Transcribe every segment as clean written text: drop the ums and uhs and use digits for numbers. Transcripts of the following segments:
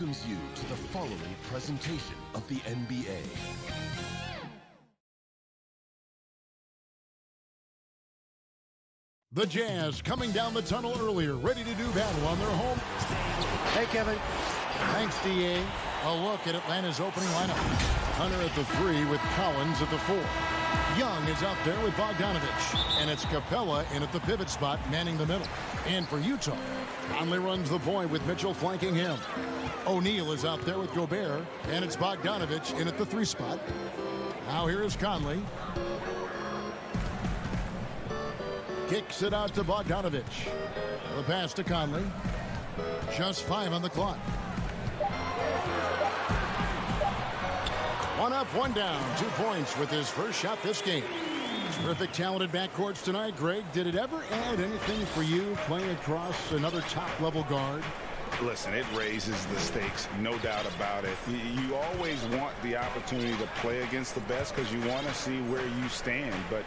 welcomes you to the following presentation of the NBA. The Jazz coming down the tunnel earlier, ready to do battle on their home. Hey, Kevin. Thanks, D.A. A look at Atlanta's opening lineup. Hunter at the 3 with Collins at the 4. Young is out there with Bogdanovich. And it's Capella in at the pivot spot, manning the middle. And for Utah, Conley runs the point with Mitchell flanking him. O'Neal is out there with Gobert. And it's Bogdanovich in at the 3 spot. Now here is Conley. Kicks it out to Bogdanovich. The pass to Conley. Just 5 on the clock. 1 up, 1 down. 2 points with his first shot this game. Terrific, talented backcourts tonight. Greg, did it ever add anything for you playing across another top-level guard? Listen, it raises the stakes, no doubt about it. You always want the opportunity to play against the best because you want to see where you stand. But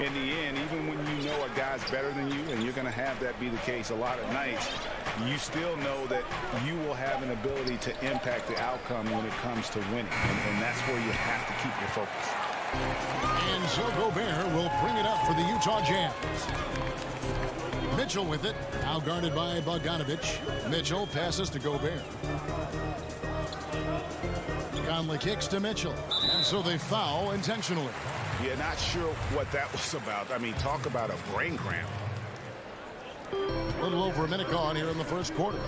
in the end, even when you know a guy's better than you, and you're going to have that be the case a lot of nights, you still know that you will have an ability to impact the outcome when it comes to winning. And that's where you have to keep your focus. And so Gobert will bring it up for the Utah Jazz. Mitchell with it, now guarded by Bogdanovich. Mitchell passes to Gobert. Conley kicks to Mitchell, and so they foul intentionally. Yeah, not sure what that was about. I mean, talk about a brain cramp. A little over a minute gone here in the first quarter.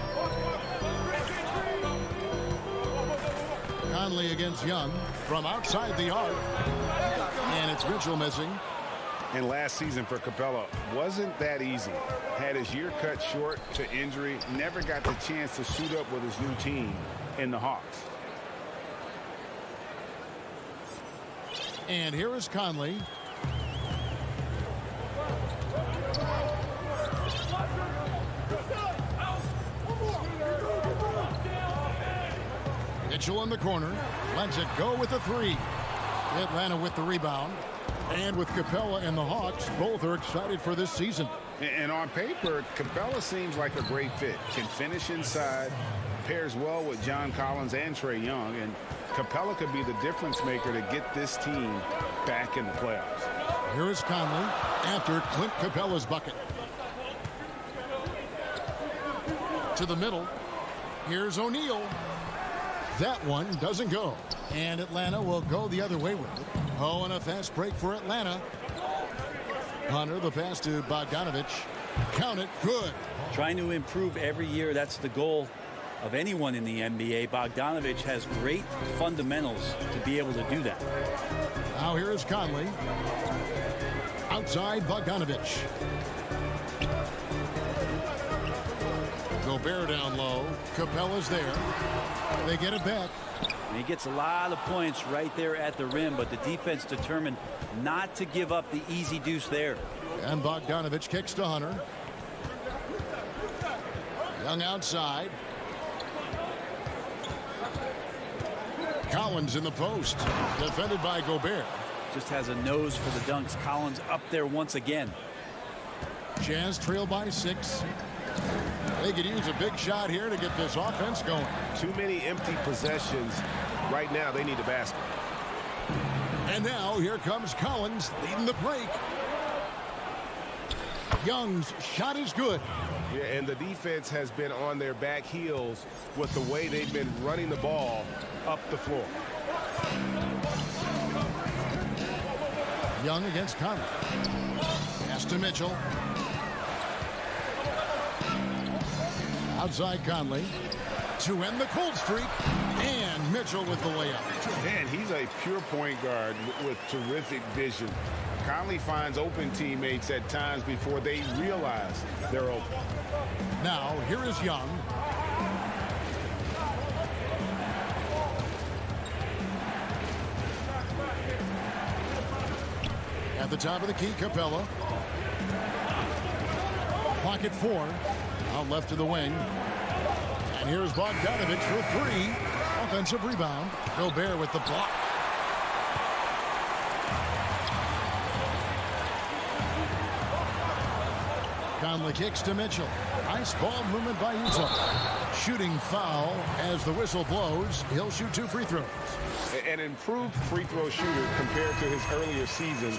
Conley against Young from outside the arc. And it's Mitchell missing. And last season for Capella wasn't that easy. Had his year cut short to injury, never got the chance to suit up with his new team in the Hawks. And here is Conley. Mitchell in the corner. Lets it go with the 3. Atlanta with the rebound. And with Capella and the Hawks, both are excited for this season. And on paper, Capella seems like a great fit. Can finish inside, pairs well with John Collins and Trae Young, and Capella could be the difference maker to get this team back in the playoffs. Here is Conley after Clint Capella's bucket. To the middle. Here's O'Neal. That one doesn't go. And Atlanta will go the other way with it. Oh, and a fast break for Atlanta. Hunter, the pass to Bogdanovich. Count it, good. Trying to improve every year, that's the goal of anyone in the NBA. Bogdanovich has great fundamentals to be able to do that. Now here is Conley. Outside Bogdanovich. Gobert down low. Capella's there. They get it back. And he gets a lot of points right there at the rim, but the defense determined not to give up the easy deuce there. And Bogdanovich kicks to Hunter. Young outside. Collins in the post. Defended by Gobert. Just has a nose for the dunks. Collins up there once again. Jazz trail by 6. They could use a big shot here to get this offense going. Too many empty possessions. Right now, they need a basket. And now here comes Collins leading the break. Young's shot is good. Yeah, and the defense has been on their back heels with the way they've been running the ball up the floor. Young against Conley. Pass to Mitchell. Outside Conley to end the cold streak, and Mitchell with the layup. Man, he's a pure point guard with terrific vision. Conley finds open teammates at times before they realize they're open. Now here is Young. At the top of the key, Capella. Pocket 4. Out left to the wing. And here's Bogdanovich for 3. Offensive rebound. Gobert with the block. On the kicks to Mitchell. Nice ball movement by Utah. Shooting foul as the whistle blows. He'll shoot 2 free throws. An improved free throw shooter compared to his earlier seasons.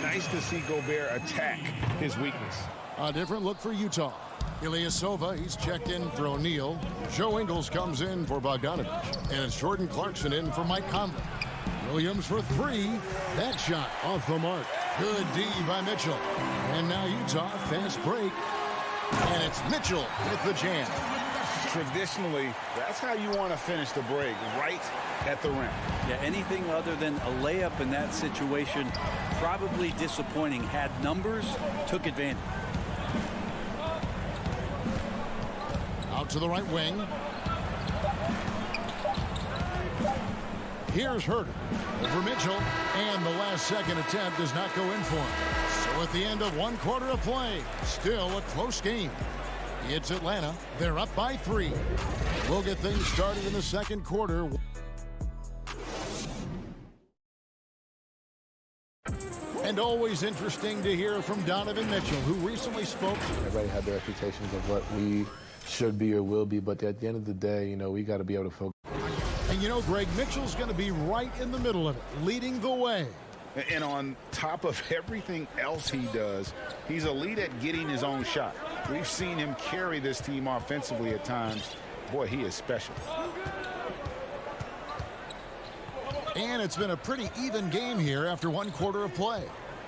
Nice to see Gobert attack his weakness. A different look for Utah. Ilyasova, he's checked in for O'Neal. Joe Ingles comes in for Bogdanovich. And it's Jordan Clarkson in for Mike Conley. Williams for 3. That shot off the mark. Good D by Mitchell. And now Utah, fast break. And it's Mitchell with the jam. Traditionally, that's how you want to finish the break, right at the rim. Yeah, anything other than a layup in that situation, probably disappointing. Had numbers, took advantage. Out to the right wing. Here's Herter over Mitchell, and the last second attempt does not go in for him. So at the end of 1 quarter of play, still a close game. It's Atlanta. They're up by 3. We'll get things started in the second quarter. And always interesting to hear from Donovan Mitchell, who recently spoke. Everybody had their expectations of what we should be or will be, but at the end of the day, we got to be able to focus. And Greg, Mitchell's going to be right in the middle of it, leading the way. And on top of everything else he does, he's elite at getting his own shot. We've seen him carry this team offensively at times. Boy, he is special. And it's been a pretty even game here after 1 quarter of play.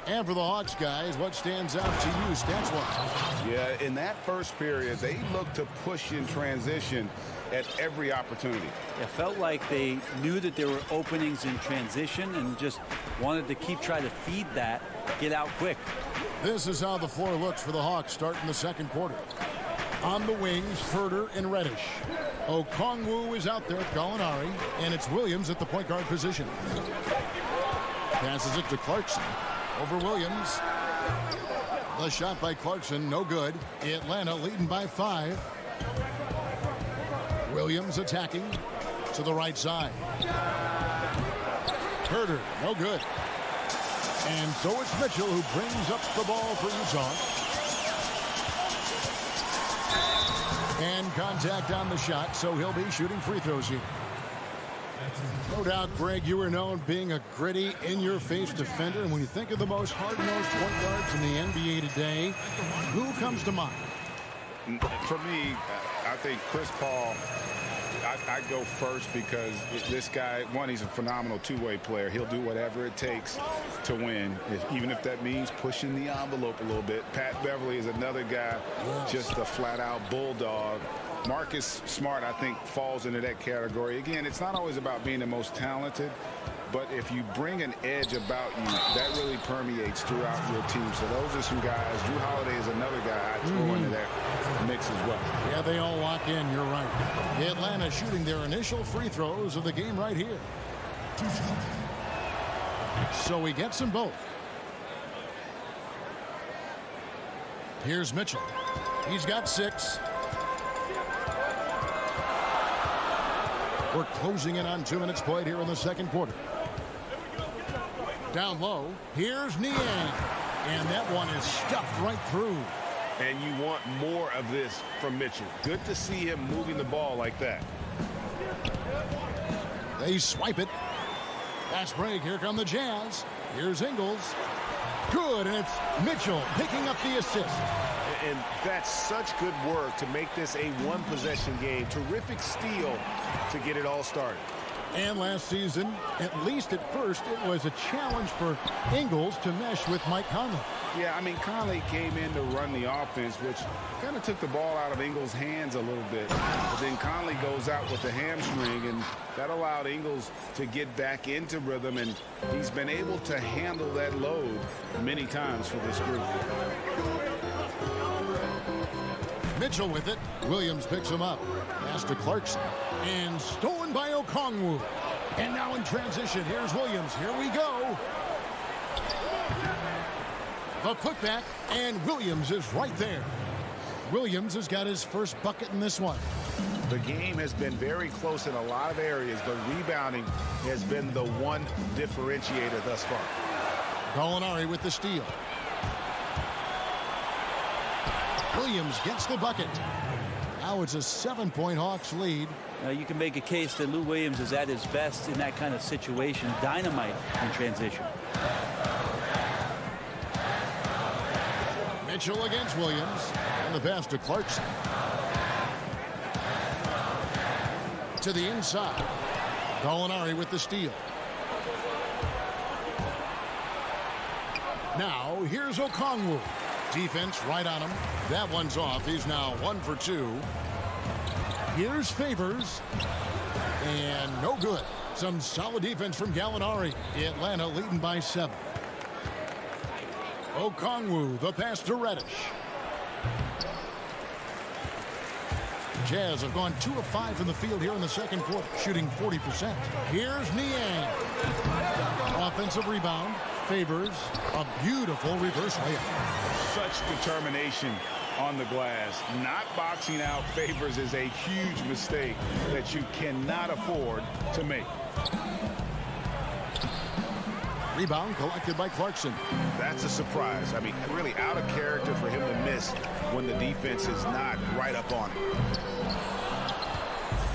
And for the Hawks guys, what stands out to you stats-wise? Yeah, in that first period, they looked to push in transition at every opportunity. It felt like they knew that there were openings in transition and just wanted to keep trying to feed that, get out quick. This is how the floor looks for the Hawks starting the second quarter. On the wings, Herter and Reddish. Okongwu is out there with Gallinari, and it's Williams at the point guard position. Passes it to Clarkson. Over Williams. The shot by Clarkson, no good. Atlanta leading by 5. Williams attacking to the right side. Herter, no good. And so it's Mitchell who brings up the ball for Utah. And contact on the shot, so he'll be shooting free throws here. No doubt, Greg, you are known being a gritty, in-your-face defender. And when you think of the most hard-nosed point guards in the NBA today, who comes to mind? For me, I think Chris Paul, I go first because this guy, one, he's a phenomenal two-way player. He'll do whatever it takes to win, even if that means pushing the envelope a little bit. Pat Beverly is another guy, just a flat-out bulldog. Marcus Smart, I think, falls into that category. Again, it's not always about being the most talented, but if you bring an edge about you, that really permeates throughout your team. So those are some guys. Drew Holiday is another guy I throw into that mix as well. Yeah, they all lock in. You're right. Atlanta shooting their initial free throws of the game right here. So he gets them both. Here's Mitchell. He's got 6. We're closing in on 2 minutes played here in the second quarter. Down low, here's Niang. And that one is stuffed right through. And you want more of this from Mitchell. Good to see him moving the ball like that. They swipe it. Fast break, here come the Jazz. Here's Ingles. Good, and it's Mitchell picking up the assist. And that's such good work to make this a one-possession game. Terrific steal to get it all started. And last season, at least at first, it was a challenge for Ingles to mesh with Mike Conley. Yeah, I mean, Conley came in to run the offense, which kind of took the ball out of Ingles' hands a little bit. But then Conley goes out with the hamstring, and that allowed Ingles to get back into rhythm, and he's been able to handle that load many times for this group. Mitchell with it. Williams picks him up. Pass to Clarkson. And stolen by Okongwu. And now in transition, here's Williams. Here we go. The putback, and Williams is right there. Williams has got his first bucket in this one. The game has been very close in a lot of areas, but rebounding has been the one differentiator thus far. Gallinari with the steal. Williams gets the bucket. Now it's a 7-point Hawks lead. Now you can make a case that Lou Williams is at his best in that kind of situation. Dynamite in transition. Mitchell against Williams. And the pass to Clarkson. To the inside. Gallinari with the steal. Now here's Okongwu. Defense right on him. That one's off. He's now 1 for 2. Here's Favors. And no good. Some solid defense from Gallinari. Atlanta leading by 7. Okongwu, the pass to Reddish. Jazz have gone 2 of 5 from the field here in the second quarter, shooting 40%. Here's Niang. Offensive rebound. Favors a beautiful reverse layup. Such determination on the glass. Not boxing out Favors is a huge mistake that you cannot afford to make. Rebound collected by Clarkson. That's a surprise. I mean, really out of character for him to miss when the defense is not right up on him.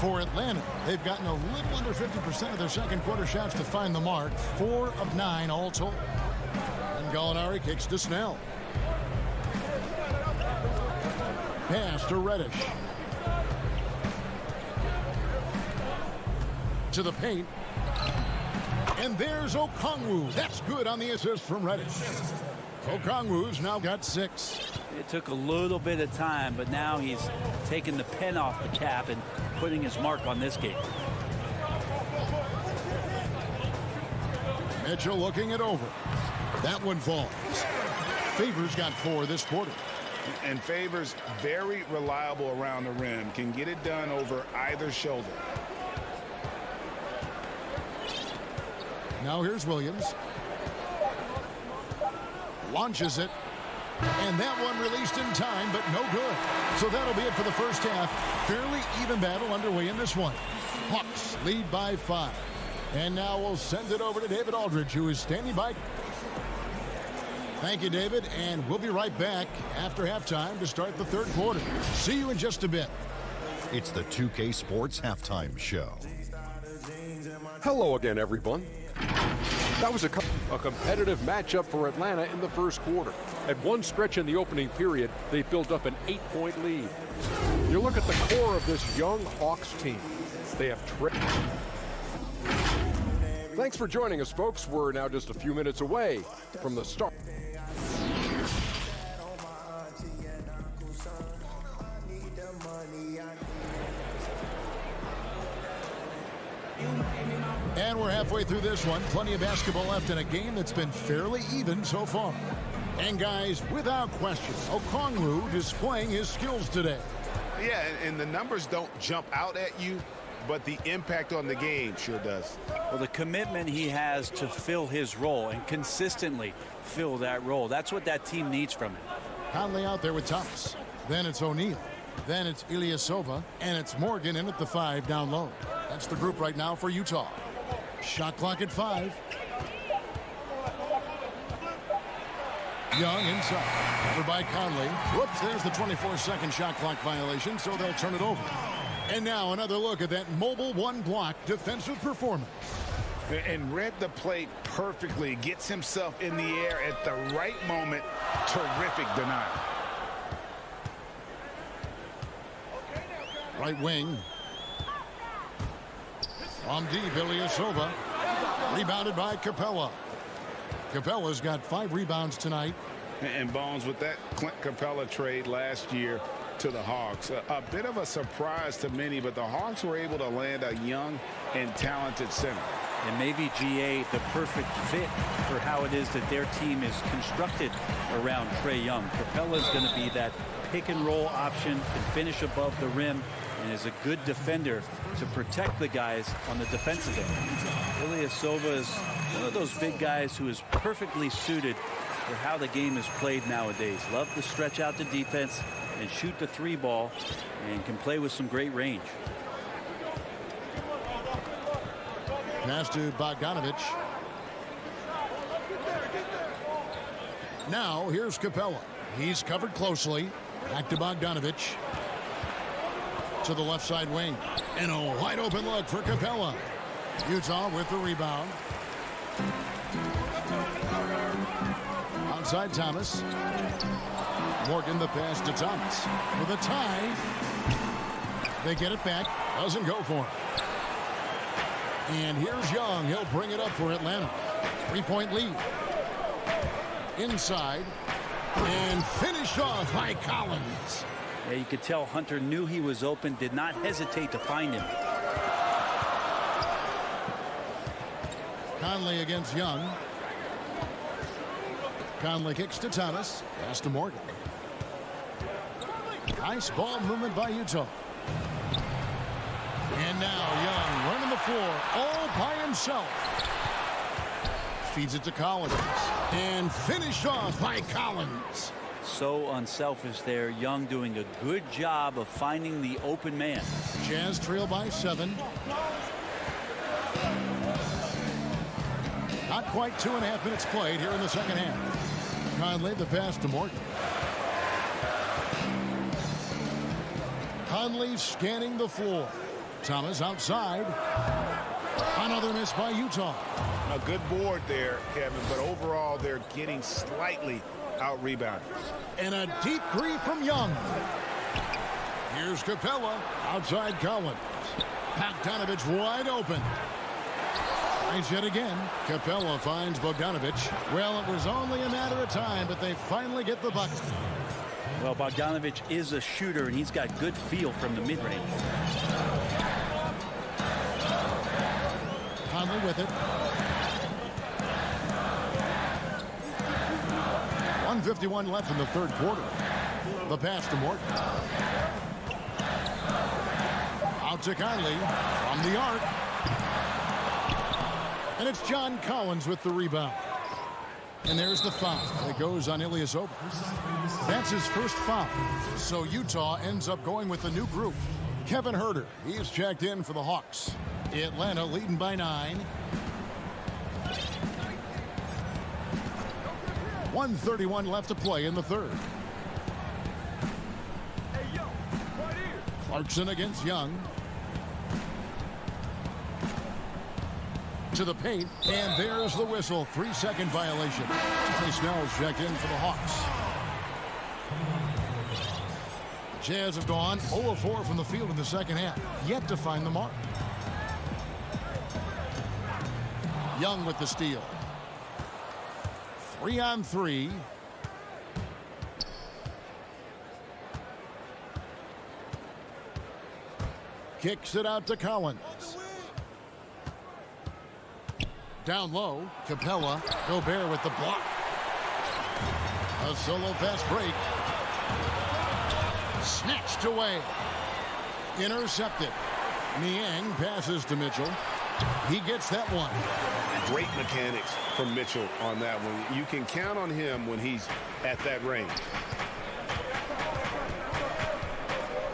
For Atlanta, they've gotten a little under 50% of their second quarter shots to find the mark. 4 of 9 all told. And Gallinari kicks to Snell. Pass to Reddish. To the paint. And there's Okongwu. That's good on the assist from Reddish. Okongwu's now got 6. It took a little bit of time, but now he's taking the pen off the cap and putting his mark on this game. Mitchell looking it over. That one falls. Favors got 4 this quarter. And Favors very reliable around the rim. Can get it done over either shoulder. Now here's Williams. Launches it. And that one released in time, but no good. So that'll be it for the first half. Fairly even battle underway in this one. Hawks lead by 5. And now we'll send it over to David Aldridge, who is standing by. Thank you, David. And we'll be right back after halftime to start the third quarter. See you in just a bit. It's the 2K Sports Halftime Show. Hello again, everyone. That was a competitive matchup for Atlanta in the first quarter. At one stretch in the opening period, they built up an 8-point lead. You look at the core of this young Hawks team. They have Thanks for joining us, folks. We're now just a few minutes away from the start. And we're halfway through this one. Plenty of basketball left in a game that's been fairly even so far. And guys, without question, Okongwu displaying his skills today. Yeah, and the numbers don't jump out at you, but the impact on the game sure does. Well, the commitment he has to fill his role and consistently fill that role. That's what that team needs from him. Conley out there with Thomas. Then it's O'Neal. Then it's Ilyasova. And it's Morgan in at the 5 down low. That's the group right now for Utah. Shot clock at 5. Young inside. Covered by Conley. Whoops, there's the 24-second shot clock violation, so they'll turn it over. And now another look at that mobile one-block defensive performance. And read the play perfectly. Gets himself in the air at the right moment. Terrific denial. Right wing. From deep, Ilyasova. Rebounded by Capella. Capella's got 5 rebounds tonight. And Bones, with that Clint Capella trade last year to the Hawks, a bit of a surprise to many, but the Hawks were able to land a young and talented center. And maybe GA the perfect fit for how it is that their team is constructed around Trae Young. Capella's going to be that pick and roll option, can finish above the rim, and is a good defender to protect the guys on the defensive end. Ilyasova is one of those big guys who is perfectly suited for how the game is played nowadays. Love to stretch out the defense and shoot the 3 ball, and can play with some great range. Pass to Bogdanovich. Now here's Capella. He's covered closely. Back to Bogdanovich. To the left side wing. And a wide open look for Capella. Utah with the rebound. Outside Thomas. Morgan the pass to Thomas. For the tie. They get it back. Doesn't go for it. And here's Young. He'll bring it up for Atlanta. 3-point lead. Inside. And finished off by Collins. Yeah, you could tell Hunter knew he was open, did not hesitate to find him. Conley against Young. Conley kicks to Thomas. Pass to Morgan. Nice ball movement by Utah. And now Young running the floor all by himself. Feeds it to Collins. And finished off by Collins. So unselfish there. Young doing a good job of finding the open man. Jazz trail by 7. Not quite 2.5 minutes played here in the second half. Conley the pass to Morgan. Conley scanning the floor. Thomas outside. Another miss by Utah. A good board there, Kevin, but overall they're getting slightly out-rebounded. And a deep three from Young. Here's Capella. Outside Collins. Bogdanovich wide open. Nice hit again. Capella finds Bogdanovich. Well, it was only a matter of time, but they finally get the bucket. Well, Bogdanovich is a shooter, and he's got good feel from the mid-range. Conley with it. 1:51 left in the third quarter. The pass to Morgan. Out to Conley from the arc. And it's John Collins with the rebound. And there's the foul. It goes on Ilyasova. That's his first foul. So Utah ends up going with a new group. Kevin Huerter, he's checked in for the Hawks. Atlanta leading by 9. 1:31 left to play in the third. Clarkson against Young. To the paint, and there's the whistle. 3-second violation. Trey Snell's checked in for the Hawks. Jazz have gone 0 of 4 from the field in the second half. Yet to find the mark. Young with the steal. 3-on-3. Kicks it out to Collins. Down low, Capella. Gobert with the block. A solo fast break. Snatched away. Intercepted. Niang passes to Mitchell. He gets that one. Great mechanics from Mitchell on that one. You can count on him when he's at that range.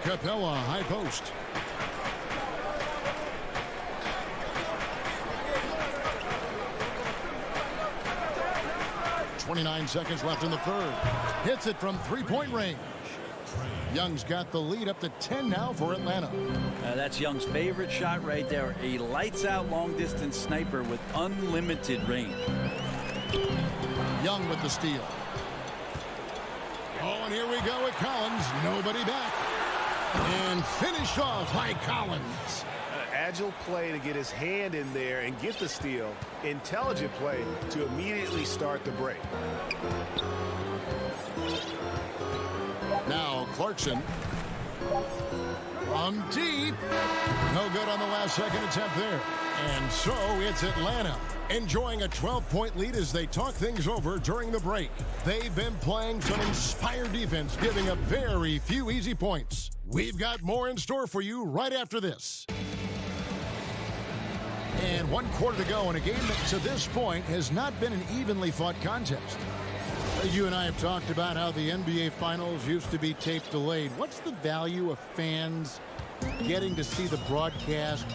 Capella, high post. .29 seconds left in the third. Hits it from 3-point range. Young's got the lead up to 10 now for Atlanta. That's Young's favorite shot right there. A lights-out long-distance sniper with unlimited range. Young with the steal. Oh, and here we go with Collins. Nobody back. And finished off by Collins. Agile play to get his hand in there and get the steal. Intelligent play to immediately start the break. Now Clarkson. From deep. No good on the last second attempt there. And so it's Atlanta enjoying a 12-point lead as they talk things over during the break. They've been playing some inspired defense, giving up very few easy points. We've got more in store for you right after this. And 1 quarter to go in a game that to this point has not been an evenly fought contest. You and I have talked about how the NBA Finals used to be tape delayed. What's the value of fans getting to see the broadcast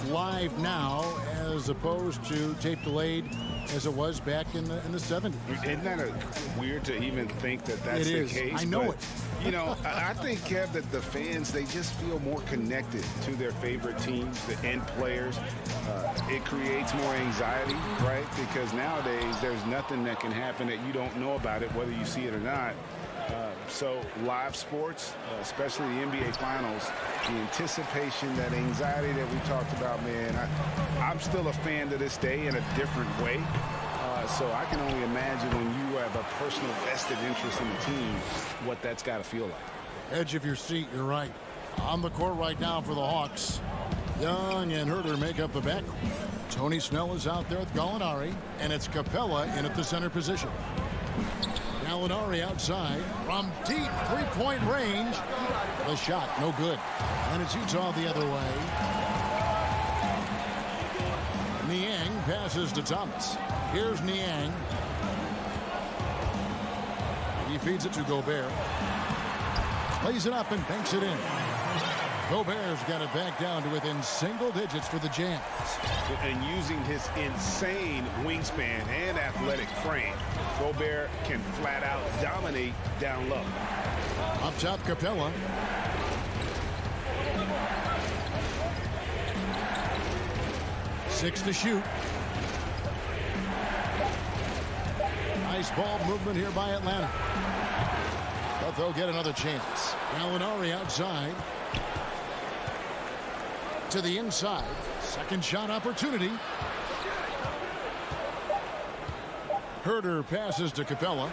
live now as opposed to tape delayed as it was back in the 70s? Isn't that weird to even think that that's the case? I know it. You know, I think, Kev, that the fans, they just feel more connected to their favorite teams and players. It creates more anxiety, right? Because nowadays there's nothing that can happen that you don't know about it, whether you see it or not. So live sports, especially the NBA Finals, the anticipation, that anxiety that we talked about, man, I'm still a fan to this day in a different way. So I can only imagine when you have a personal vested interest in the team, what that's got to feel like. Edge of your seat, you're right. On the court right now for the Hawks. Young and Herter make up the back. Tony Snell is out there with Gallinari, and it's Capella in at the center position. Gallinari outside from deep three-point range. The shot, no good. And it's Utah the other way. Niang passes to Thomas. Here's Niang. He feeds it to Gobert. Lays it up and banks it in. Gobert's got it back down to within single digits for the Jazz. And using his insane wingspan and athletic frame, Gobert can flat out dominate down low. Up top, Capella. Six to shoot. Nice ball movement here by Atlanta. But they'll get another chance. Gallinari outside. To the inside. Second shot opportunity. Herter passes to Capella.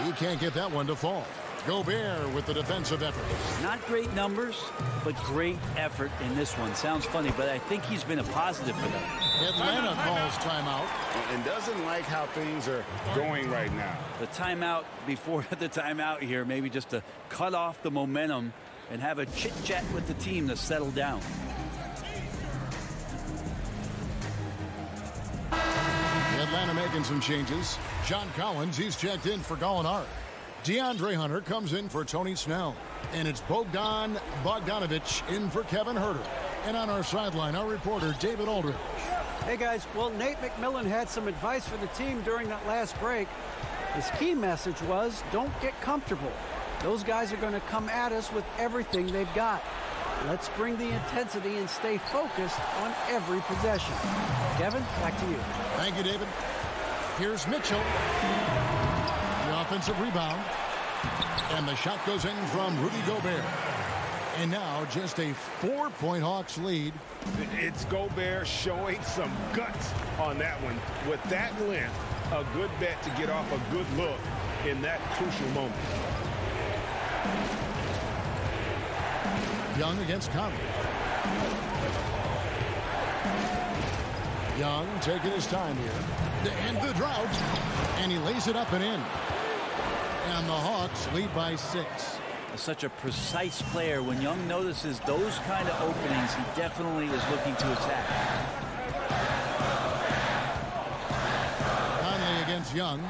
He can't get that one to fall. Gobert with the defensive effort. Not great numbers, but great effort in this one. Sounds funny, but I think he's been a positive for them. Atlanta calls timeout. And doesn't like how things are going right now. The timeout before the timeout here, maybe just to cut off the momentum and have a chit-chat with the team to settle down. Atlanta making some changes. John Collins, he's checked in for Gallinari. DeAndre Hunter comes in for Tony Snell. And it's Bogdan Bogdanovic in for Kevin Herter. And on our sideline, our reporter, David Aldridge. Hey, guys. Well, Nate McMillan had some advice for the team during that last break. His key message was, don't get comfortable. Those guys are going to come at us with everything they've got. Let's bring the intensity and stay focused on every possession. Kevin, back to you. Thank you, David. Here's Mitchell. The offensive rebound. And the shot goes in from Rudy Gobert. And now just a 4-point Hawks lead. It's Gobert showing some guts on that one. With that length, a good bet to get off a good look in that crucial moment. Young against Conley. Young taking his time here to end the drought. And he lays it up and in. And the Hawks lead by 6. Such a precise player. When Young notices those kind of openings, he definitely is looking to attack. Conley against Young.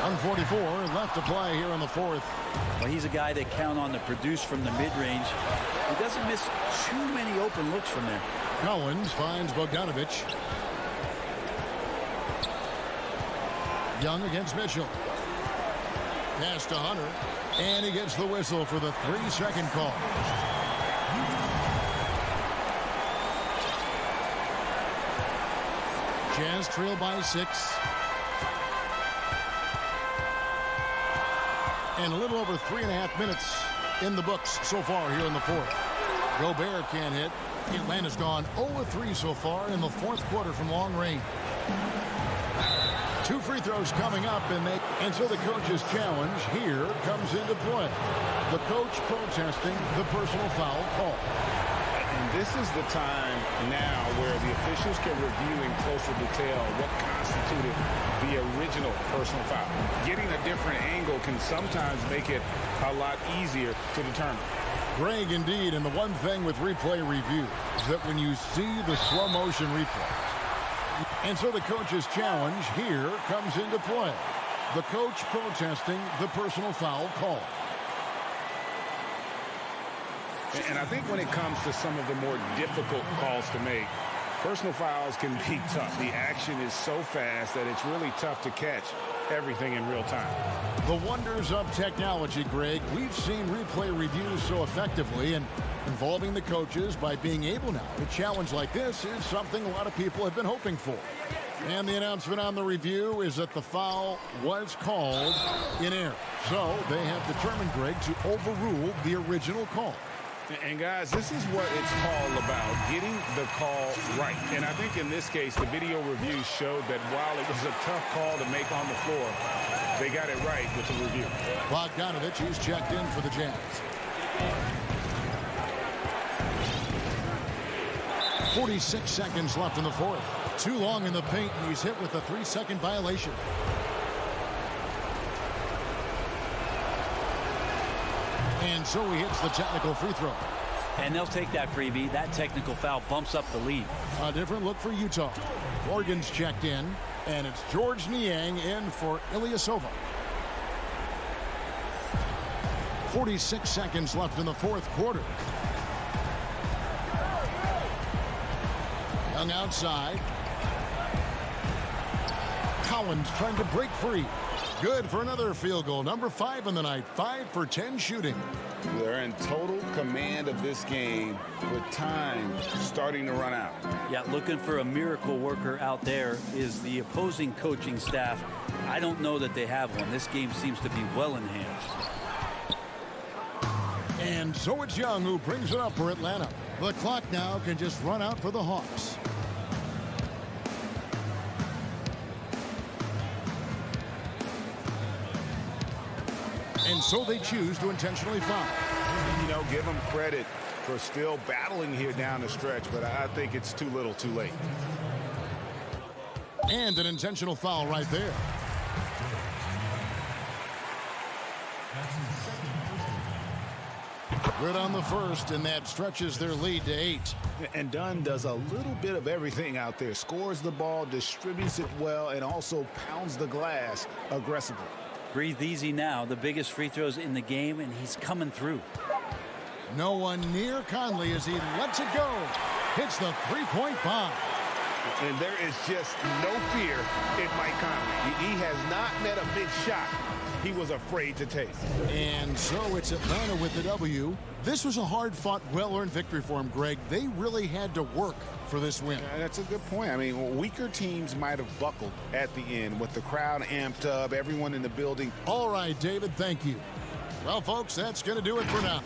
144 left to play here in the fourth. Well, he's a guy that count on to produce from the mid-range. He doesn't miss too many open looks from there. Collins finds Bogdanovic. Young against Mitchell. Pass to Hunter. And he gets the whistle for the 3-second call. Jazz trail by 6. And a little over 3.5 minutes in the books so far here in the fourth. Gobert can't hit. Atlanta's gone 0-3 so far in the fourth quarter from long range. 2 free throws coming up, and so the coach's challenge here comes into play. The coach protesting the personal foul call. And this is the time now where the officials can review in closer detail what constituted the original personal foul. Getting a different angle can sometimes make it a lot easier to determine. Greg, indeed, and the one thing with replay review is that when you see the slow motion replay, and so the coach's challenge here comes into play. The coach protesting the personal foul call. And I think when it comes to some of the more difficult calls to make, personal fouls can be tough. The action is so fast that it's really tough to catch. everything in real time. The wonders of technology, Greg. We've seen replay reviews so effectively, and involving the coaches by being able now to challenge like this is something a lot of people have been hoping for. And the announcement on the review is that the foul was called in error. So they have determined, Greg, to overrule the original call. And guys, this is what it's all about, getting the call right. And I think in this case, the video review showed that while it was a tough call to make on the floor, they got it right with the review. Bogdanovich is checked in for the Jazz. 46 seconds left in the fourth. Too long in the paint, and he's hit with a 3-second violation. And so he hits the technical free throw. And they'll take that freebie. That technical foul bumps up the lead. A different look for Utah. Morgan's checked in, and it's George Niang in for Ilyasova. 46 seconds left in the fourth quarter. Young outside. Collins trying to break free. Good for another field goal. Number 5 in the night. 5 for 10 shooting. They're in total command of this game with time starting to run out. Yeah, looking for a miracle worker out there is the opposing coaching staff. I don't know that they have one. This game seems to be well in hand. And so it's Young who brings it up for Atlanta. The clock now can just run out for the Hawks. And so they choose to intentionally foul. You know, give them credit for still battling here down the stretch, but I think it's too little too late. And an intentional foul right there. Good on the first, and that stretches their lead to 8. And Dunn does a little bit of everything out there. Scores the ball, distributes it well, and also pounds the glass aggressively. Breathe easy now. The biggest free throws in the game, and he's coming through. No one near Conley as he lets it go. Hits the three-point bomb. And there is just no fear in Mike Conley. He has not met a big shot he was afraid to take. And so it's Atlanta with the W. This was a hard-fought, well-earned victory for him, Greg. They really had to work for this win. That's a good point. I mean, weaker teams might have buckled at the end with the crowd amped up, everyone in the building. All right, David, thank you. Well, folks, that's going to do it for now.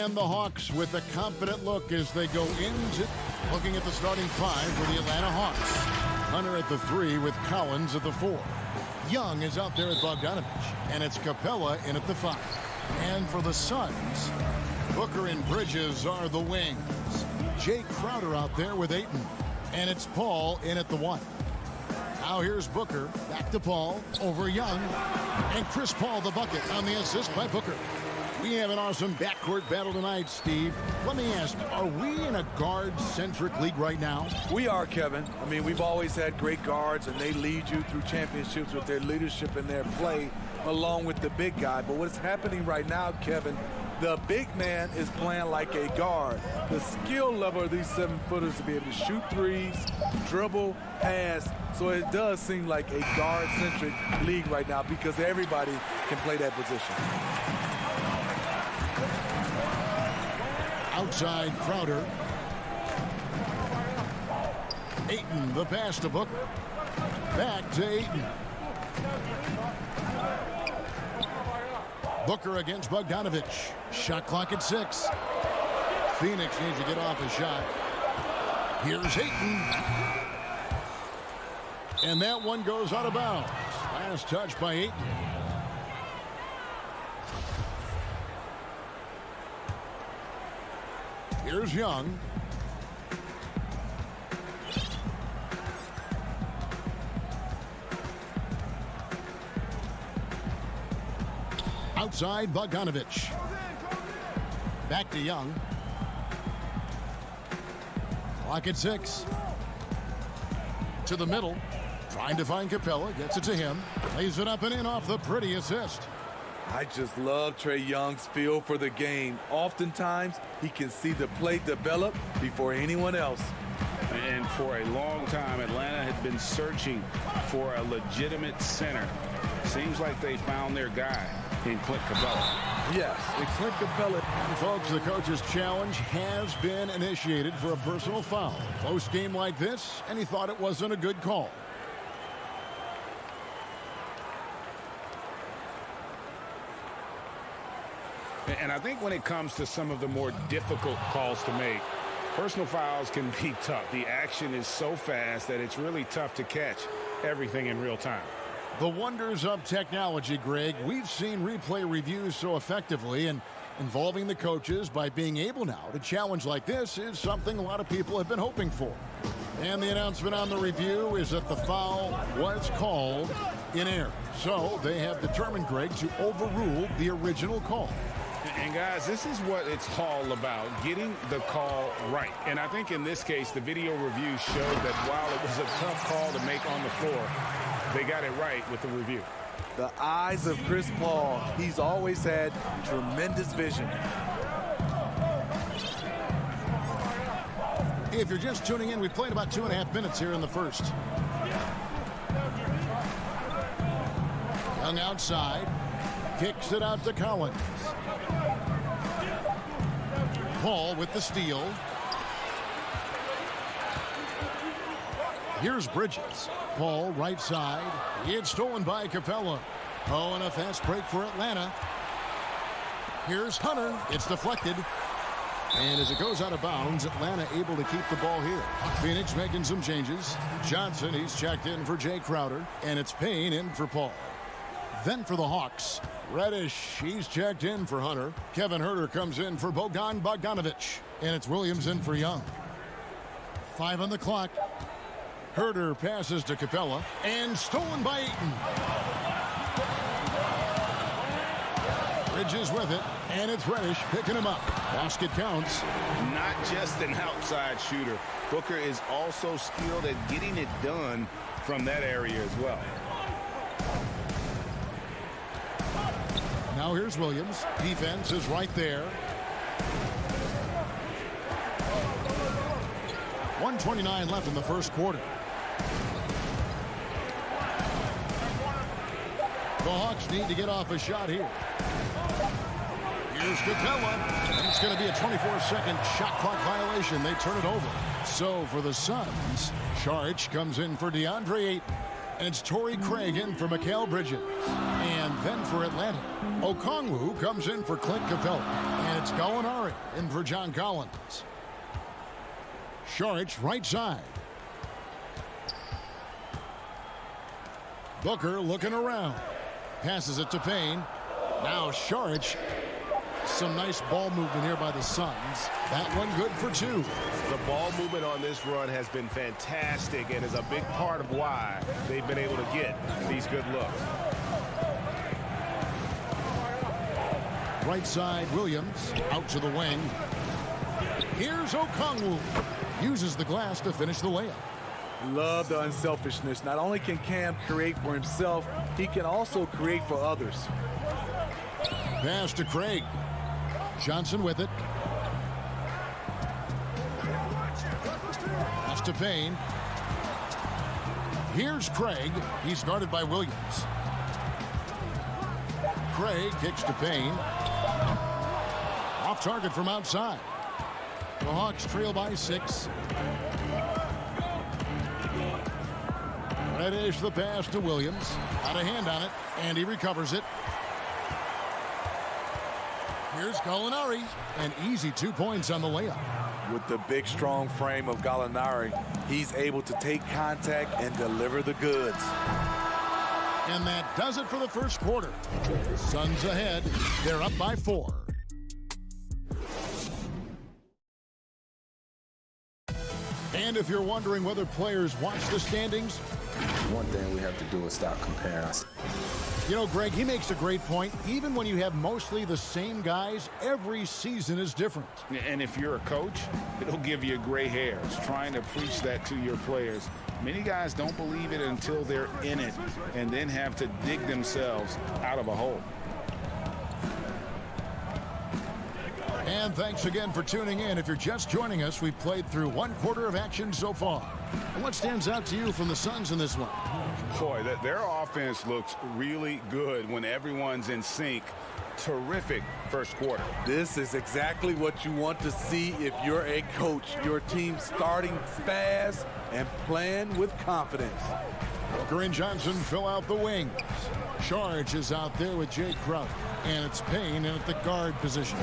And the Hawks with a confident look as they go into looking at the starting five for the Atlanta Hawks. Hunter at the 3 with Collins at the 4. Young is out there at Bogdanovich, and it's Capella in at the 5. And for the Suns, Booker and Bridges are the wings. Jay Crowder out there with Ayton, and it's Paul in at the 1. Now here's Booker, back to Paul, over Young, and Chris Paul the bucket on the assist by Booker. We have an awesome backcourt battle tonight, Steve. Let me ask, are we in a guard-centric league right now? We are, Kevin. I mean, we've always had great guards, and they lead you through championships with their leadership and their play, along with the big guy. But what's happening right now, Kevin, the big man is playing like a guard. The skill level of these 7-footers to be able to shoot threes, dribble, pass. So it does seem like a guard-centric league right now because everybody can play that position. Outside Crowder. Ayton, the pass to Booker. Back to Ayton. Booker against Bogdanovich. Shot clock at 6. Phoenix needs to get off a shot. Here's Ayton. And that one goes out of bounds. Last touch by Ayton. Here's Young. Outside Bogdanovich. Back to Young. Clock at 6. To the middle. Trying to find Capella. Gets it to him. Lays it up and in off the pretty assist. I just love Trae Young's feel for the game. Oftentimes, he can see the play develop before anyone else. And for a long time, Atlanta had been searching for a legitimate center. Seems like they found their guy in Clint Capella. Yes, Clint Capella. Folks, the coach's challenge has been initiated for a personal foul. Close game like this, and he thought it wasn't a good call. And I think when it comes to some of the more difficult calls to make, personal fouls can be tough. The action is so fast that it's really tough to catch everything in real time. The wonders of technology, Greg. We've seen replay reviews so effectively, and involving the coaches by being able now to challenge like this is something a lot of people have been hoping for. And the announcement on the review is that the foul was called in error. So they have determined, Greg, to overrule the original call. And guys, this is what it's all about, getting the call right. And I think in this case, the video review showed that while it was a tough call to make on the floor, they got it right with the review. The eyes of Chris Paul, he's always had tremendous vision. If you're just tuning in, we played about 2.5 minutes here in the first. Young outside, kicks it out to Collins. Paul with the steal. Here's Bridges. Paul right side. It's stolen by Capella. Oh, and a fast break for Atlanta. Here's Hunter. It's deflected. And as it goes out of bounds, Atlanta able to keep the ball here. Phoenix making some changes. Johnson, he's checked in for Jay Crowder. And it's Payne in for Paul. Then for the Hawks, Reddish, he's checked in for Hunter. Kevin Huerter comes in for Bogdanovich. And it's Williams in for Young. 5 on the clock. Huerter passes to Capella. And stolen by Ayton. Bridges with it. And it's Reddish picking him up. Basket counts. Not just an outside shooter. Booker is also skilled at getting it done from that area as well. Now here's Williams. Defense is right there. 1:29 left in the first quarter. The Hawks need to get off a shot here. Here's Capella. And it's going to be a 24-second shot clock violation. They turn it over. So for the Suns, Saric comes in for DeAndre Ayton. And it's Torrey Craig in for Mikal Bridges. And then for Atlanta, Okongwu comes in for Clint Capella. And it's Gallinari in for John Collins. Saric right side. Booker looking around. Passes it to Payne. Now Saric. Some nice ball movement here by the Suns. That one good for 2. The ball movement on this run has been fantastic and is a big part of why they've been able to get these good looks. Right side, Williams out to the wing. Here's Okongwu. Uses the glass to finish the layup. Love the unselfishness. Not only can Cam create for himself, he can also create for others. Pass to Craig. Johnson with it. Pass to Payne. Here's Craig. He's guarded by Williams. Craig kicks to Payne. Off target from outside. The Hawks trail by 6. Reddish the pass to Williams. Out of hand on it, and he recovers it. Here's Gallinari. An easy 2 points on the layup. With the big, strong frame of Gallinari, he's able to take contact and deliver the goods. And that does it for the first quarter. Suns ahead. They're up by 4. And if you're wondering whether players watch the standings, One thing we have to do is stop comparing. you know, Greg, he makes a great point. Even when you have mostly the same guys, every season is different. And if you're a coach, it'll give you gray hairs trying to preach that to your players. Many guys don't believe it until they're in it and then have to dig themselves out of a hole. And thanks again for tuning in. If you're just joining us, we've played through 1 quarter of action so far. And what stands out to you from the Suns in this one? Boy, their offense looks really good when everyone's in sync. Terrific first quarter. This is exactly what you want to see if you're a coach. Your team starting fast and playing with confidence. Booker and Johnson fill out the wings. Charge is out there with Jay Crowder. And it's Payne in at the guard position.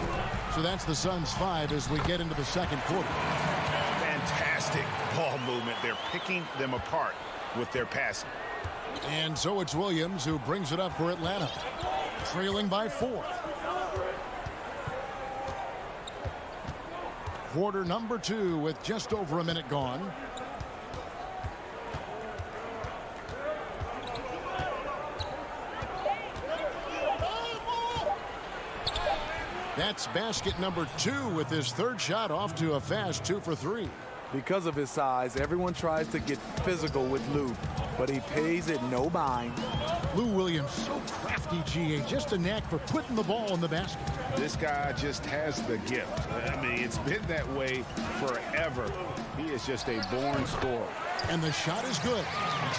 So that's the Suns 5 as we get into the second quarter. Fantastic ball movement. They're picking them apart with their passing. And so it's Williams who brings it up for Atlanta. Trailing by 4. Quarter number 2 with just over a minute gone. That's basket number 2 with his third shot off to a fast 2 for 3. Because of his size, everyone tries to get physical with Lou, but he pays it no mind. Lou Williams, so crafty, GA, just a knack for putting the ball in the basket. This guy just has the gift. I mean, it's been that way forever. He is just a born scorer. And the shot is good.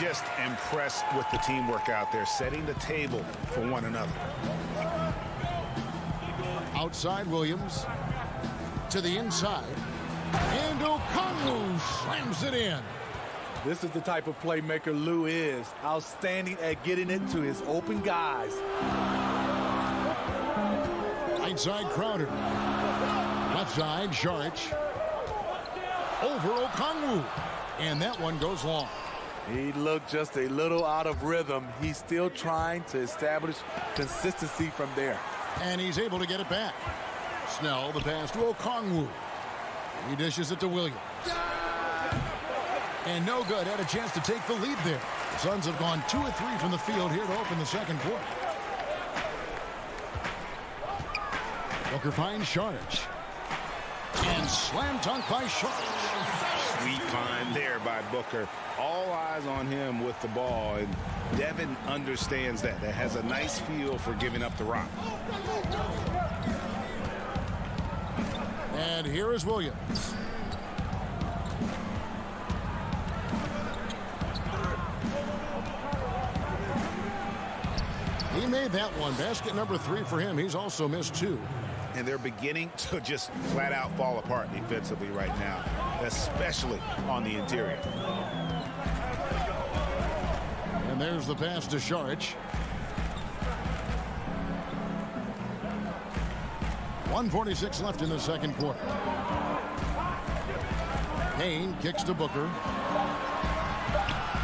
Just impressed with the teamwork out there, setting the table for one another. Outside Williams to the inside. And Okongwu slams it in. This is the type of playmaker Lou is. Outstanding at getting it to his open guys. Right side Crowder. Left side Saric. Over Okongwu. And that one goes long. He looked just a little out of rhythm. He's still trying to establish consistency from there. And he's able to get it back. Snell the pass to Okongwu. He dishes it to Williams. And no good. Had a chance to take the lead there. The Suns have gone 2 of 3 from the field here to open the second quarter. Booker finds Saric. And slam dunk by Saric. Sweet find there by Booker. All eyes on him with the ball. And Devin understands that. That has a nice feel for giving up the rock. And here is Williams. He made that one. Basket number 3 for him. He's also missed 2. And they're beginning to just flat out fall apart defensively right now, especially on the interior. And there's the pass to Saric. 1:46 left in the second quarter. Payne kicks to Booker.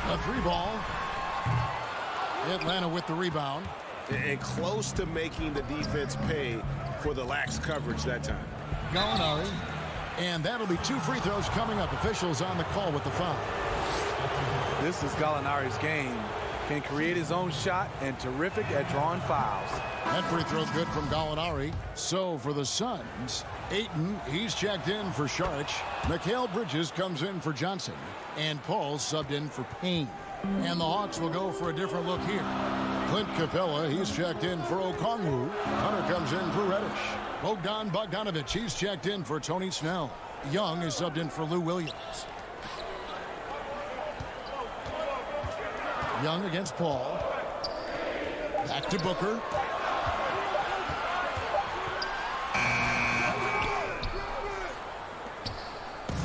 A 3 ball. Atlanta with the rebound. And close to making the defense pay for the lax coverage that time. Gallinari. And that'll be 2 free throws coming up. Officials on the call with the foul. This is Gallinari's game. can create his own shot and terrific at drawing fouls. That free throw good from Gallinari. So for the Suns, Ayton, he's checked in for Sharich. Mikal Bridges comes in for Johnson. And Paul subbed in for Payne. And the Hawks will go for a different look here. Clint Capella, he's checked in for Okongwu. Hunter comes in for Reddish. Bogdan Bogdanovic, he's checked in for Tony Snell. Young is subbed in for Lou Williams. Young against Paul. Back to Booker.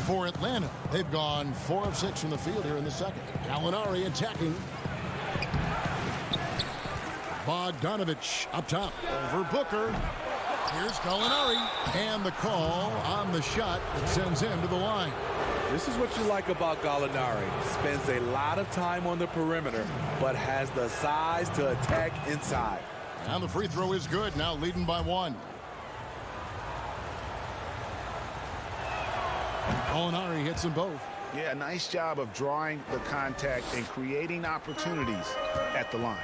For Atlanta, they've gone 4 of 6 from the field here in the second. Gallinari attacking. Bogdanovic up top over Booker. Here's Gallinari, and the call on the shot that sends him to the line. This is what you like about Gallinari. Spends a lot of time on the perimeter, but has the size to attack inside. And the free throw is good, now leading by 1. Gallinari hits them both. Yeah, nice job of drawing the contact and creating opportunities at the line.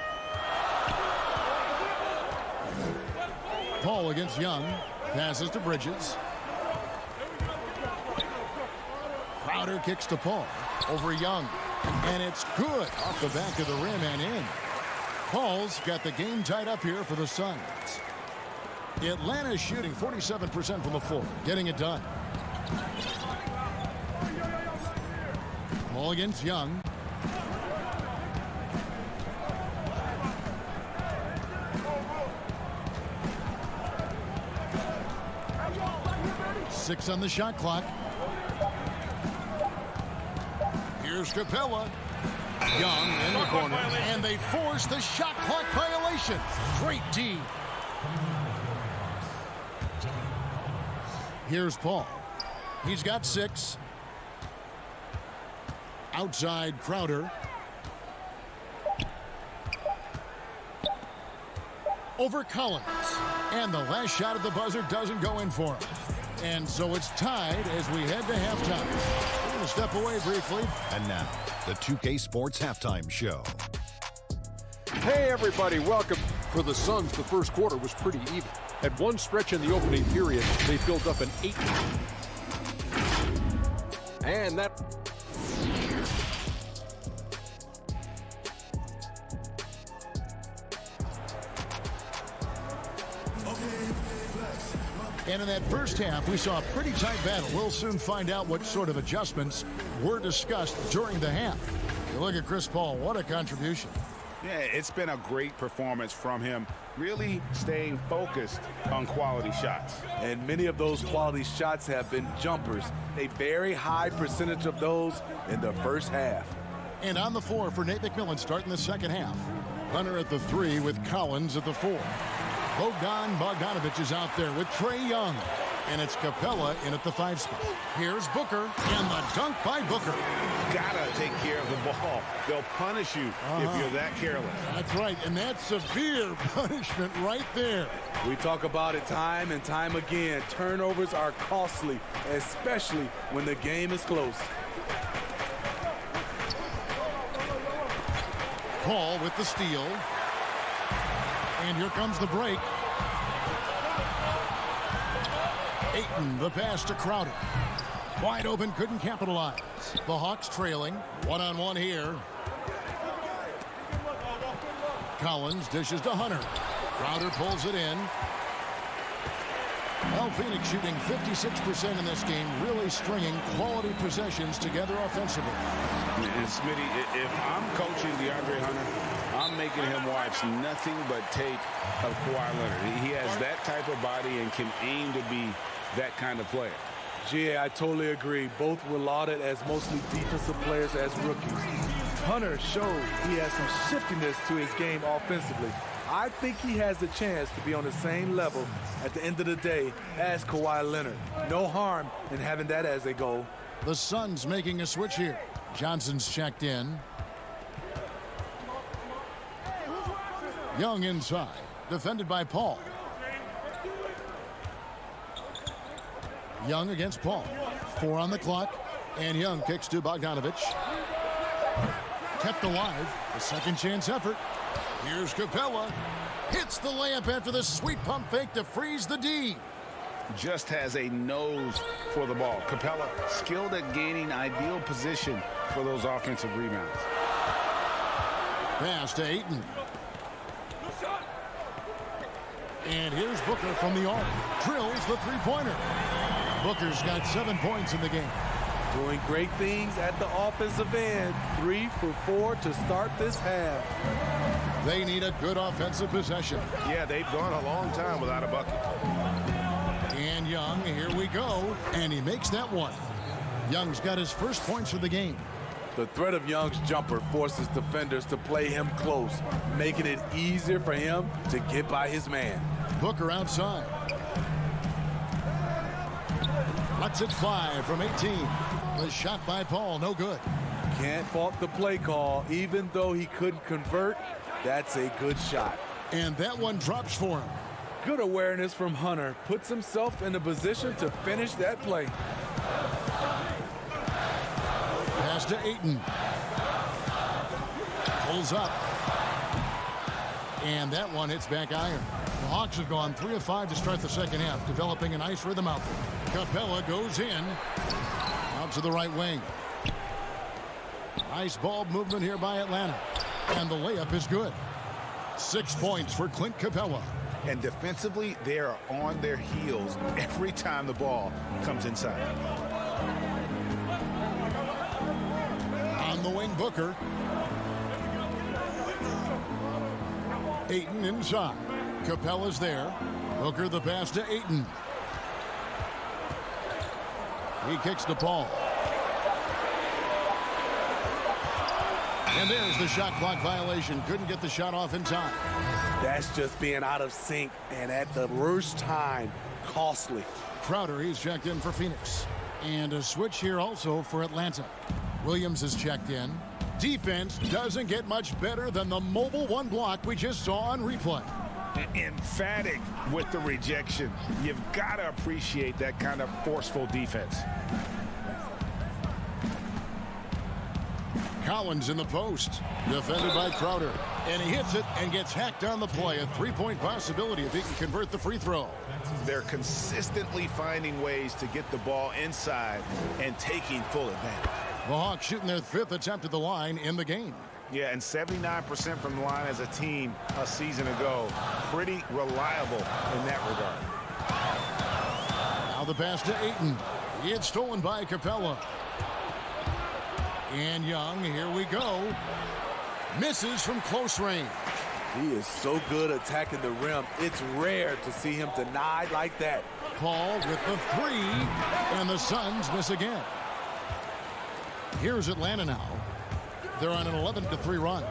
Paul against Young. Passes to Bridges. Crowder kicks to Paul. Over Young. And it's good off the back of the rim and in. Paul's got the game tied up here for the Suns. Atlanta's shooting 47% from the floor. Getting it done. Paul against Young. Six on the shot clock. Here's Capella. Young in the corner. And they force the shot clock violation. Great D. Here's Paul. He's got 6. Outside Crowder. Over Collins. And the last shot at the buzzer doesn't go in for him. And so it's tied as we head to halftime. We're going to step away briefly. And now, the 2K Sports Halftime Show. Hey, everybody, welcome. For the Suns, the first quarter was pretty even. At one stretch in the opening period, they built up an 8. And that... And in that first half, we saw a pretty tight battle. We'll soon find out what sort of adjustments were discussed during the half. You look at Chris Paul, what a contribution. Yeah, it's been a great performance from him, really staying focused on quality shots. And many of those quality shots have been jumpers. A very high percentage of those in the first half. And on the floor for Nate McMillan starting the second half. Hunter at the 3 with Collins at the 4. Bogdan Bogdanovic is out there with Trae Young. And it's Capella in at the 5 spot. Here's Booker, and the dunk by Booker. Gotta take care of the ball. They'll punish you if you're that careless. That's right, and that's severe punishment right there. We talk about it time and time again. Turnovers are costly, especially when the game is close. Paul with the steal. And here comes the break. Ayton, the pass to Crowder. Wide open, couldn't capitalize. The Hawks trailing. One-on-one here. Collins dishes to Hunter. Crowder pulls it in. Well, Phoenix shooting 56% in this game, really stringing quality possessions together offensively. And Smitty, if I'm coaching DeAndre Hunter, I'm making him watch nothing but tape of Kawhi Leonard. He has that type of body and can aim to be that kind of player. I totally agree. Both were lauded as mostly defensive players as rookies. Hunter showed he has some shiftiness to his game offensively. I think he has the chance to be on the same level at the end of the day as Kawhi Leonard. No harm in having that as a goal. The Suns making a switch here. Johnson's checked in. Young inside, defended by Paul. Young against Paul. 4 on the clock, and Young kicks to Bogdanovic. kept alive. A second chance effort. Here's Capella. Hits the layup after the sweet pump fake to freeze the D. Just has a nose for the ball. Capella skilled at gaining ideal position for those offensive rebounds. Pass to Ayton. And here's Booker from the arc. Drills the three-pointer. Booker's got 7 points in the game. Doing great things at the offensive end. 3 for 4 to start this half. They need a good offensive possession. Yeah, they've gone a long time without a bucket. And Young, here we go. And he makes that one. Young's got his first points of the game. The threat of Young's jumper forces defenders to play him close, making it easier for him to get by his man. Booker outside. Lets it fly from 18. The shot by Paul, no good. Can't fault the play call. Even though he couldn't convert, that's a good shot. And that one drops for him. Good awareness from Hunter. Puts himself in a position to finish that play. Pass to Ayton. Pulls up. And that one hits back iron. The Hawks have gone 3 of 5 to start the second half, developing a nice rhythm out there. Capella goes in. Out to the right wing. Nice ball movement here by Atlanta. And the layup is good. 6 points for Clint Capella. And defensively, they are on their heels every time the ball comes inside. On the wing, Booker. Ayton inside. Capella's there. Booker the pass to Ayton. He kicks to Paul. And there's the shot clock violation. Couldn't get the shot off in time. That's just being out of sync and at the worst time. Costly. Crowder, he's checked in for Phoenix. And a switch here also for Atlanta. Williams is checked in. Defense doesn't get much better than the mobile one block we just saw on replay. Emphatic with the rejection. You've got to appreciate that kind of forceful defense. Collins in the post. Defended by Crowder. And he hits it and gets hacked on the play. A three-point possibility if he can convert the free throw. They're consistently finding ways to get the ball inside and taking full advantage. The Hawks shooting their 5th attempt at the line in the game. Yeah, and 79% from the line as a team a season ago. Pretty reliable in that regard. Now the pass to Ayton. It's stolen by Capella. And Young, here we go. Misses from close range. He is so good attacking the rim. It's rare to see him denied like that. Paul with the 3, and the Suns miss again. Here's Atlanta now. They're on an 11-3 run.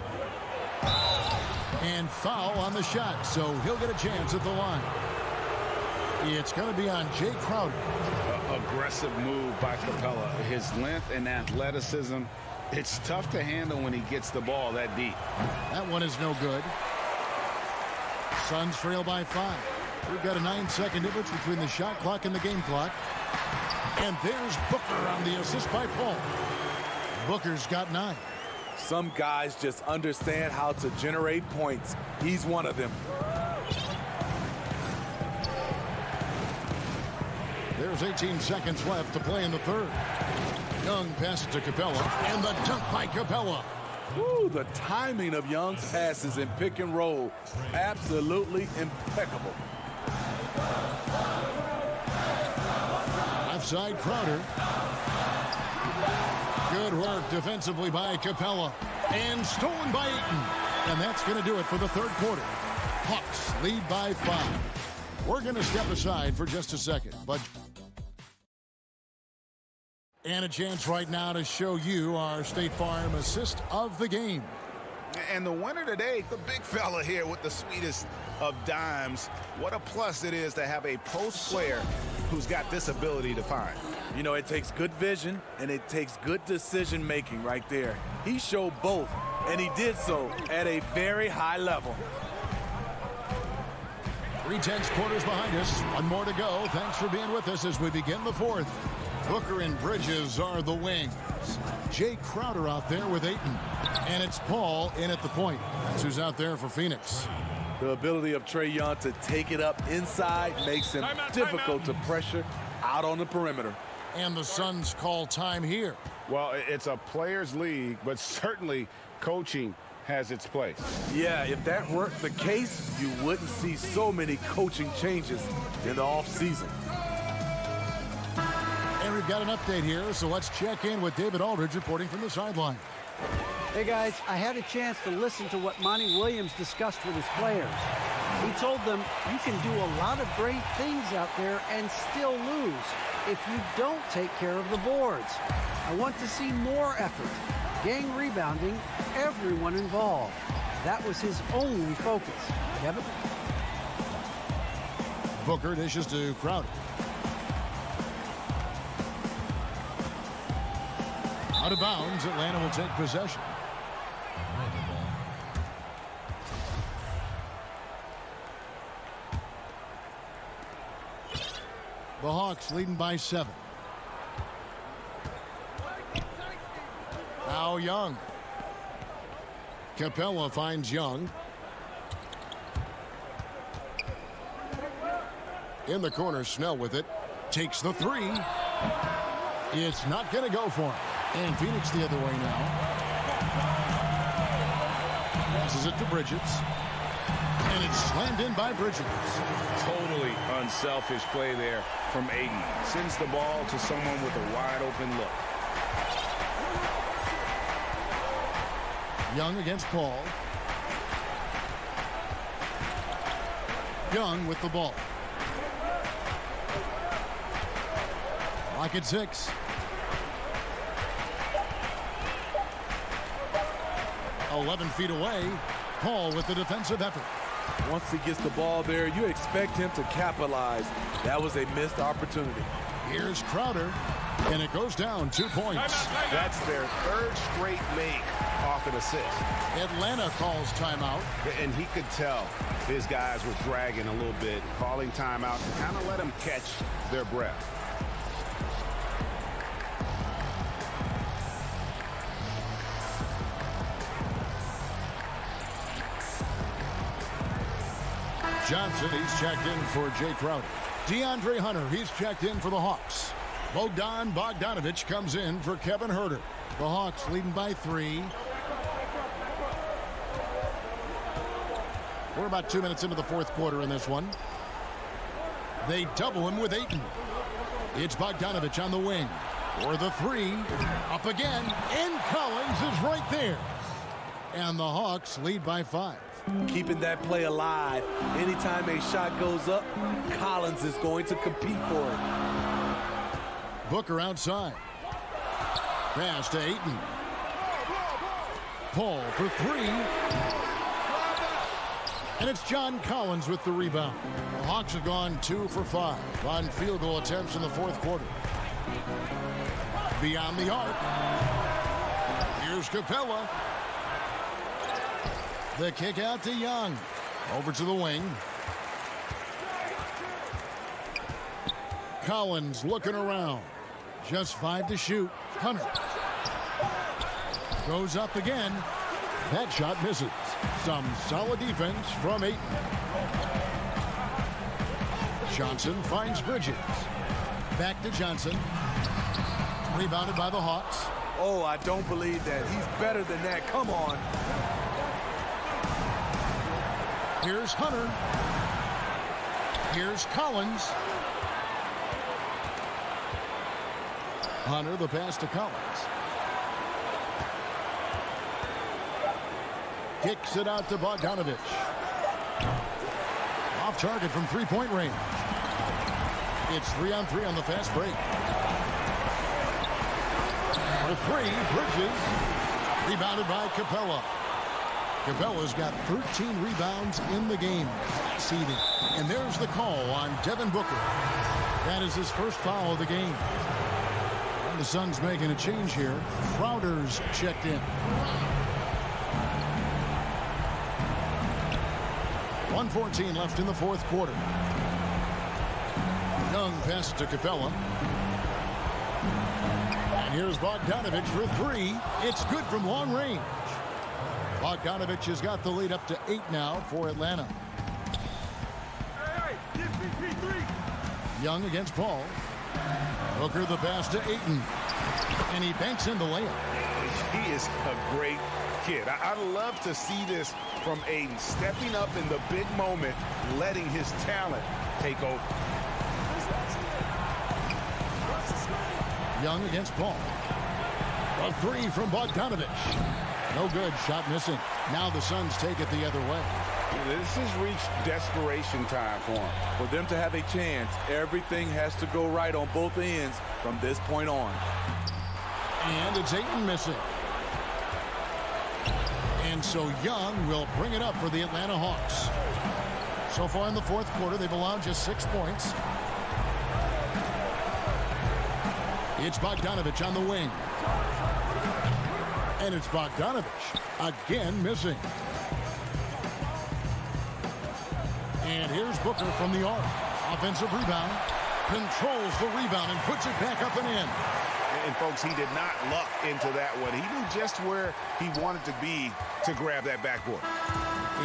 And foul on the shot, so he'll get a chance at the line. It's going to be on Jay Crowder. Aggressive move by Capella. His length and athleticism, it's tough to handle when he gets the ball that deep. That one is no good. Suns trail by 5. We've got a 9-second difference between the shot clock and the game clock. And there's Booker on the assist by Paul. Booker's got 9. Some guys just understand how to generate points. He's one of them. There's 18 seconds left to play in the third. Young passes to Capella, and the dunk by Capella. Woo, the timing of Young's passes in pick and roll, absolutely impeccable. Offside Crowder. Good work defensively by Capella. And stolen by Ayton. And that's going to do it for the third quarter. Hawks lead by 5. We're going to step aside for just a second. And a chance right now to show you our State Farm assist of the game. And the winner today, the big fella here with the sweetest of dimes. What a plus it is to have a post player who's got this ability to find. You know, it takes good vision and it takes good decision making right there. He showed both, and he did so at a very high level. 3/10 quarters behind us. One more to go. Thanks for being with us as we begin the fourth. Booker and Bridges are the wings. Jay Crowder out there with Ayton. And it's Paul in at the point. That's who's out there for Phoenix. The ability of Trae Young to take it up inside makes him difficult to pressure out on the perimeter. And the Suns call time here. Well, it's a players' league, but certainly coaching has its place. Yeah, if that weren't the case, you wouldn't see so many coaching changes in the offseason. And we've got an update here, so let's check in with David Aldridge reporting from the sideline. Hey, guys, I had a chance to listen to what Monty Williams discussed with his players. He told them you can do a lot of great things out there and still lose if you don't take care of the boards. I want to see more effort, gang rebounding, everyone involved. That was his only focus. Kevin? Booker dishes to Crowder. Out of bounds, Atlanta will take possession. The Hawks leading by 7. Now Young. Capella finds Young. In the corner, Snell with it. Takes the 3. It's not going to go for him. And Phoenix the other way now. Passes it to Bridges. And it's slammed in by Bridges. Totally unselfish play there from Ayton. Sends the ball to someone with a wide open look. Young against Paul. Young with the ball. Lock at 6. 11 feet away. Paul with the defensive effort. Once he gets the ball there, you expect him to capitalize. That was a missed opportunity. Here's Crowder, and it goes down 2 points. That's their 3rd straight make off an assist. Atlanta calls timeout. And he could tell his guys were dragging a little bit, calling timeout to kind of let them catch their breath. Johnson, he's checked in for Jay Crowder. DeAndre Hunter, he's checked in for the Hawks. Bogdan Bogdanović comes in for Kevin Huerter. The Hawks leading by 3. We're about 2 minutes into the 4th quarter in this one. They double him with Ayton. It's Bogdanović on the wing. For the 3. Up again. And Collins is right there. And the Hawks lead by 5. Keeping that play alive. Anytime a shot goes up, Collins is going to compete for it. Booker outside. Pass to Ayton. Paul for 3. And it's John Collins with the rebound. The Hawks have gone 2 for 5 on field goal attempts in the 4th quarter. Beyond the arc. Here's Capella. The kick out to Young. Over to the wing. Collins looking around. Just 5 to shoot. Hunter. Goes up again. That shot misses. Some solid defense from Ayton. Johnson finds Bridges. Back to Johnson. Rebounded by the Hawks. Oh, I don't believe that. He's better than that. Come on. Here's Hunter. Here's Collins. Hunter, the pass to Collins. Kicks it out to Bogdanović. Off target from three-point range. It's 3-on-3 on the fast break. For 3, Bridges. Rebounded by Capella. Capella's got 13 rebounds in the game. Seeding. And there's the call on Devin Booker. That is his first foul of the game. And the Suns making a change here. Crowder's checked in. 1:14 left in the 4th quarter. Young passes to Capella. here's Bogdanovich for three. It's good from long range. Bogdanovich has got the lead up to 8 now for Atlanta. Young against Paul. Hooker the pass to Ayton. And he banks in the layup. He is a great kid. I'd love to see this from Ayton, stepping up in the big moment, letting his talent take over. Young against Paul. A three from Bogdanovich. No good. Shot missing. Now the Suns take it the other way. This has reached desperation time for him. For them to have a chance, everything has to go right on both ends from this point on. And it's Ayton missing. And so Young will bring it up for the Atlanta Hawks. So far in the fourth quarter, they've allowed just 6 points. It's Bogdanovich on the wing. And it's Bogdanovich again missing. And here's Booker from the arc. Offensive rebound. Controls the rebound and puts it back up and in. And folks, he did not luck into that one. He knew just where he wanted to be to grab that backboard.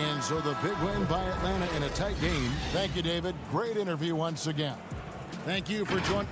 And so the big win by Atlanta in a tight game. Thank you, David. Great interview once again. Thank you for joining.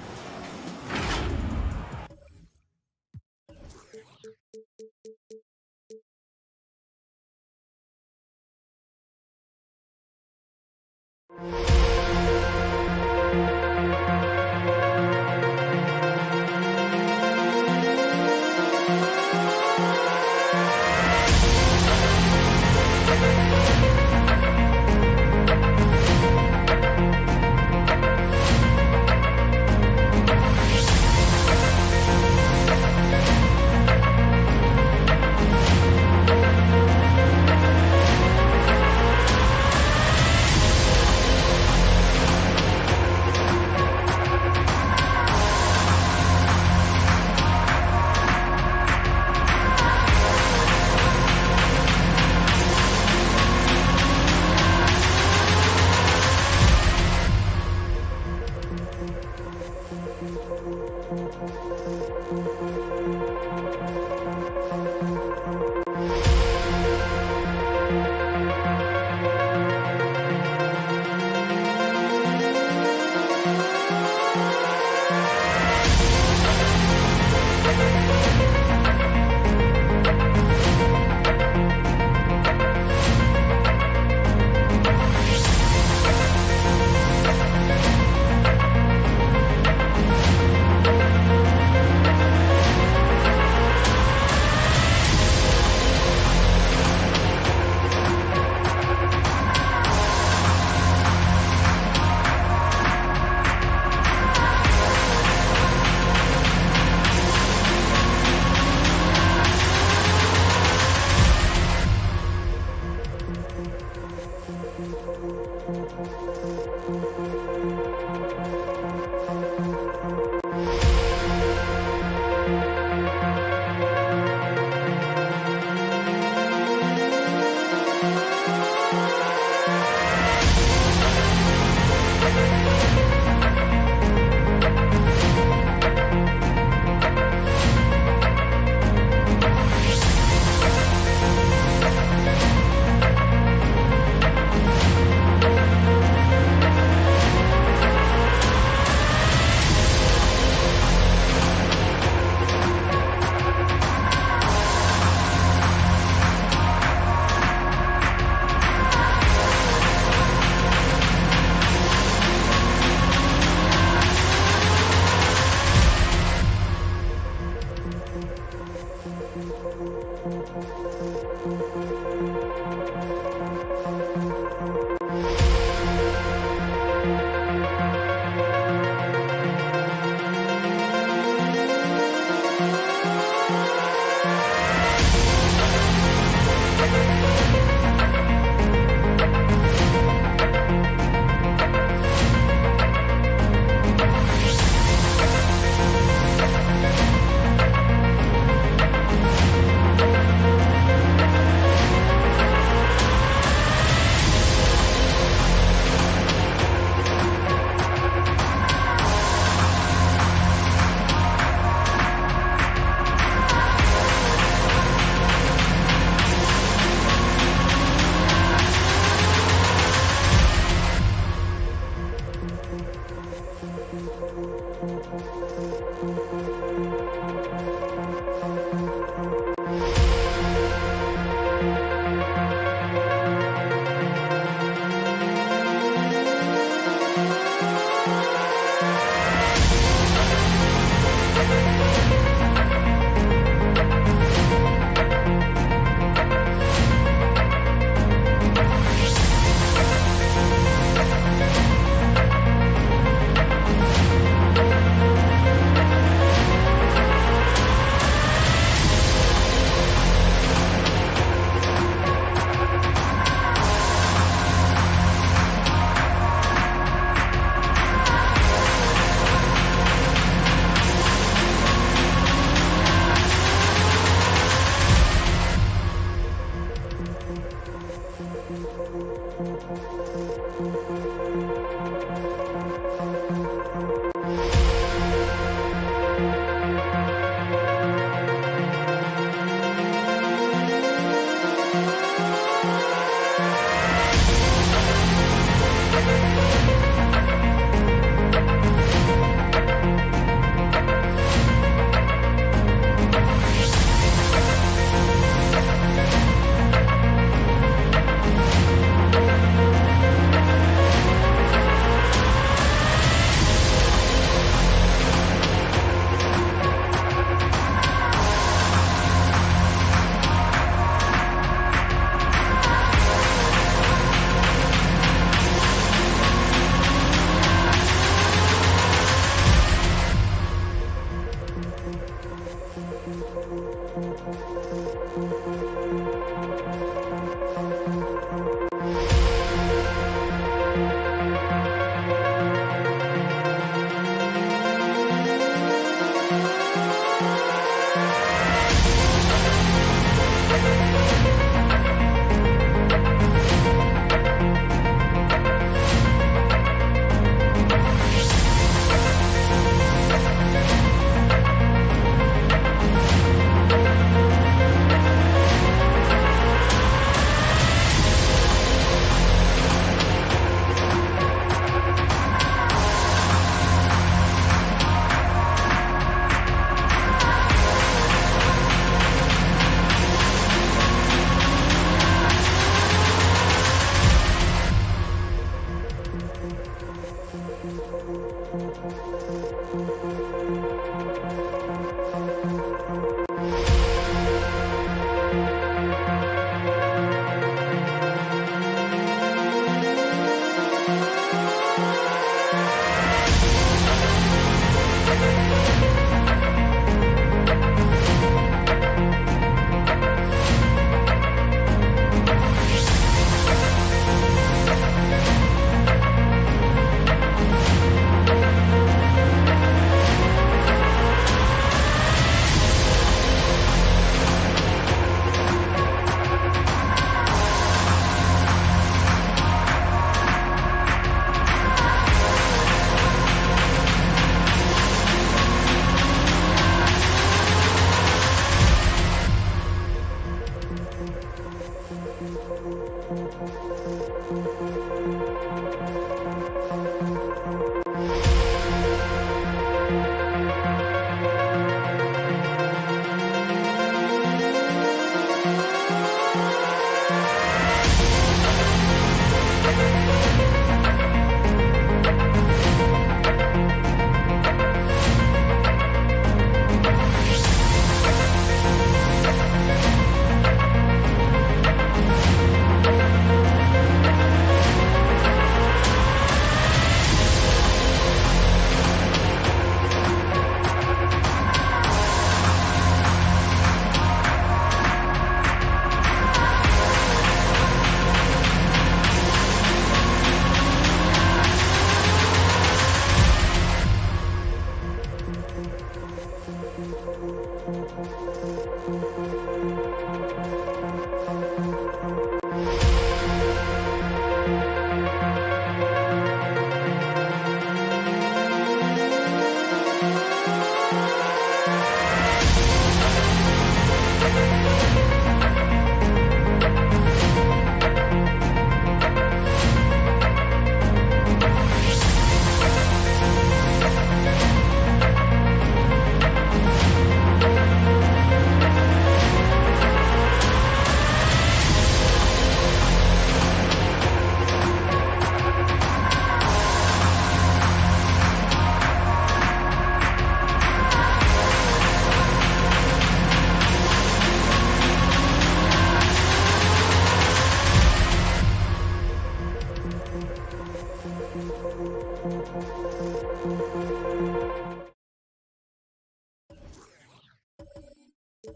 Over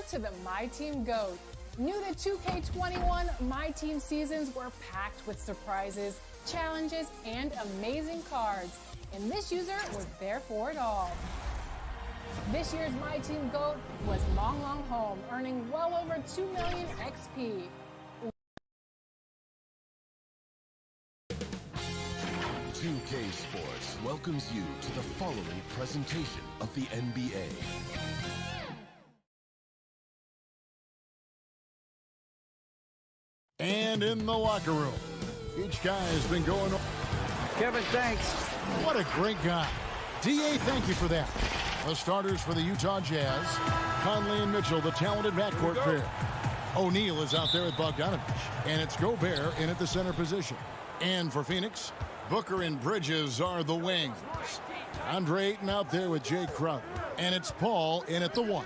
to the My Team GOAT. New to 2K21, My Team seasons were packed with surprises, challenges, and amazing cards. And this user was there for it all. This year's My Team GOAT was Long Long Home, earning well over 2 million XP. "2K Sports welcomes you to the following presentation of the NBA. And in the locker room, each guy has been going. Kevin, thanks. What a great guy. D.A., thank you for that. The starters for the Utah Jazz, Conley and Mitchell, the talented backcourt pair. O'Neal is out there with Bogdanovich, and it's Gobert in at the center position. And for Phoenix, Booker and Bridges are the wings. Andre Ayton out there with Jay Crowder, and it's Paul in at the 1.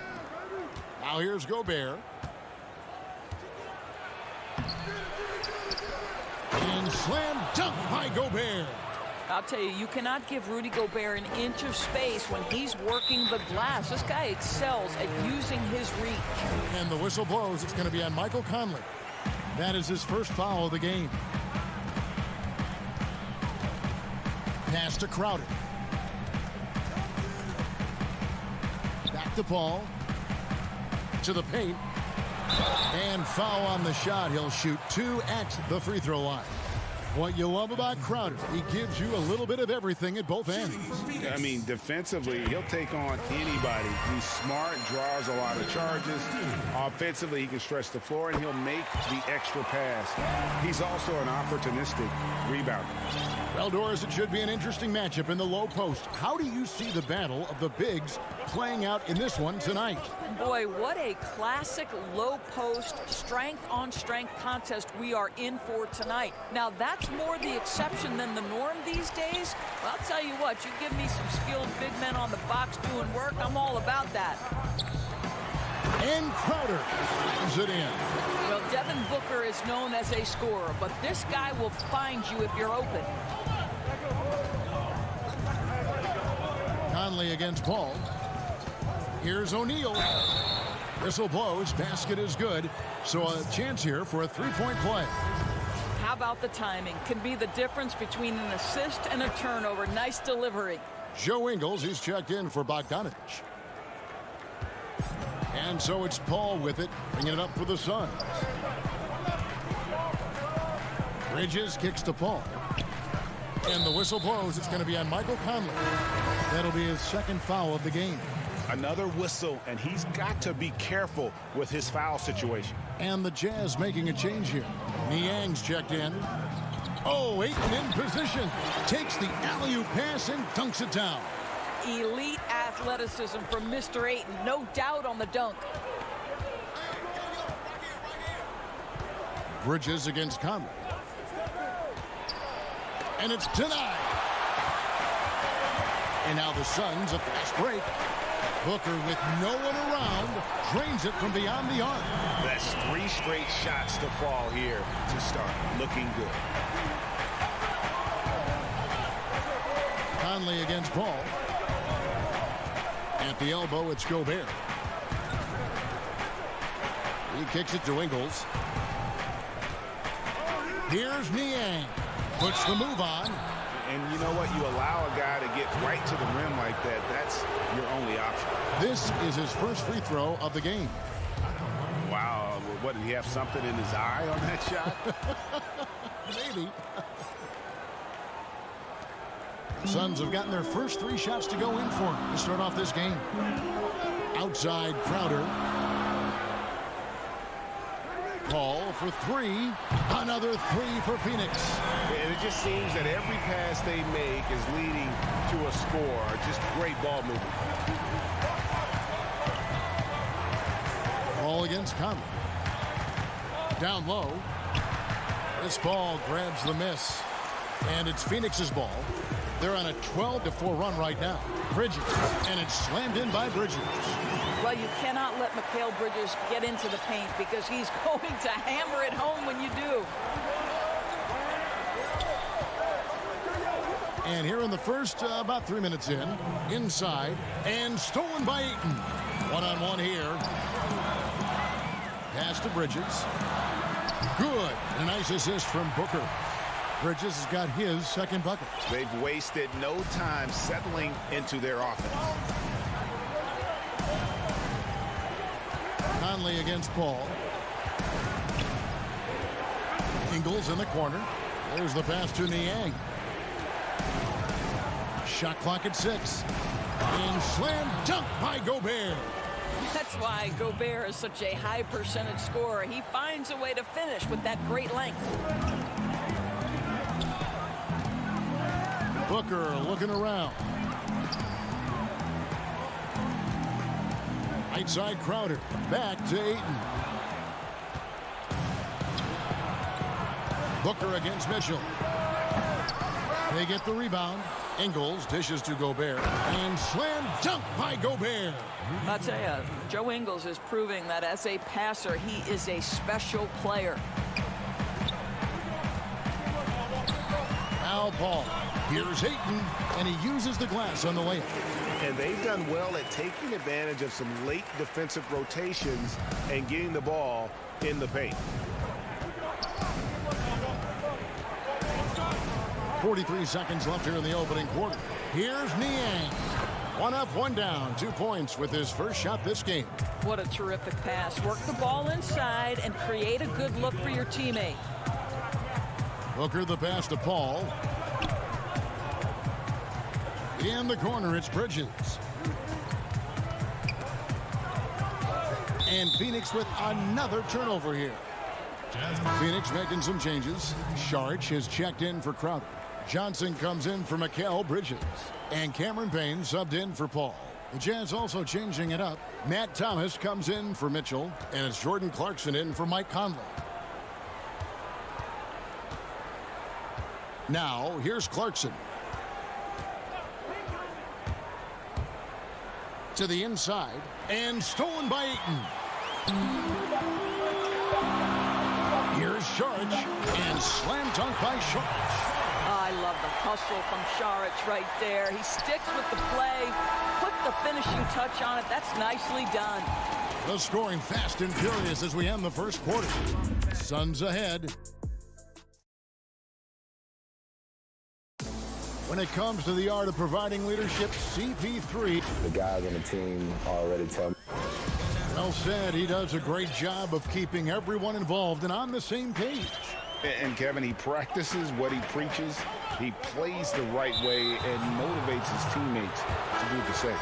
Now here's Gobert. And slam dunk by Gobert. I'll tell you, you cannot give Rudy Gobert an inch of space when he's working the glass. This guy excels at using his reach. And the whistle blows. It's going to be on Michael Conley. That is his first foul of the game. Pass to Crowder. Back to Paul. To the paint. And foul on the shot. He'll shoot 2 at the free throw line. What you love about Crowder, he gives you a little bit of everything at both ends. I mean, defensively, he'll take on anybody. He's smart, draws a lot of charges. Offensively, he can stretch the floor, and he'll make the extra pass. He's also an opportunistic rebounder. Well, Doris, it should be an interesting matchup in the low post. How do you see the battle of the bigs playing out in this one tonight? Boy, what a classic low post, strength-on-strength contest we are in for tonight. Now, that's more the exception than the norm these days. Well, I'll tell you what, you give me some skilled big men on the box doing work, I'm all about that. And Crowder brings it in. Well, Devin Booker is known as a scorer, but this guy will find you if you're open. Conley against Paul. Here's O'Neal. Whistle blows. Basket is good. So a chance here for a three-point play. How about the timing? Can be the difference between an assist and a turnover. Nice delivery. Joe Ingles is checked in for Bogdanovich. And so it's Paul with it, bringing it up for the Suns. Bridges kicks to Paul. And the whistle blows. It's going to be on Michael Conley. That'll be his second foul of the game. Another whistle, and he's got to be careful with his foul situation. And the Jazz making a change here. Niang's checked in. Oh, Ayton in position. Takes the alley-oop pass and dunks it down. Elite athleticism from Mr. Ayton. No doubt on the dunk. Bridges against Conley. And it's denied. And now the Suns, a fast break. Booker with no one around, drains it from beyond the arc. That's 3 straight shots to fall here to start. Looking good. Conley against Paul. At the elbow, it's Gobert. He kicks it to Ingles. Here's Niang. Puts the move on. And you know what? You allow a guy to get right to the rim like that. That's your only option. This is his first free throw of the game. Wow. What, did he have something in his eye on that shot? Maybe. The Suns have gotten their first 3 shots to go in for him to start off this game. Outside Crowder. Paul for 3. Another 3 for Phoenix. And it just seems that every pass they make is leading to a score. Just great ball movement. Ball against Conley. Down low. This ball grabs the miss. And it's Phoenix's ball. They're on a 12-4 run right now. Bridges. And it's slammed in by Bridges. Well, you cannot let Mikal Bridges get into the paint because he's going to hammer it home when you do. And here in the first, about 3 minutes in, inside, and stolen by Ayton. One-on-one here. Pass to Bridges. Good. A nice assist from Booker. Bridges has got his second bucket. They've wasted no time settling into their offense. Conley against Paul. Ingles in the corner. There's the pass to Niang. Shot clock at 6. And slam dunk by Gobert. That's why Gobert is such a high percentage scorer. He finds a way to finish with that great length. Booker looking around. Right side Crowder. Back to Ayton. Booker against Mitchell. They get the rebound. Ingles dishes to Gobert. And slam dunk by Gobert. I'll tell you, Joe Ingles is proving that as a passer, he is a special player. Now Paul. Here's Ayton, and he uses the glass on the layup. And they've done well at taking advantage of some late defensive rotations and getting the ball in the paint. 43 seconds left here in the opening quarter. Here's Niang. 1 up, 1 down. 2 points with his first shot this game. What a terrific pass. Work the ball inside and create a good look for your teammate. Booker the pass to Paul. In the corner, it's Bridges. And Phoenix with another turnover here. Phoenix making some changes. Sharch has checked in for Crowder. Johnson comes in for Mikal Bridges. And Cameron Payne subbed in for Paul. The Jazz also changing it up. Matt Thomas comes in for Mitchell. And it's Jordan Clarkson in for Mike Conley. Now, here's Clarkson. To the inside. And stolen by Ayton. Here's Sharch. And slam dunk by Sharch. I love the hustle from Sharch right there. He sticks with the play, put the finishing touch on it. That's nicely done. The scoring fast and furious as we end the first quarter. Suns ahead. When it comes to the art of providing leadership, CP3. The guys on the team already tell me. Well said. He does a great job of keeping everyone involved and on the same page. And Kevin, he practices what he preaches. He plays the right way and motivates his teammates to do the same.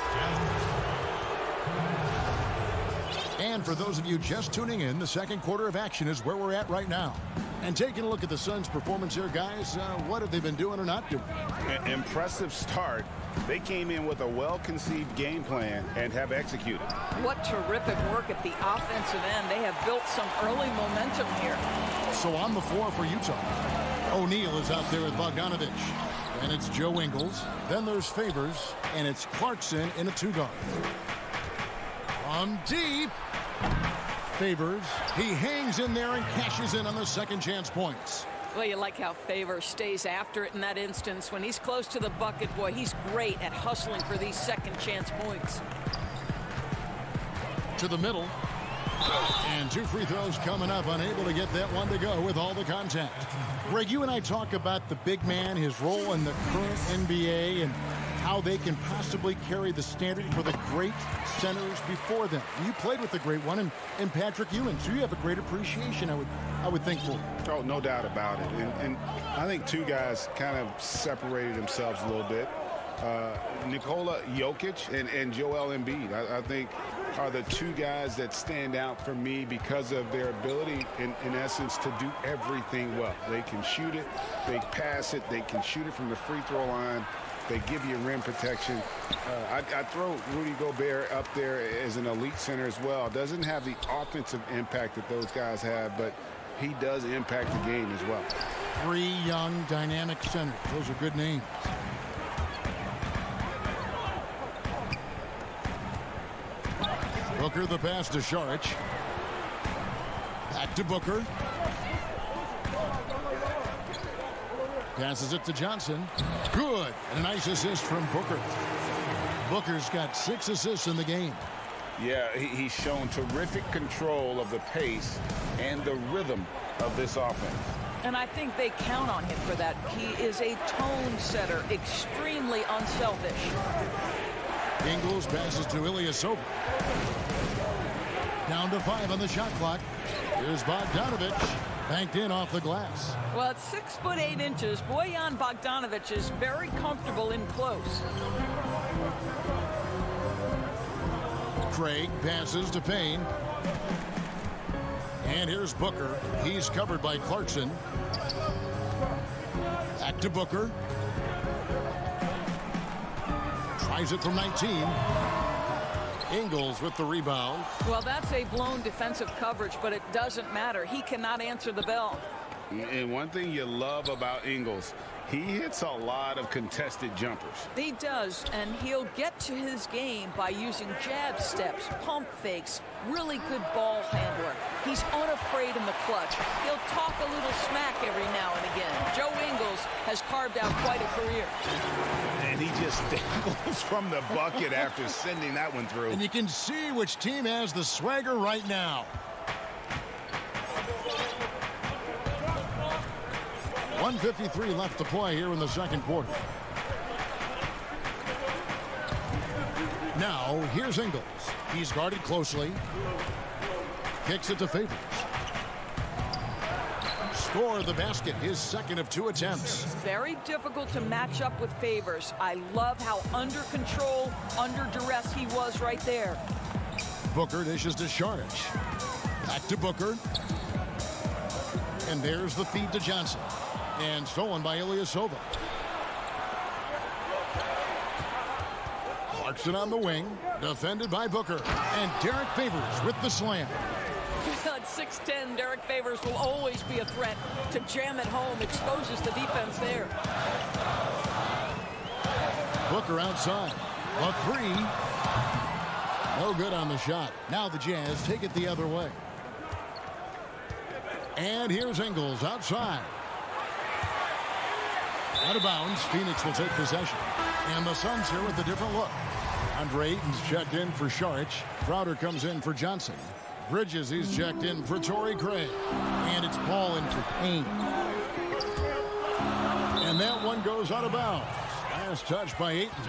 And for those of you just tuning in, the second quarter of action is where we're at right now. And taking a look at the Suns' performance here, guys, what have they been doing or not doing? Impressive start. They came in with a well-conceived game plan and have executed. What terrific work at the offensive end. They have built some early momentum here. So on the floor for Utah, O'Neal is out there with Bogdanovich. And it's Joe Ingles. Then there's Favors. And it's Clarkson in a 2-guard. From deep. Favors. He hangs in there and cashes in on the second chance points. Well, you like how Favors stays after it in that instance. When he's close to the bucket, boy, he's great at hustling for these second chance points. To the middle. And 2 free throws coming up, unable to get that one to go with all the contact. Greg, you and I talk about the big man, his role in the current NBA, and how they can possibly carry the standard for the great centers before them. You played with the great one and Patrick Ewing, so you have a great appreciation, I would think, for. Oh, no doubt about it. And I think 2 guys kind of separated themselves a little bit. Nikola Jokic and Joel Embiid, I think, are the 2 guys that stand out for me because of their ability, in essence, to do everything well. They can shoot it, they pass it, they can shoot it from the free throw line. They give you rim protection. I throw Rudy Gobert up there as an elite center as well. Doesn't have the offensive impact that those guys have, but he does impact the game as well. 3 young, dynamic centers. Those are good names. Booker the pass to Sharch. Back to Booker. Passes it to Johnson. Good. And a nice assist from Booker. Booker's got 6 assists in the game. Yeah, he's shown terrific control of the pace and the rhythm of this offense. And I think they count on him for that. He is a tone setter, extremely unselfish. Ingles passes to Ilyasova. Down to 5 on the shot clock. Here's Bogdanovich. Banked in off the glass. Well, at 6 foot 8 inches, Bojan Bogdanovich is very comfortable in close. Craig passes to Payne. And here's Booker. He's covered by Clarkson. Back to Booker. Tries it from 19. Ingles with the rebound. Well, that's a blown defensive coverage, but it doesn't matter. He cannot answer the bell. And one thing you love about Ingles, he hits a lot of contested jumpers. He does, and he'll get to his game by using jab steps, pump fakes, really good ball handler. He's unafraid in the clutch. He'll talk a little smack every now and again. Joe Ingles has carved out quite a career. And he just dangles from the bucket after sending that one through. And you can see which team has the swagger right now. .153 left to play here in the second quarter. Now, here's Ingles. He's guarded closely. Kicks it to Favors. Score the basket, his second of 2 attempts. Very difficult to match up with Favors. I love how under control, under duress he was right there. Booker dishes to Saric. Back to Booker. And there's the feed to Johnson. And stolen by Ilyasova. Clarkson on the wing. Defended by Booker. And Derek Favors with the slam. At 6'10", Derek Favors will always be a threat to jam it home. Exposes the defense there. Booker outside. A 3. No good on the shot. Now the Jazz take it the other way. And here's Ingles outside. Out of bounds. Phoenix will take possession. And the Suns here with a different look. Andre Ayton's checked in for Saric. Crowder comes in for Johnson. Bridges, he's checked in for Torrey Craig. And it's Paul in for Payne. And that one goes out of bounds. Last touch by Ayton.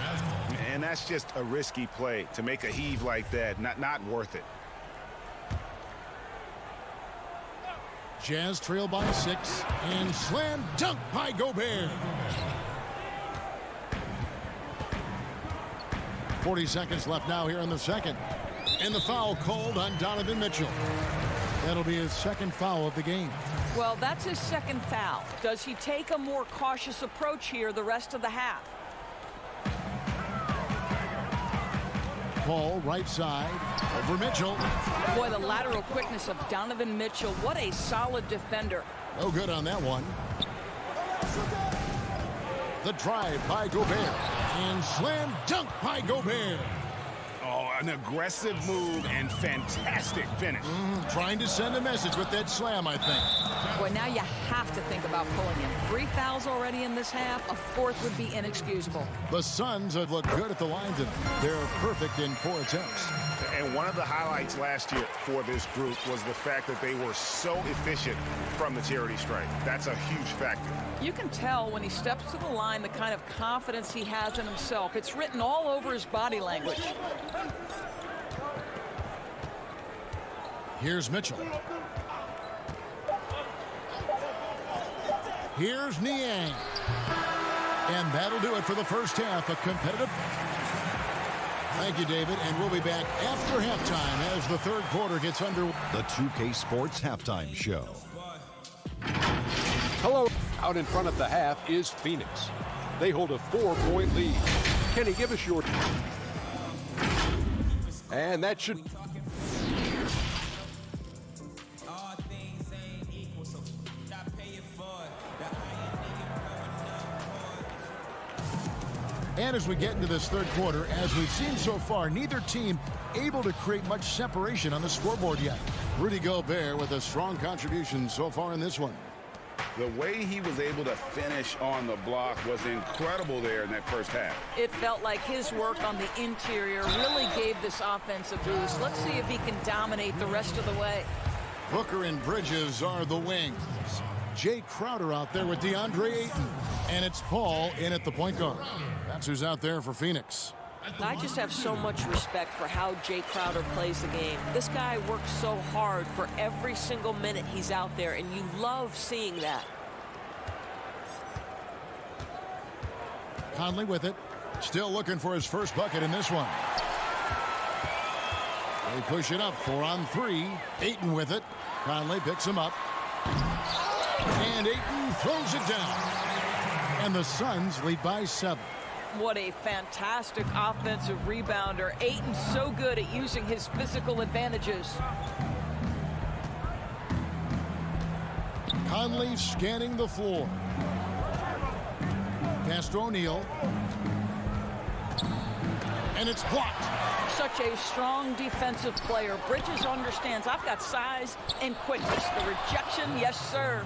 And that's just a risky play. To make a heave like that, not worth it. Jazz trail by 6. And slam dunk by Gobert. 40 seconds left now here in the second. And the foul called on Donovan Mitchell. That'll be his second foul of the game. Well, that's his second foul. Does he take a more cautious approach here the rest of the half? Paul right side over Mitchell. Boy, the lateral quickness of Donovan Mitchell. What a solid defender. No good on that one. The drive by Gobert. And slam dunk by Gobert. Oh, an aggressive move and fantastic finish. Trying to send a message with that slam, I think. Boy, now you have to think about pulling him. 3 fouls already in this half. A 4th would be inexcusable. The Suns have looked good at the line tonight. They're perfect in 4 attempts. And one of the highlights last year for this group was the fact that they were so efficient from the charity stripe. That's a huge factor. You can tell when he steps to the line the kind of confidence he has in himself. It's written all over his body language. Here's Mitchell. Here's Niang. And that'll do it for the first half. A competitive... Thank you, David. And we'll be back after halftime as the third quarter gets underway. The 2K Sports Halftime Show. Hello. Out in front of the half is Phoenix. They hold a 4-point lead. Kenny, give us your... And that should... And as we get into this third quarter, as we've seen so far, neither team able to create much separation on the scoreboard yet. Rudy Gobert with a strong contribution so far in this one. The way he was able to finish on the block was incredible there in that first half. It felt like his work on the interior really gave this offense a boost. Let's see if he can dominate the rest of the way. Booker and Bridges are the wings. Jay Crowder out there with DeAndre Ayton. And it's Paul in at the point guard. That's who's out there for Phoenix. I just have so much respect for how Jay Crowder plays the game. This guy works so hard for every single minute he's out there, and you love seeing that. Conley with it. Still looking for his first bucket in this one. They push it up 4 on 3. Ayton with it. Conley picks him up. And Ayton throws it down. And the Suns lead by 7. What a fantastic offensive rebounder. Ayton's so good at using his physical advantages. Conley scanning the floor. Pass to O'Neal. And it's blocked. Such a strong defensive player. Bridges understands I've got size and quickness. The rejection, yes, sir.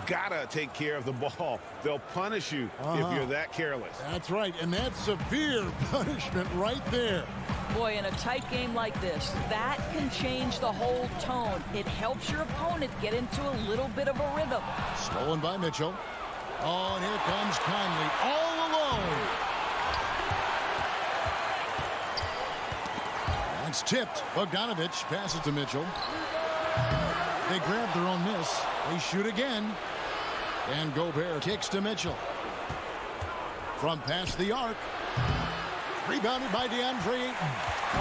Gotta take care of the ball. They'll punish you if you're that careless. That's right, and that's severe punishment right there. Boy, in a tight game like this, that can change the whole tone. It helps your opponent get into a little bit of a rhythm. Stolen by Mitchell. Oh, and here comes Conley all alone. That's tipped. Bogdanovich passes to Mitchell. They grab their own miss. They shoot again. And Gobert kicks to Mitchell. From past the arc. Rebounded by DeAndre Ayton.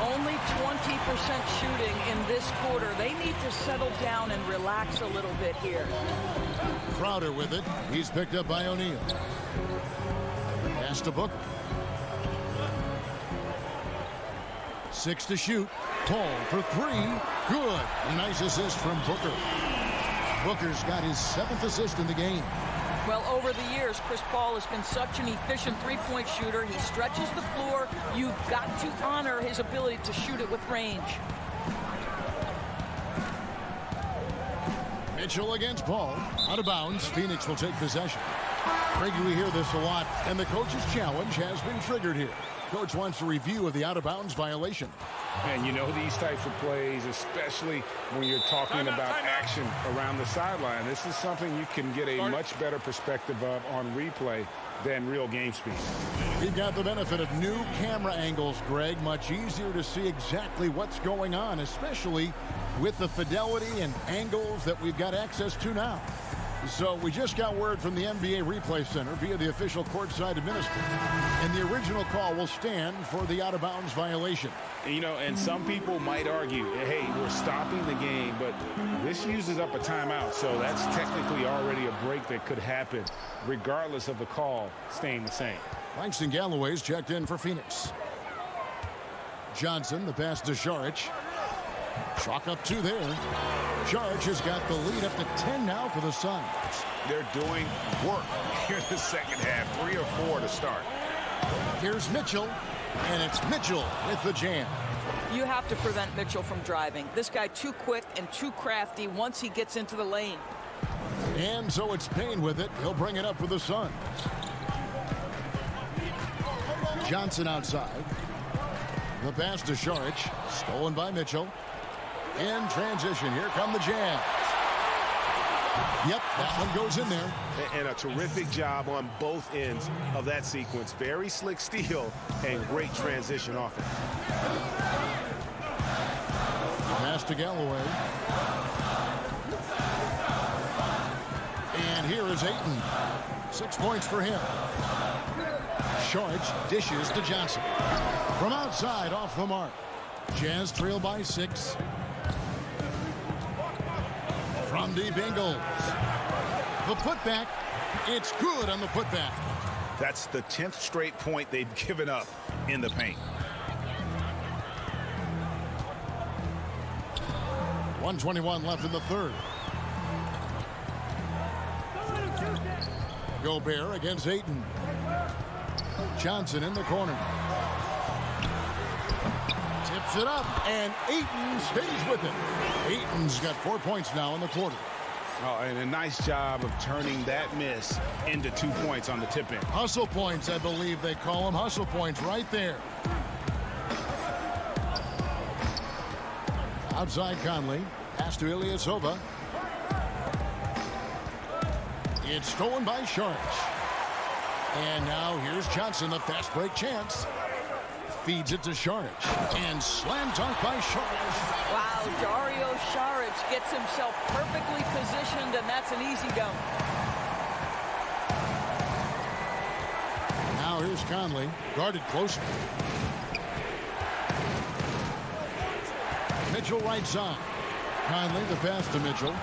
Only 20% shooting in this quarter. They need to settle down and relax a little bit here. Crowder with it. He's picked up by O'Neal. Pass to Booker. 6 to shoot. Paul for 3. Good. Nice assist from Booker. Booker's got his 7th assist in the game. Well, over the years, Chris Paul has been such an efficient three-point shooter. He stretches the floor. You've got to honor his ability to shoot it with range. Mitchell against Paul. Out of bounds. Phoenix will take possession. Greg, we hear this a lot, and the coach's challenge has been triggered here. Coach wants a review of the out-of-bounds violation. And you know these types of plays, especially when you're talking about action around the sideline. This is something you can get a much better perspective of on replay than real game speed. We've got the benefit of new camera angles, Greg. Much easier to see exactly what's going on, especially with the fidelity and angles that we've got access to now. So we just got word from the NBA Replay Center via the official courtside administrator. And the original call will stand for the out-of-bounds violation. You know, and some people might argue, hey, we're stopping the game, but this uses up a timeout. So that's technically already a break that could happen, regardless of the call staying the same. Langston Galloway's checked in for Phoenix. Johnson, the pass to Šarić. Chalk up 2 there. Šarić has got the lead up to 10 now for the Suns. They're doing work here in the second half. 3 or 4 to start. Here's Mitchell, and it's Mitchell with the jam. You have to prevent Mitchell from driving. This guy too quick and too crafty once he gets into the lane. And so it's Payne with it. He'll bring it up for the Suns. Johnson outside. The pass to Šarić. Stolen by Mitchell. In transition, here come the Jazz. Yep, that one goes in there. And a terrific job on both ends of that sequence. Very slick steal and great transition offense. Pass to Galloway. And here is Ayton. 6 points for him. Šarić dishes to Johnson. From outside, off the mark. Jazz trail by 6. From deep Ingles. The putback. It's good on the putback. That's the 10th straight point they've given up in the paint. 1:21 left in the third. Gobert against Ayton. Johnson in the corner. Tips it up, and Ayton stays with it. Ayton's got 4 points now in the quarter. Oh, and a nice job of turning that miss into 2 points on the tip in. Hustle points, I believe they call them. Hustle points right there. Outside Conley. Pass to Ilyasova. It's stolen by Sharks. And now here's Johnson, the fast break chance. Feeds it to Sharks. And slam dunk by Sharks. Wow, Dario Saric gets himself perfectly positioned, and that's an easy dunk. Now here's Conley, guarded closely. Mitchell right side. Conley, the pass to Mitchell.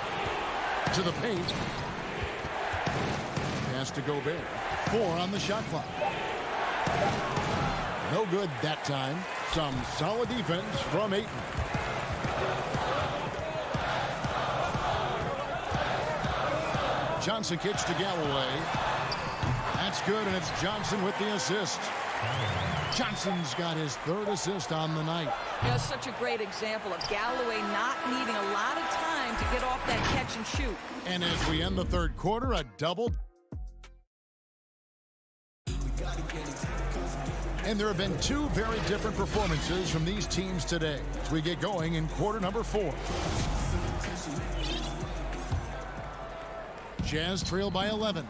To the paint. Pass to Gobert. 4 on the shot clock. No good that time. Some solid defense from Ayton. Johnson kicks to Galloway. That's good, and it's Johnson with the assist. Johnson's got his 3rd assist on the night. Yeah, such a great example of Galloway not needing a lot of time to get off that catch and shoot. And as we end the 3rd quarter, a double. And there have been 2 very different performances from these teams today as we get going in quarter number 4. Jazz trail by 11.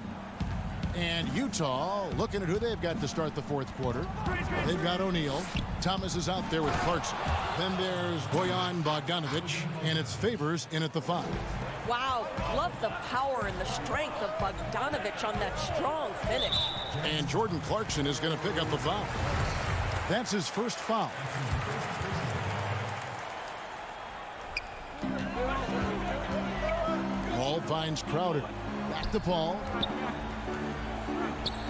And Utah looking at who they've got to start the 4th quarter. They've got O'Neal. Thomas is out there with Clarkson. Then there's Bojan Bogdanovic, and it's Favors in at the 5. Wow, love the power and the strength of Bogdanovic on that strong finish. And Jordan Clarkson is going to pick up the foul. That's his first foul. Paul finds Crowder. Back to Paul.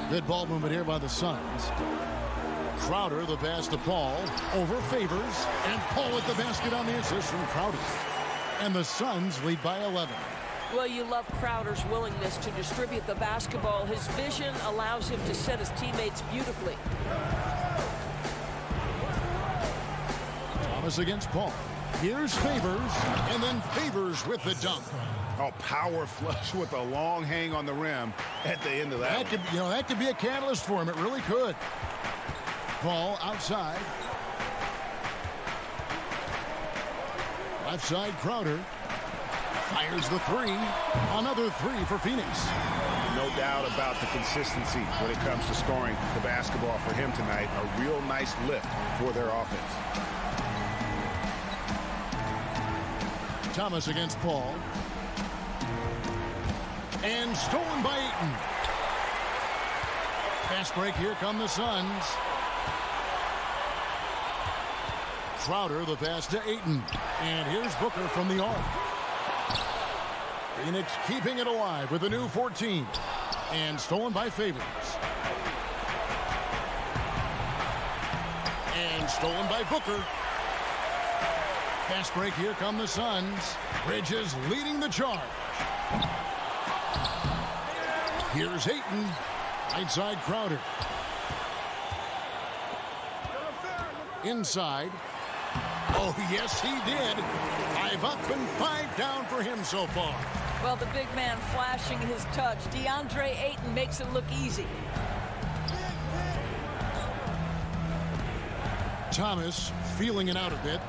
Good ball movement here by the Suns. Crowder, the pass to Paul. Over Favors. And Paul with the basket on the assist from Crowder. And the Suns lead by 11. Well, you love Crowder's willingness to distribute the basketball. His vision allows him to set his teammates beautifully. Thomas against Paul. Here's Favors. And then Favors with the dunk. Oh, power flush with a long hang on the rim at the end of that. That could be a catalyst for him. It really could. Paul outside. Left side, Crowder. Fires the 3. Another 3 for Phoenix. No doubt about the consistency when it comes to scoring the basketball for him tonight. A real nice lift for their offense. Thomas against Paul. And stolen by Ayton. Fast break. Here come the Suns. Crowder, the pass to Ayton. And here's Booker from the arc. Phoenix keeping it alive with a new 14. And stolen by Favors. And stolen by Booker. Fast break. Here come the Suns. Bridges leading the charge. Here's Ayton. Right side, Crowder. Inside. Oh, yes, he did. 5 up and 5 down for him so far. Well, the big man flashing his touch. DeAndre Ayton makes it look easy. Thomas feeling it out a bit.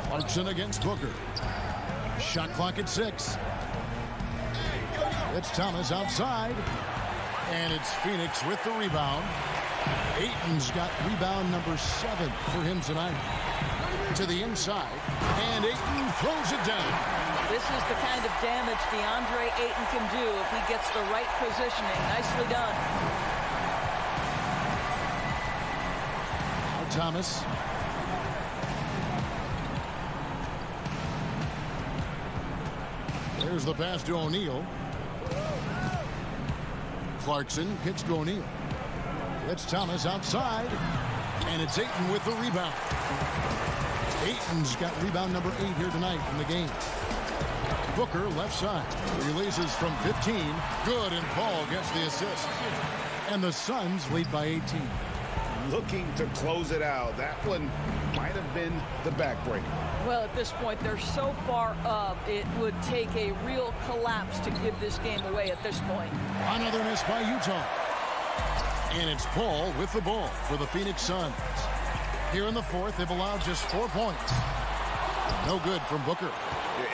Clarkson against Booker. Shot clock at 6. It's Thomas outside. And it's Phoenix with the rebound. Ayton's got rebound number 7 for him tonight. To the inside. And Ayton throws it down. This is the kind of damage DeAndre Ayton can do if he gets the right positioning. Nicely done. Now Thomas. There's the pass to O'Neal. Clarkson kicks to O'Neal. It's Thomas outside. And it's Ayton with the rebound. Ayton's got rebound number 8 here tonight in the game. Booker left side. Releases from 15. Good, and Paul gets the assist. And the Suns lead by 18. Looking to close it out. That one might have been the backbreaker. Well, at this point, they're so far up, it would take a real collapse to give this game away at this point. Another miss by Utah. And it's Paul with the ball for the Phoenix Suns. Here in the fourth, they've allowed just 4 points. No good from Booker.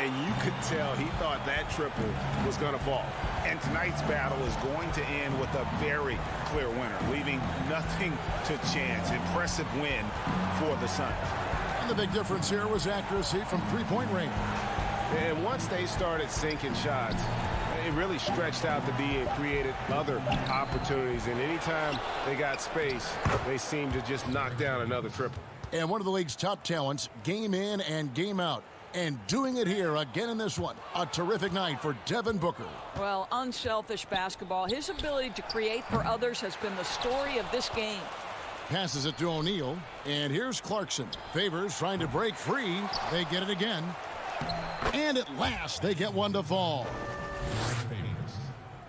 And you could tell he thought that triple was going to fall. And tonight's battle is going to end with a very clear winner, leaving nothing to chance. Impressive win for the Suns. And the big difference here was accuracy from three-point range. And once they started sinking shots, it really stretched out the D and created other opportunities. And anytime they got space, they seemed to just knock down another triple. And one of the league's top talents, game in and game out. And doing it here again in this one. A terrific night for Devin Booker. Well, unselfish basketball. His ability to create for others has been the story of this game. Passes it to O'Neal. And here's Clarkson. Favors trying to break free. They get it again. And at last, they get one to fall.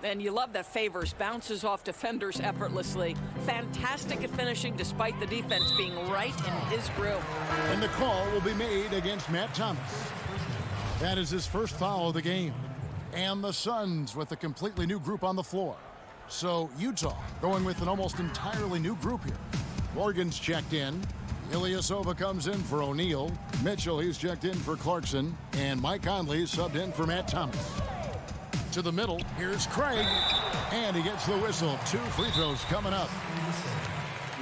And you love that Favors bounces off defenders effortlessly. Fantastic at finishing despite the defense being right in his grill. And the call will be made against Matt Thomas. That is his first foul of the game. And the Suns with a completely new group on the floor. So Utah going with an almost entirely new group here. Morgan's checked in. Ilyasova comes in for O'Neal. Mitchell, he's checked in for Clarkson. And Mike Conley subbed in for Matt Thomas. To the middle, here's Craig. And he gets the whistle. 2 free throws coming up.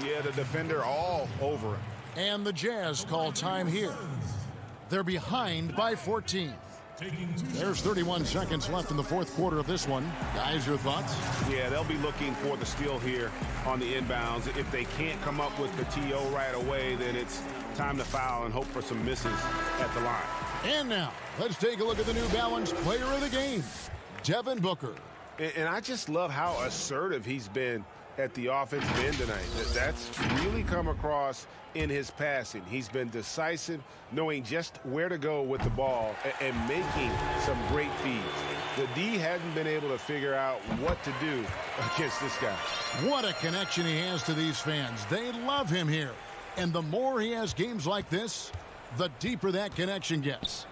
Yeah, the defender all over him. And the Jazz call time here. They're behind by 14. There's 31 seconds left in the fourth quarter of this one. Guys, your thoughts? Yeah, they'll be looking for the steal here on the inbounds. If they can't come up with the TO right away, then it's time to foul and hope for some misses at the line. And now, let's take a look at the New Balance player of the game, Devin Booker. And I just love how assertive he's been at the offensive end tonight. That's really come across in his passing. He's been decisive, knowing just where to go with the ball and making some great feeds. The D hadn't been able to figure out what to do against this guy. What a connection he has to these fans. They love him here. And the more he has games like this, the deeper that connection gets.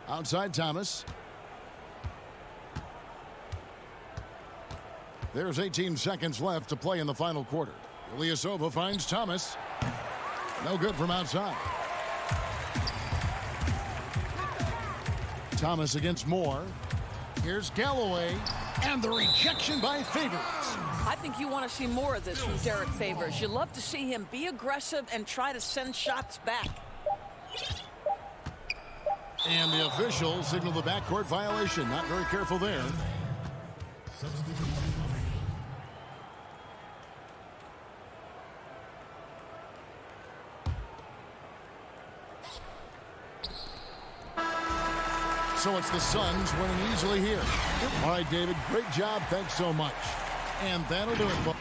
Outside Thomas. There's 18 seconds left to play in the final quarter. Ilyasova finds Thomas. No good from outside. Thomas against Moore. Here's Galloway. And the rejection by Favors. I think you want to see more of this from Derek Favors. You love to see him be aggressive and try to send shots back. And the official signaled the backcourt violation. Not very careful there. So it's the Suns winning easily here. All right, David, great job. Thanks so much. And that'll do it.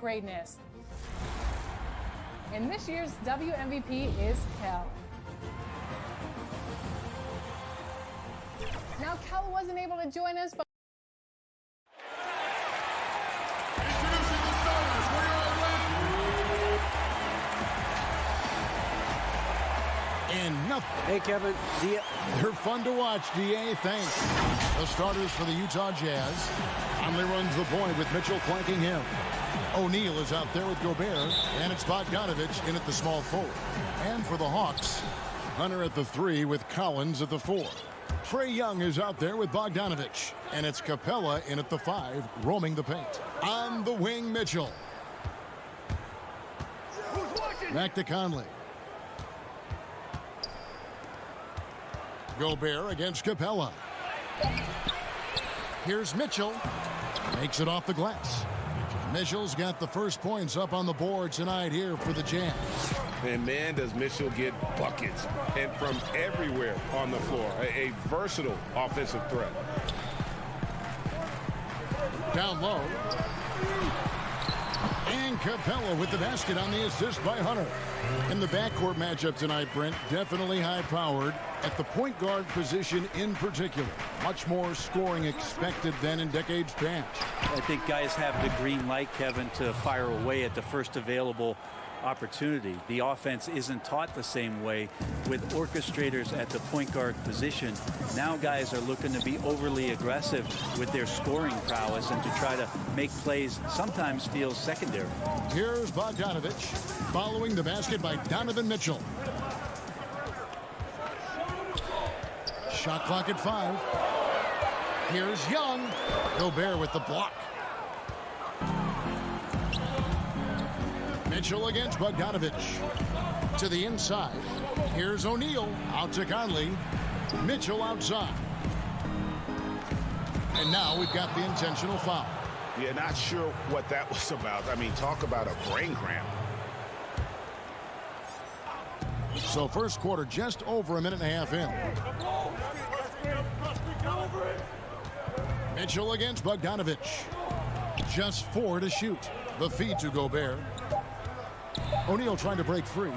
Greatness. And this year's WMVP is Kel. Now, Kel wasn't able to join us, but Hey, Kevin. They're fun to watch, DA. Thanks. The starters for the Utah Jazz. Conley runs the point with Mitchell flanking him. O'Neal is out there with Gobert, and it's Bogdanovich in at the small forward. And for the Hawks, Hunter at the 3 with Collins at the 4. Trae Young is out there with Bogdanovich, and it's Capella in at the 5, roaming the paint. On the wing, Mitchell. Back to Conley. Gobert against Capella. Here's Mitchell. Makes it off the glass. Mitchell's got the first points up on the board tonight here for the Jazz. And man, does Mitchell get buckets, and from everywhere on the floor. A versatile offensive threat. Down low. And Capella with the basket on the assist by Hunter. In the backcourt matchup tonight, Brent, definitely high-powered at the point guard position in particular. Much more scoring expected than in decades past. I think guys have the green light, Kevin, to fire away at the first available opportunity. The offense isn't taught the same way with orchestrators at the point guard position. Now guys are looking to be overly aggressive with their scoring prowess and to try to make plays sometimes feels secondary. Here's Bogdanovich following the basket by Donovan Mitchell. Shot clock at 5. Here's Young. Gobert with the block. Mitchell against Bogdanovich. To the inside. Here's O'Neal. Out to Conley. Mitchell outside. And now we've got the intentional foul. Yeah, not sure what that was about. I mean, talk about a brain cramp. So first quarter just over a minute and a half in. Mitchell against Bogdanovich. Just 4 to shoot. The feed to Gobert. O'Neal trying to break free.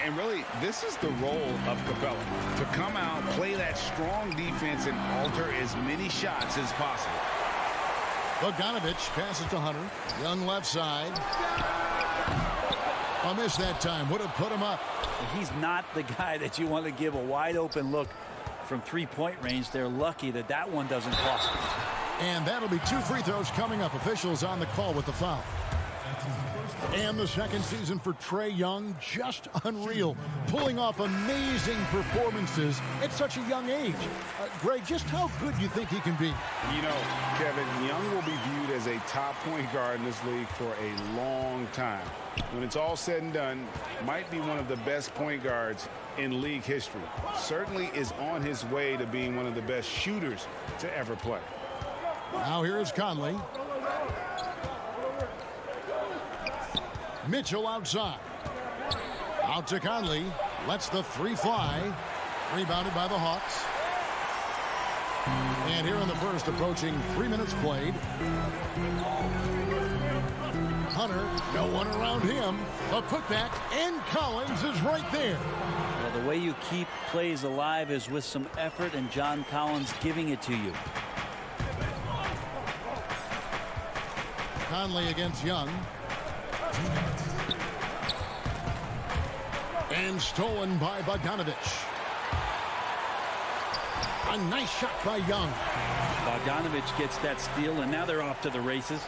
And really, this is the role of Capella. To come out, play that strong defense, and alter as many shots as possible. Bogdanovich passes to Hunter. Young left side. A miss that time. Would have put him up. He's not the guy that you want to give a wide open look from three-point range. They're lucky that that one doesn't cost them. And that'll be 2 free throws coming up. Officials on the call with the foul. And the second season for Trae Young, just unreal. Pulling off amazing performances at such a young age. Greg, just how good do you think he can be? You know, Kevin, Young will be viewed as a top point guard in this league for a long time. When it's all said and done, might be one of the best point guards in league history. Certainly is on his way to being one of the best shooters to ever play. Now here is Conley. Mitchell outside. Out to Conley. Lets the 3 fly. Rebounded by the Hawks. And here in the first, approaching 3 minutes played. Hunter, no one around him. A putback, and Collins is right there. Well, the way you keep plays alive is with some effort, and John Collins giving it to you. Conley against Young. And stolen by Bogdanovich. A nice shot by Young. Bogdanovich gets that steal, and now they're off to the races.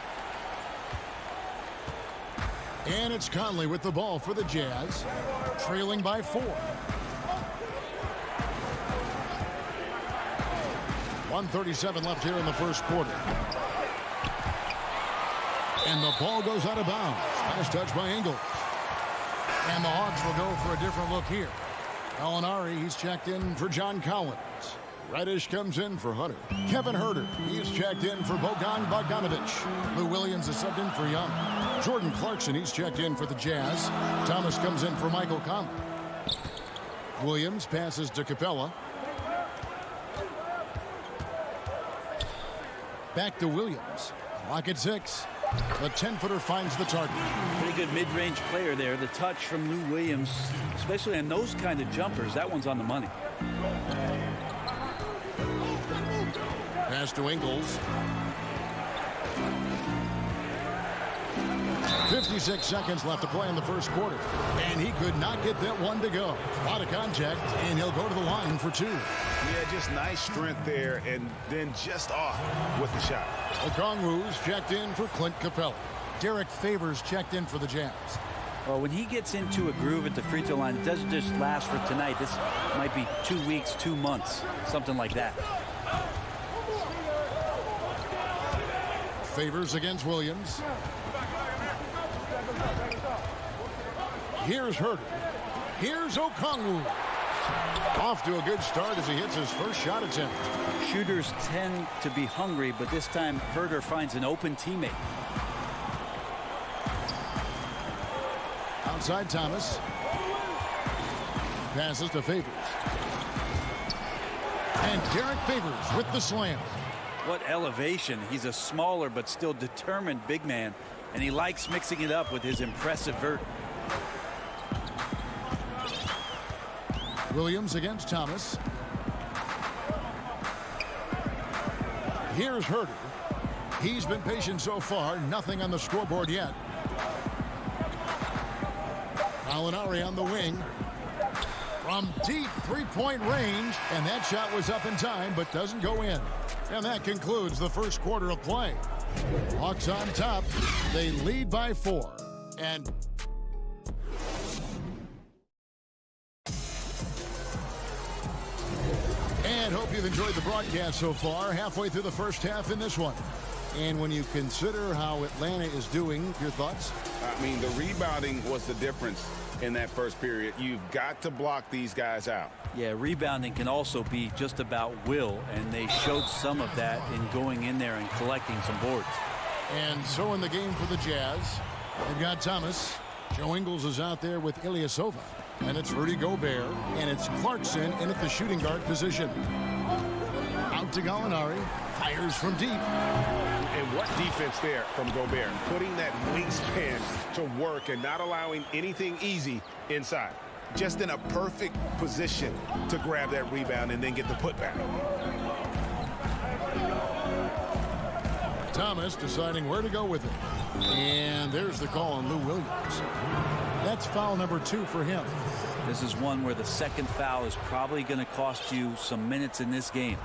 And it's Conley with the ball for the Jazz. Trailing by 4. 1:37 left here in the first quarter. And the ball goes out of bounds. Nice touch by Ingles. And the Hawks will go for a different look here. Gallinari, he's checked in for John Collins. Reddish comes in for Hunter. Kevin Huerter, he's checked in for Bogdanovich. Lou Williams is subbed in for Young. Jordan Clarkson, he's checked in for the Jazz. Thomas comes in for Michael Conley. Williams passes to Capella. Back to Williams. Clock at 6. The 10-footer finds the target. Pretty good mid-range player there. The touch from Lou Williams, especially on those kind of jumpers, that one's on the money. Pass to Ingles. 56 seconds left to play in the first quarter. And he could not get that one to go. A lot of contact, and he'll go to the line for 2. Yeah, just nice strength there, and then just off with the shot. Okongwu's checked in for Clint Capella. Derek Favors checked in for the Jazz. Well, when he gets into a groove at the free throw line, it doesn't just last for tonight. This might be 2 weeks, 2 months, something like that. Favors against Williams. Here's Huerter. Here's Okongwu. Off to a good start as he hits his first shot attempt. Shooters tend to be hungry, but this time Huerter finds an open teammate. Outside Thomas. Passes to Favors. And Derek Favors with the slam. What elevation. He's a smaller but still determined big man, and he likes mixing it up with his impressive vert. Williams against Thomas. Here's Huerter. He's been patient so far. Nothing on the scoreboard yet. Gallinari on the wing. From deep three-point range. And that shot was up in time, but doesn't go in. And that concludes the first quarter of play. Hawks on top. They lead by 4. And hope you've enjoyed the broadcast so far. Halfway through the first half in this one. And when you consider how Atlanta is doing, your thoughts? I mean, the rebounding was the difference in that first period. You've got to block these guys out. Yeah, rebounding can also be just about will, and they showed some of that in going in there and collecting some boards. And so in the game for the Jazz, they've got Thomas. Joe Ingles is out there with Ilyasova. And it's Rudy Gobert, and it's Clarkson in at the shooting guard position. Out to Gallinari, fires from deep. And what defense there from Gobert, putting that wingspan to work and not allowing anything easy inside. Just in a perfect position to grab that rebound and then get the putback. Thomas deciding where to go with it. And there's the call on Lou Williams. That's foul number 2 for him. This is one where the second foul is probably going to cost you some minutes in this game.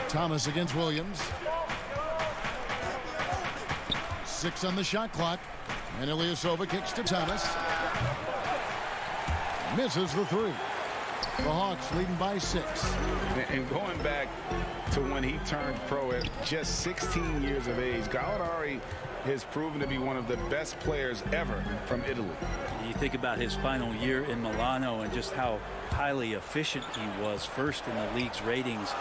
Thomas against Williams. 6 on the shot clock. And Ilyasova kicks to Thomas. Misses the 3. The Hawks leading by 6. And going back to when he turned pro at just 16 years of age, Gallinari has proven to be one of the best players ever from Italy. You think about his final year in Milano and just how highly efficient he was, first in the league's ratings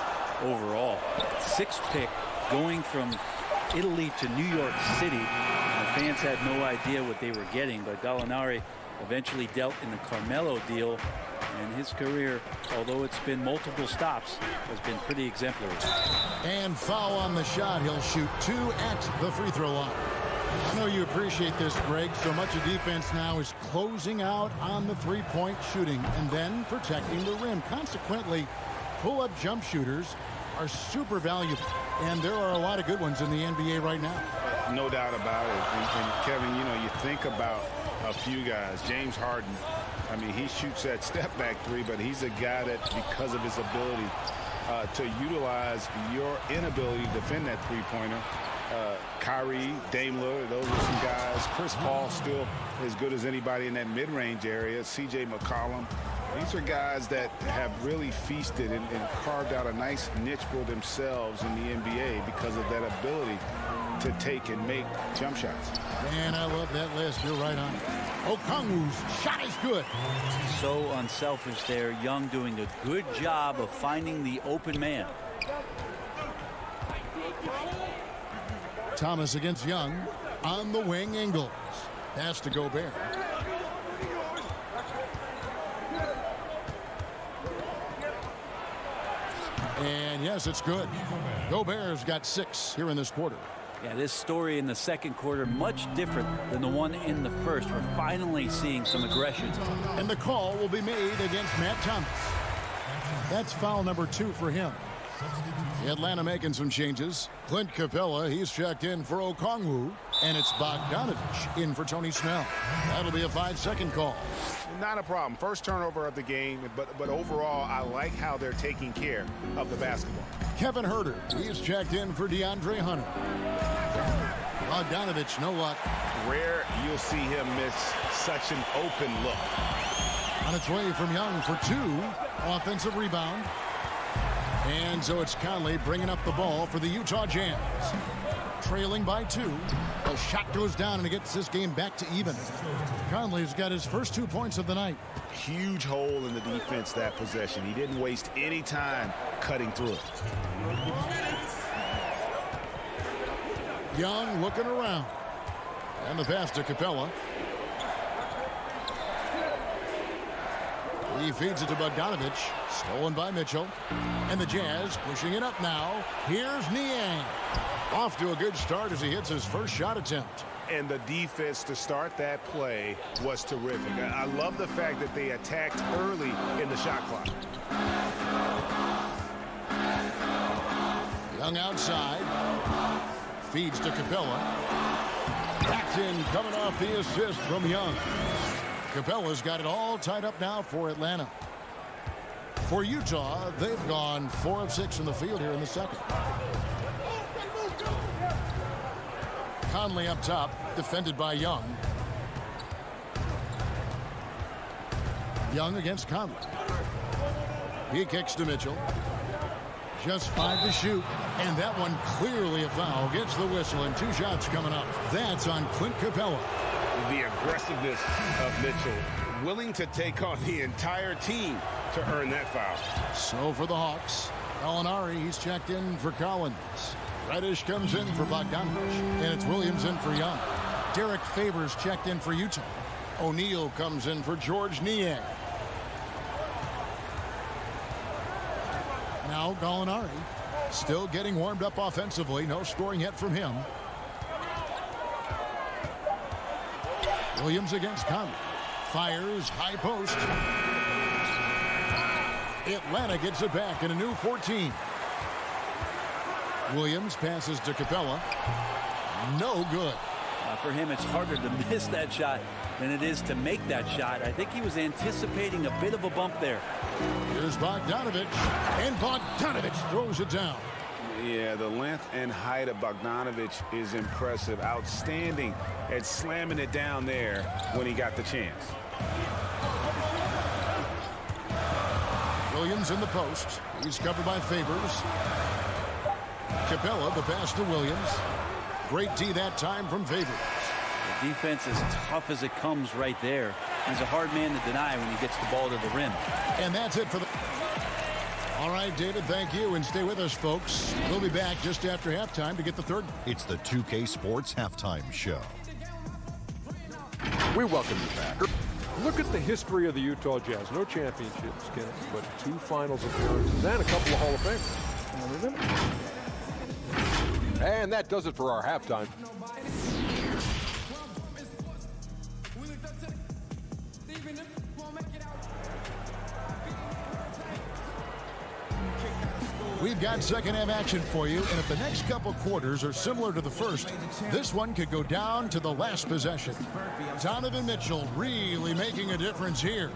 overall. 6th pick, going from Italy to New York City. The fans had no idea what they were getting, but Gallinari eventually dealt in the Carmelo deal, and his career, although it's been multiple stops, has been pretty exemplary. And foul on the shot. He'll shoot 2 at the free throw line. I know you appreciate this, Greg. So much of defense now is closing out on the three-point shooting and then protecting the rim. Consequently, pull-up jump shooters are super valuable, and there are a lot of good ones in the NBA right now. No doubt about it. And Kevin, you know, you think about a few guys. James Harden, I mean, he shoots that step-back 3, but he's a guy that, because of his ability to utilize your inability to defend that three-pointer, Kyrie, Dame Lillard, those are some guys. Chris Paul still as good as anybody in that mid-range area. C.J. McCollum. These are guys that have really feasted and carved out a nice niche for themselves in the NBA because of that ability to take and make jump shots. Man, I love that list. You're right on. Okongwu's shot is good. So unselfish there. Young doing a good job of finding the open man. Thomas against Young. On the wing, Ingles. Pass to Gobert. And yes, it's good. Gobert's got 6 here in this quarter. Yeah, this story in the second quarter much different than the one in the first. We're finally seeing some aggression. And the call will be made against Matt Thomas. That's foul number 2 for him. Atlanta making some changes. Clint Capella, he's checked in for Okongwu. And it's Bogdanovich in for Tony Snell. That'll be a 5-second call. Not a problem. First turnover of the game, but overall, I like how they're taking care of the basketball. Kevin Herter, he's checked in for DeAndre Hunter. Bogdanovich, no luck. Rare you'll see him miss such an open look. On its way from Young for 2. Offensive rebound. And so it's Conley bringing up the ball for the Utah Jazz. Trailing by 2. A shot goes down and it gets this game back to even. Conley's got his first 2 points of the night. Huge hole in the defense that possession. He didn't waste any time cutting through it. Young looking around. And the pass to Capella. He feeds it to Bogdanovich. Stolen by Mitchell. And the Jazz pushing it up now. Here's Niang. Off to a good start as he hits his first shot attempt. And the defense to start that play was terrific. I love the fact that they attacked early in the shot clock. Young outside. Feeds to Capella. Backed in, coming off the assist from Young. Capella's got it all tied up now for Atlanta. For Utah, they've gone 4 of 6 in the field here in the second. Conley up top, defended by Young. Young against Conley. He kicks to Mitchell. Just 5 to shoot, and that one clearly a foul. Gets the whistle, and 2 shots coming up. That's on Clint Capella. The aggressiveness of Mitchell, willing to take on the entire team to earn that foul. So for the Hawks, Gallinari, he's checked in for Collins. Reddish comes in for Bogdanovich, and it's Williams in for Young. Derek Favors checked in for Utah. O'Neal comes in for George Niang. Now Gallinari still getting warmed up offensively. No scoring yet from him. Williams against Conley. Fires high post. Atlanta gets it back in a new 14. Williams passes to Capella. No good. For him, it's harder to miss that shot than it is to make that shot. I think he was anticipating a bit of a bump there. Here's Bogdanovich, and Bogdanovich throws it down. Yeah, the length and height of Bogdanovich is impressive. Outstanding at slamming it down there when he got the chance. Williams in the post. He's covered by Favors. Capella, the pass to Williams. Great D that time from Favors. The defense is tough as it comes right there. He's a hard man to deny when he gets the ball to the rim. And that's it for the... All right, David, thank you, and stay with us, folks. We'll be back just after halftime to get the third. It's the 2K Sports Halftime Show. We welcome you back. Look at the history of the Utah Jazz. No championships, Kenneth, but 2 finals appearances and a couple of Hall of Famers. And that does it for our halftime. We've got second half action for you, and if the next couple quarters are similar to the first, this one could go down to the last possession. Donovan Mitchell really making a difference here.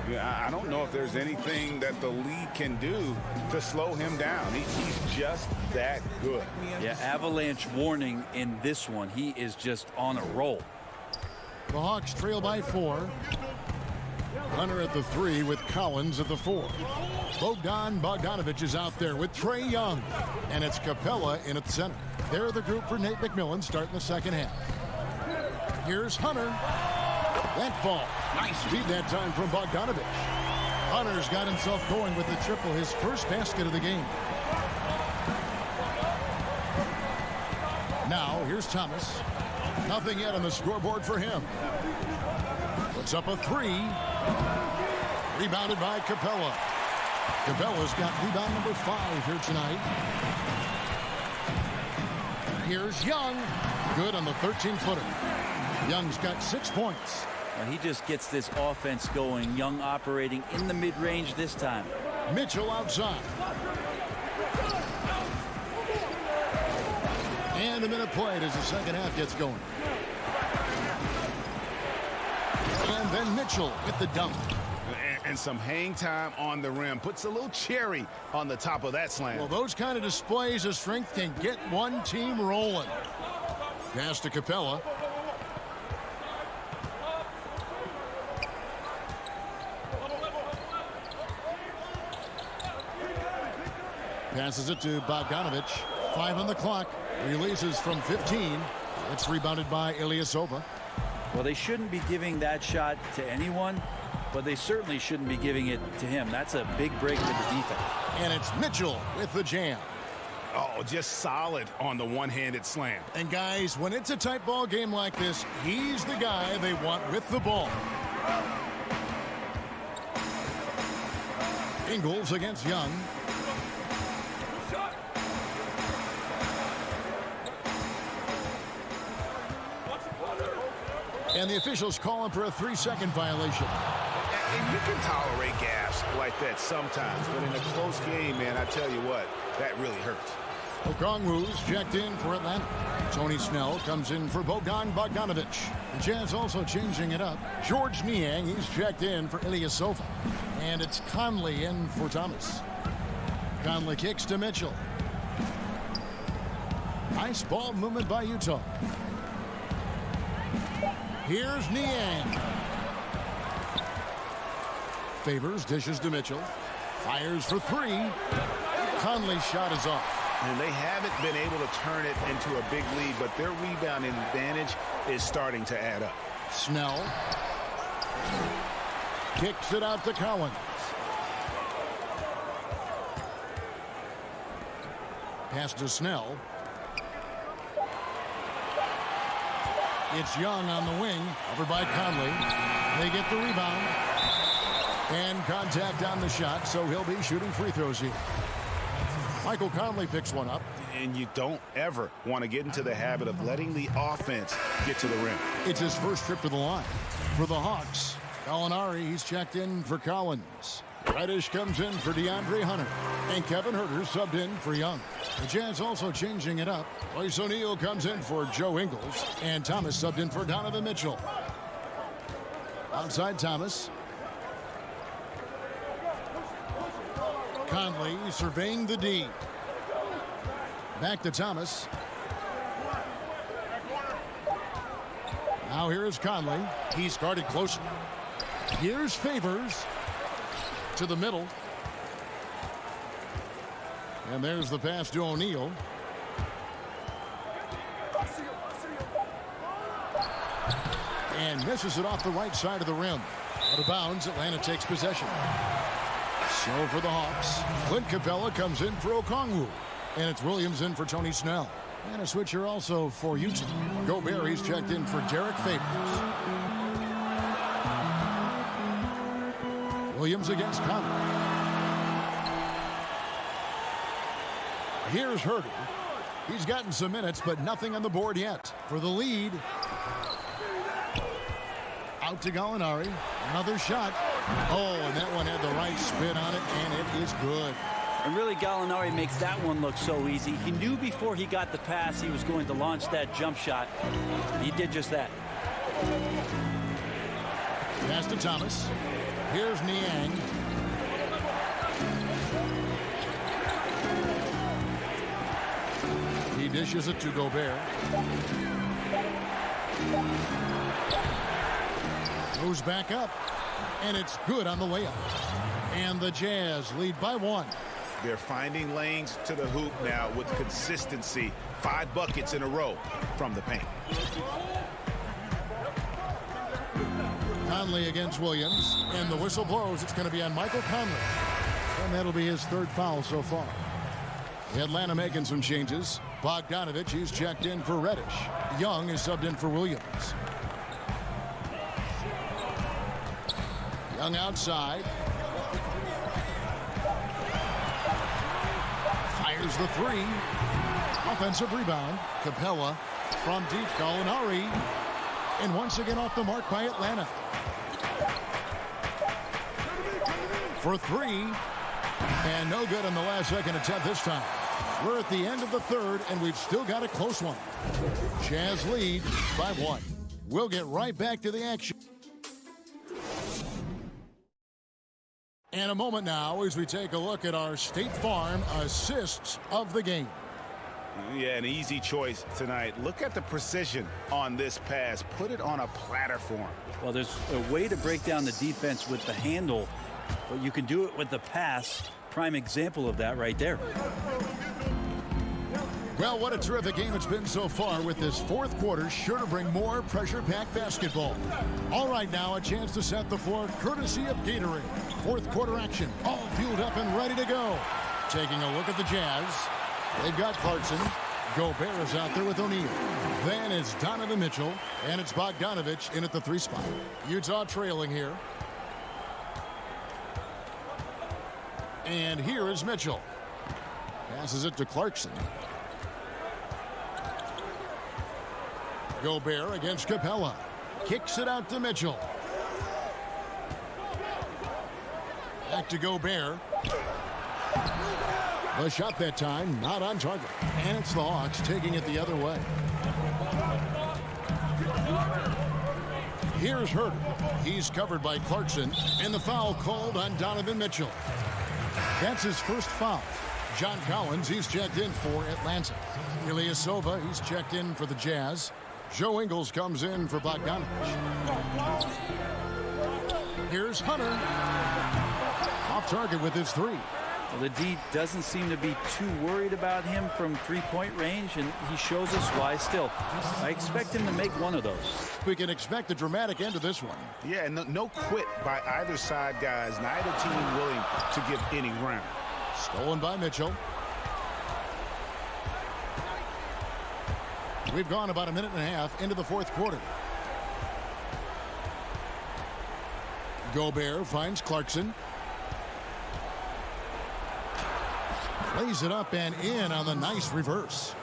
Yeah, I don't know if there's anything that the league can do to slow him down. He's just that good. Yeah, avalanche warning in this one. He is just on a roll. The Hawks trail by 4. Hunter at the 3 with Collins at the 4. Bogdanovich is out there with Trae Young. And it's Capella in at the center. They're the group for Nate McMillan starting the second half. Here's Hunter. That ball. Nice feed that time from Bogdanovich. Hunter's got himself going with the triple, his first basket of the game. Now, here's Thomas. Nothing yet on the scoreboard for him. Puts up a 3. Rebounded by Capella. Capella's got rebound number 5 here tonight. Here's Young. Good on the 13-footer. Young's got 6 points. He just gets this offense going. Young operating in the mid-range this time. Mitchell outside. And a minute played as the second half gets going. And then Mitchell with the dunk. And some hang time on the rim. Puts a little cherry on the top of that slam. Well, those kind of displays of strength can get one team rolling. Pass to Capella. Passes it to Bogdanovich. 5 on the clock. Releases from 15. It's rebounded by Ilyasova. Well, they shouldn't be giving that shot to anyone, but they certainly shouldn't be giving it to him. That's a big break for the defense. And it's Mitchell with the jam. Oh, just solid on the one-handed slam. And guys, when it's a tight ball game like this, he's the guy they want with the ball. Ingles against Young. And the officials calling for a 3-second violation. And you can tolerate gaffes like that sometimes, but in a close game, man, I tell you what, that really hurts. Okongwu's checked in for Atlanta. Tony Snell comes in for Bogdanovich. The Jazz also changing it up. George Niang, he's checked in for Ilyasova. And it's Conley in for Thomas. Conley kicks to Mitchell. Nice ball movement by Utah. Here's Niang. Favors dishes to Mitchell. Fires for 3. Conley's shot is off. And they haven't been able to turn it into a big lead, but their rebounding advantage is starting to add up. Snell kicks it out to Collins. Pass to Snell. It's Young on the wing, over by Conley. They get the rebound. And contact on the shot, so he'll be shooting free throws here. Michael Conley picks one up. And you don't ever want to get into the habit of letting the offense get to the rim. It's his first trip to the line. For the Hawks, Gallinari, he's checked in for Collins. Reddish comes in for DeAndre Hunter. And Kevin Huerter subbed in for Young. The Jazz also changing it up. Royce O'Neal comes in for Joe Ingles. And Thomas subbed in for Donovan Mitchell. Outside Thomas. Conley surveying the D. Back to Thomas. Now here is Conley. He's guarded closely. Here's Favors to the middle. And there's the pass to O'Neal. And misses it off the right side of the rim. Out of bounds, Atlanta takes possession. So for the Hawks, Clint Capella comes in for Okongwu. And it's Williams in for Tony Snell. And a switcher also for Utah. Gobert, he's checked in for Derek Favors. Williams against Conley. Here's Huerter. He's gotten some minutes, but nothing on the board yet. For the lead. Out to Gallinari. Another shot. Oh, and that one had the right spin on it, and it is good. And really, Gallinari makes that one look so easy. He knew before he got the pass he was going to launch that jump shot. He did just that. Pass to Thomas. Here's Niang. He dishes it to Gobert. Goes back up. And it's good on the layup. And the Jazz lead by 1. They're finding lanes to the hoop now with consistency. 5 buckets in a row from the paint. Conley against Williams. And the whistle blows. It's going to be on Michael Conley. And that'll be his 3rd foul so far. Atlanta making some changes. Bogdanovich, he's checked in for Reddish. Young is subbed in for Williams. Young outside. Fires the 3. Offensive rebound. Capella from deep. Gallinari. And once again off the mark by Atlanta. For 3. And no good on the last second attempt this time. We're at the end of the 3rd, and we've still got a close one. Jazz lead by 1. We'll get right back to the action. And a moment now as we take a look at our State Farm assists of the game. Yeah, an easy choice tonight. Look at the precision on this pass. Put it on a platter for him. Well, there's a way to break down the defense with the handle, but you can do it with the pass. Prime example of that right there. Well, what a terrific game it's been so far, with this 4th quarter sure to bring more pressure-packed basketball. All right, now a chance to set the floor courtesy of Gatorade. 4th quarter action, all fueled up and ready to go. Taking a look at the Jazz. They've got Clarkson. Gobert is out there with O'Neal. Then it's Donovan Mitchell, and it's Bogdanovich in at the 3 spot. Utah trailing here. And here is Mitchell. Passes it to Clarkson. Gobert against Capella. Kicks it out to Mitchell. Back to Gobert. The shot that time not on target. And it's the Hawks taking it the other way. Here's Huerter. He's covered by Clarkson. And the foul called on Donovan Mitchell. That's his first foul. John Collins, he's checked in for Atlanta. Ilyasova, he's checked in for the Jazz. Joe Ingles comes in for Bogdanovich. Here's Hunter. Off target with his 3. Well, the D doesn't seem to be too worried about him from three-point range, and he shows us why still. I expect him to make one of those. We can expect a dramatic end to this one. Yeah, and no quit by either side, guys. Neither team willing to give any ground. Stolen by Mitchell. We've gone about a minute and a half into the fourth quarter. Gobert finds Clarkson. Lays it up and in on the nice reverse.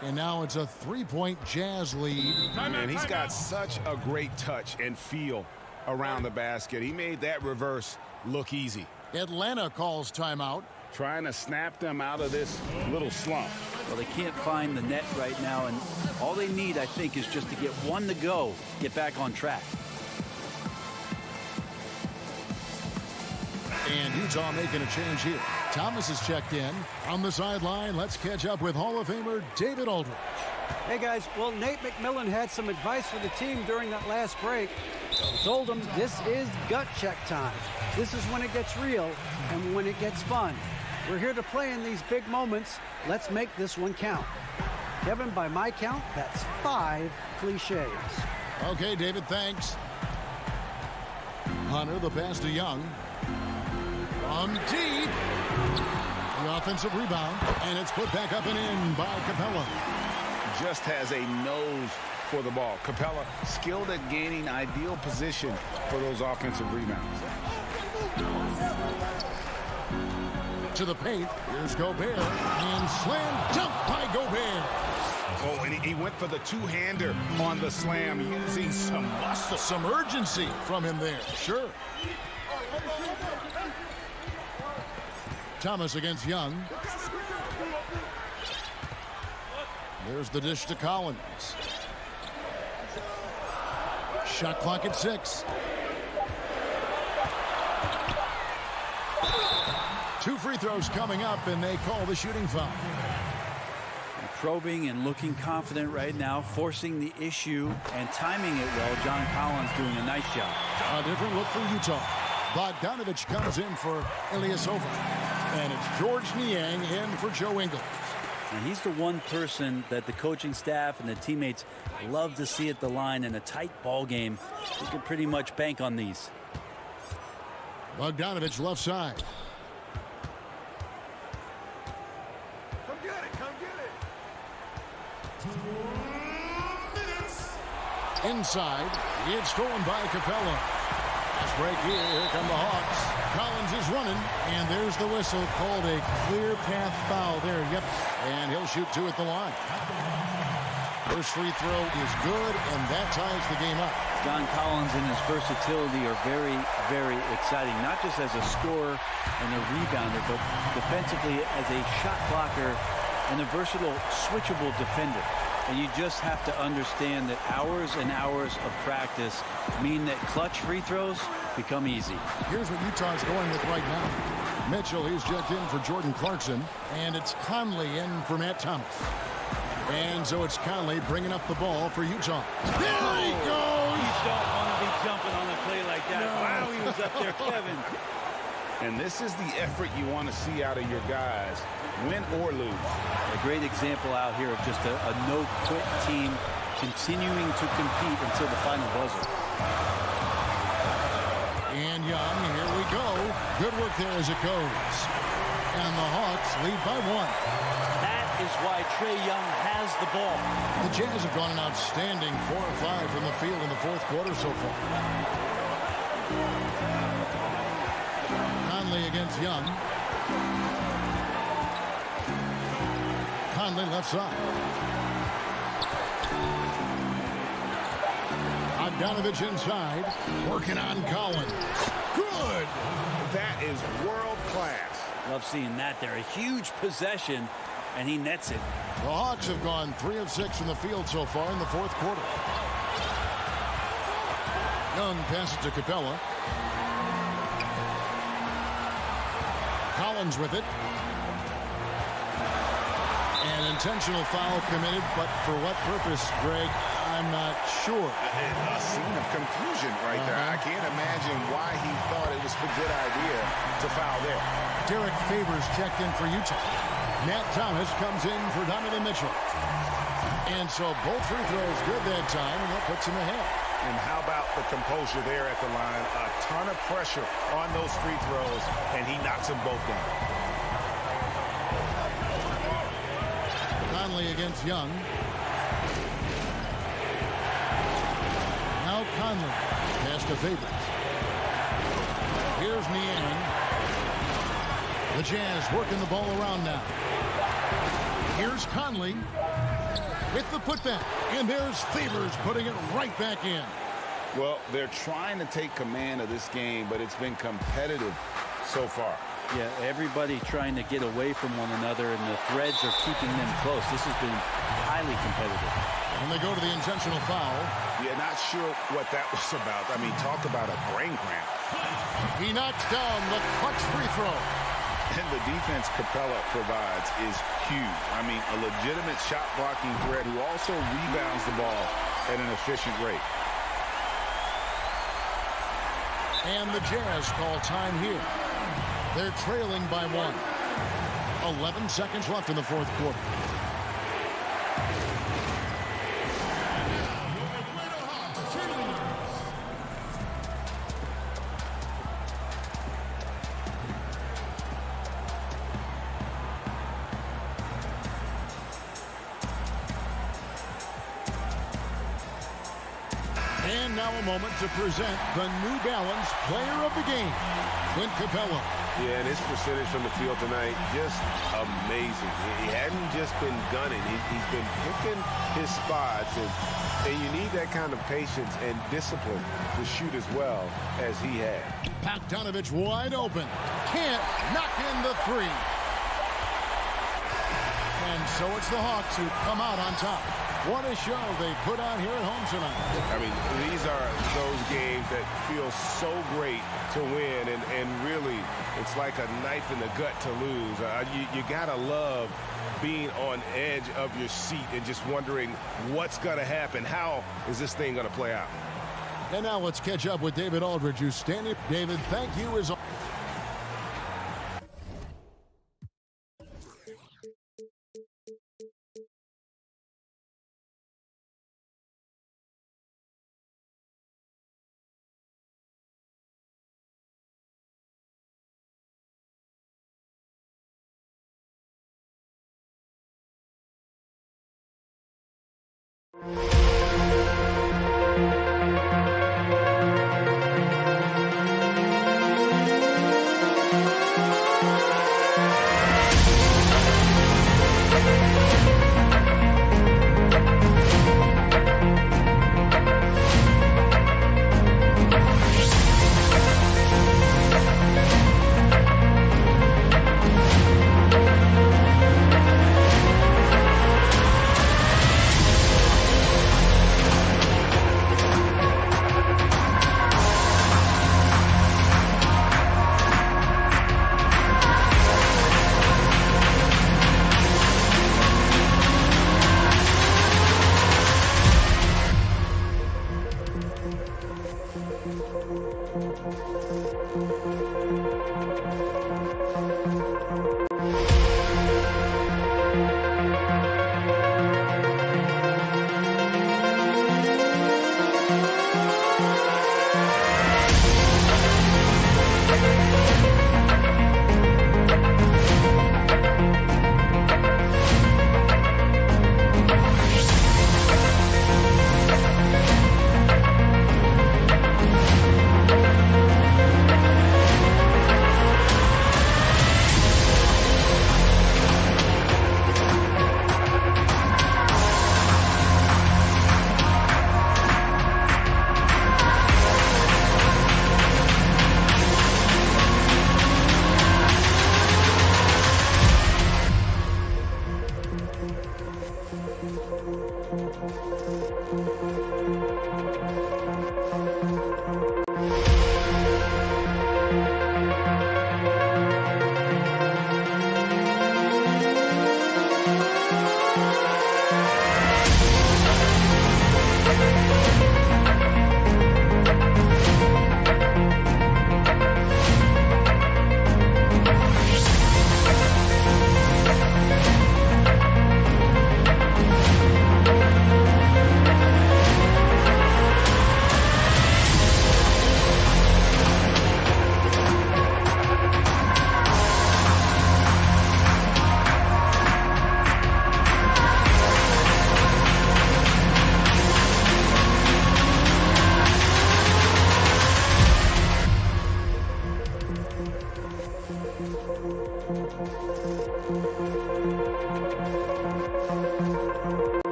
And now it's a three-point Jazz lead. And he's got such a great touch and feel around the basket. He made that reverse look easy. Atlanta calls timeout. Trying to snap them out of this little slump. Well, they can't find the net right now, and all they need, I think, is just to get one to go, get back on track. And Utah making a change here. Thomas is checked in. On the sideline, let's catch up with Hall of Famer David Aldridge. Hey, guys. Well, Nate McMillan had some advice for the team during that last break. He told them this is gut check time. This is when it gets real and when it gets fun. We're here to play in these big moments. Let's make this one count. Kevin, by my count, that's 5 cliches. Okay, David, thanks. Hunter, the pass to Young. From deep. The offensive rebound, and it's put back up and in by Capella. Just has a nose for the ball. Capella skilled at gaining ideal position for those offensive rebounds. To the paint. Here's Gobert. And slam dunk by Gobert. Oh, and he went for the two-hander on the slam using some muscle. Some urgency from him there. Sure. Thomas against Young. There's the dish to Collins. Shot clock at 6. 2 free throws coming up, and they call the shooting foul. Probing and looking confident right now, forcing the issue and timing it well. John Collins doing a nice job. A different look for Utah. Bogdanovich comes in for Ilyasova. And it's George Niang in for Joe Ingles. And he's the one person that the coaching staff and the teammates love to see at the line in a tight ball game. You can pretty much bank on these. Bogdanovich left side. Come get it, come get it. Inside, it's stolen by Capella. Last break here come the Hawks. Collins is running, and there's the whistle called a clear path foul there. Yep, and he'll shoot 2 at the line. First free throw is good, and that ties the game up. John Collins and his versatility are very, very exciting, not just as a scorer and a rebounder, but defensively as a shot blocker and a versatile, switchable defender. And you just have to understand that hours and hours of practice mean that clutch free throws become easy. Here's what Utah's going with right now. Mitchell, he's checked in for Jordan Clarkson, and it's Conley in for Matt Thomas. And so it's Conley bringing up the ball for Utah. There he goes! You don't want to be jumping on a play like that. No. Wow, he was up there, Kevin. And this is the effort you want to see out of your guys, win or lose. A great example out here of just a no-quit team continuing to compete until the final buzzer. And Young, here we go. Good work there as it goes. And the Hawks lead by 1. That is why Trae Young has the ball. The Jazz have gone an outstanding 4 or 5 from the field in the fourth quarter so far. Conley against Young. Conley left side. Bogdanovich inside, working on Collins. Good! That is world class. Love seeing that there. A huge possession, and he nets it. The Hawks have gone 3 of 6 from the field so far in the fourth quarter. Young passes to Capella. Collins with it. And intentional foul committed, but for what purpose, Greg? I'm not sure. A scene of confusion right there. I can't imagine why he thought it was a good idea to foul there. Derek Favors checked in for Utah. Nat Thomas comes in for Donovan Mitchell. And so both free throws good that time, and that puts him ahead. And how about the composure there at the line? A ton of pressure on those free throws, and he knocks them both down. Conley against Young. Now Conley. Pass to Favors. Here's Niang. The Jazz working the ball around now. Here's Conley with the putback. And there's Favors putting it right back in. Well, they're trying to take command of this game, but it's been competitive so far. Yeah, everybody trying to get away from one another, and the threads are keeping them close. This has been highly competitive. And they go to the intentional foul. Yeah, not sure what that was about. I mean, talk about a brain cramp. He knocks down the clutch free throw. And the defense Capella provides is huge. I mean, a legitimate shot-blocking threat who also rebounds the ball at an efficient rate. And the Jazz call time here. They're trailing by 1. 11 seconds left in the fourth quarter. And now a moment to present the New Balance Player of the Game, Clint Capella. Yeah, and his percentage from the field tonight, just amazing. He hadn't just been gunning. He's been picking his spots, and you need that kind of patience and discipline to shoot as well as he had. Bogdanovich wide open. Can't knock in the three. And so it's the Hawks who come out on top. What a show they put on here at home tonight. I mean, these are those games that feel so great to win, and really, it's like a knife in the gut to lose. You gotta love being on edge of your seat and just wondering what's gonna happen. How is this thing gonna play out? And now let's catch up with David Aldridge, who's standing. David, thank you as always.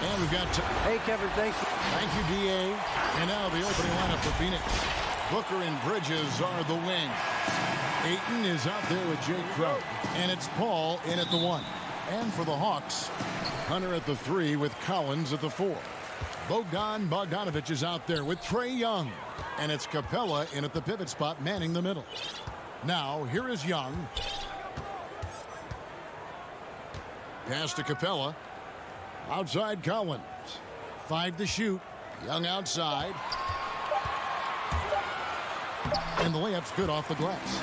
And we've got... Hey, Kevin, thank you. Thank you, D.A. And now the opening lineup for Phoenix. Booker and Bridges are the wing. Ayton is out there with Jake Crowder. And it's Paul in at the 1. And for the Hawks, Hunter at the 3 with Collins at the 4. Bogdanovich is out there with Trae Young. And it's Capella in at the pivot spot, manning the middle. Now, here is Young. Pass to Capella. Outside Collins. 5 to shoot. Young outside. And the layup's good off the glass.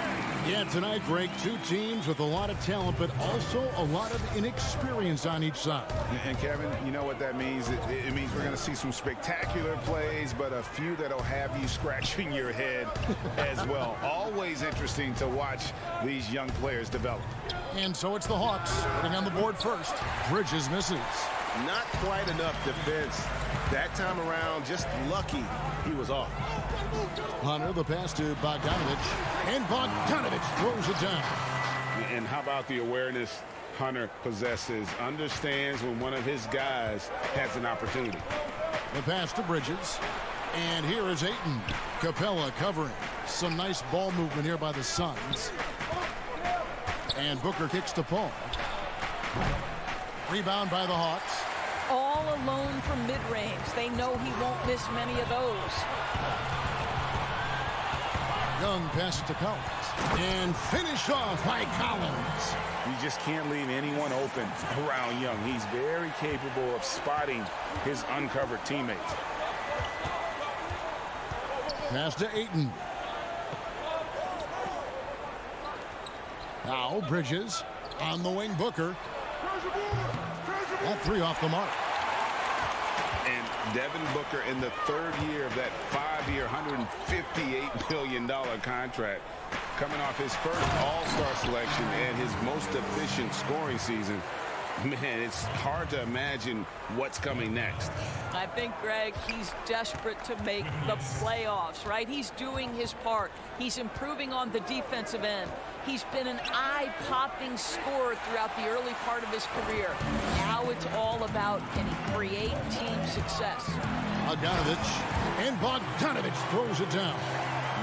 Yeah, tonight, Greg, two teams with a lot of talent, but also a lot of inexperience on each side. And Kevin, you know what that means? It means we're going to see some spectacular plays, but a few that'll have you scratching your head as well. Always interesting to watch these young players develop. And so it's the Hawks putting on the board first. Bridges misses. Not quite enough defense that time around. Just lucky he was off. Hunter, the pass to Bogdanovich. And Bogdanovich throws it down. And how about the awareness Hunter possesses? Understands when one of his guys has an opportunity. The pass to Bridges. And here is Ayton. Capella covering. Some nice ball movement here by the Suns. And Booker kicks to Paul. Rebound by the Hawks. All alone from mid-range. They know he won't miss many of those. Young pass to Collins. And finished off by Collins. You just can't leave anyone open around Young. He's very capable of spotting his uncovered teammates. Pass to Ayton. Now Bridges on the wing. Booker. That 3 off the mark. And Devin Booker in the third year of that 5-year, $158 million contract, coming off his first All-Star selection and his most efficient scoring season. Man, it's hard to imagine what's coming next. I think, Greg, he's desperate to make the playoffs, right? He's doing his part. He's improving on the defensive end. He's been an eye-popping scorer throughout the early part of his career. Now it's all about, can he create team success? Bogdanovich, and Bogdanovich throws it down.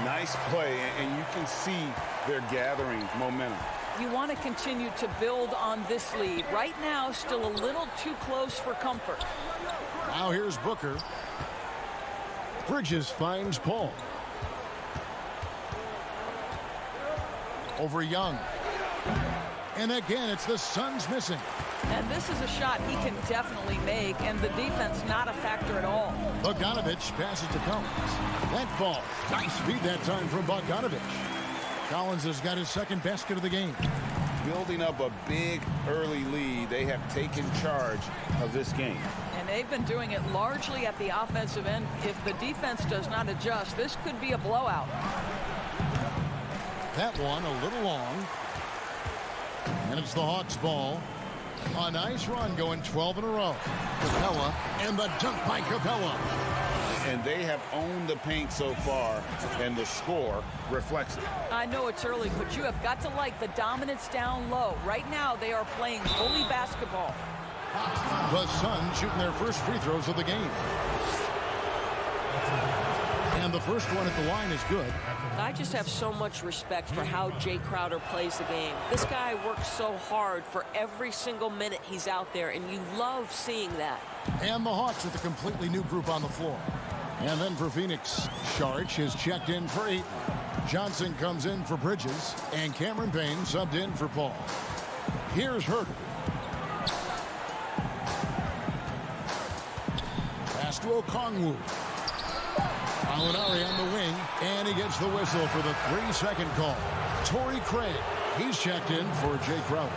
Nice play, and you can see they're gathering momentum. You want to continue to build on this lead. Right now, still a little too close for comfort. Now here's Booker. Bridges finds Paul. Over Young. And again, it's the Suns missing. And this is a shot he can definitely make, and the defense not a factor at all. Bogdanovich passes to Collins. That falls. Nice feed that time from Bogdanovich. Collins has got his second basket of the game. Building up a big early lead, they have taken charge of this game. And they've been doing it largely at the offensive end. If the defense does not adjust, this could be a blowout. That one a little long. And it's the Hawks' ball. A nice run going 12 in a row. Capella, and the dunk by Capella. And they have owned the paint so far, and the score reflects it. I know it's early, but you have got to like the dominance down low. Right now, they are playing bully basketball. The Suns shooting their first free throws of the game. And the first one at the line is good. I just have so much respect for how Jay Crowder plays the game. This guy works so hard for every single minute he's out there, and you love seeing that. And the Hawks with a completely new group on the floor. And then for Phoenix, Saric is checked in for Ayton. Johnson comes in for Bridges, and Cameron Payne subbed in for Paul. Here's Herter. Pass to Okongwu. Alinari on the wing, and he gets the whistle for the 3-second call. Torrey Craig, he's checked in for Jay Crowder.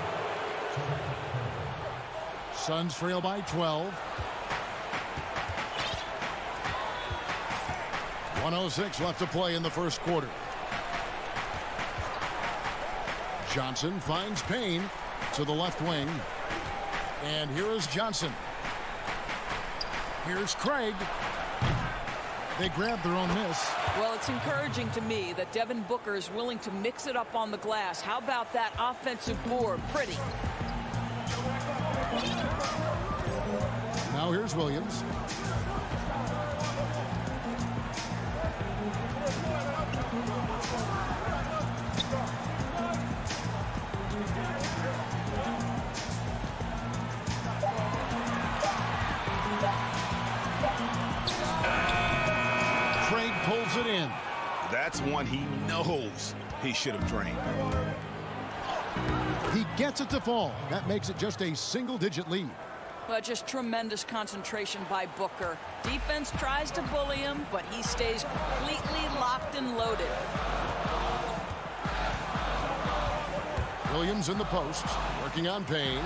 Suns trail by 12. 1:06 left to play in the first quarter. Johnson finds Payne to the left wing. And here is Johnson. Here's Craig. They grab their own miss. Well, it's encouraging to me that Devin Booker is willing to mix it up on the glass. How about that offensive board? Pretty. Now here's Williams. Craig pulls it in. That's one he knows he should have drained. He gets it to fall. That makes it just a single-digit lead. But just tremendous concentration by Booker. Defense tries to bully him, but he stays completely locked and loaded. Williams in the post, working on Payne.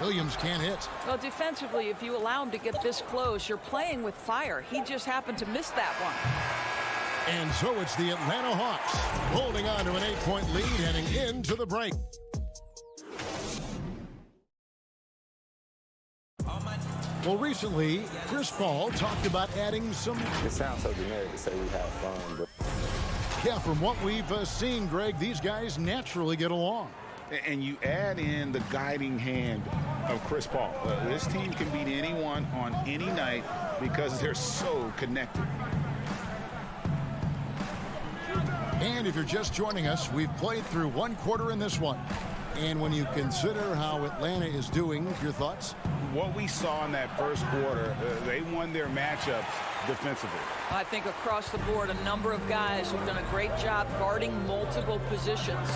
Williams can't hit. Well, defensively, if you allow him to get this close, you're playing with fire. He just happened to miss that one. And so it's the Atlanta Hawks holding on to an 8-point lead heading into the break. Well, recently, Chris Paul talked about adding some... It sounds so generic to say we have fun, but... Yeah, from what we've seen, Greg, these guys naturally get along. And you add in the guiding hand of Chris Paul. This team can beat anyone on any night because they're so connected. And if you're just joining us, we've played through one quarter in this one. And when you consider how Atlanta is doing, your thoughts? What we saw in that first quarter, they won their matchups defensively. I think across the board, a number of guys have done a great job guarding multiple positions.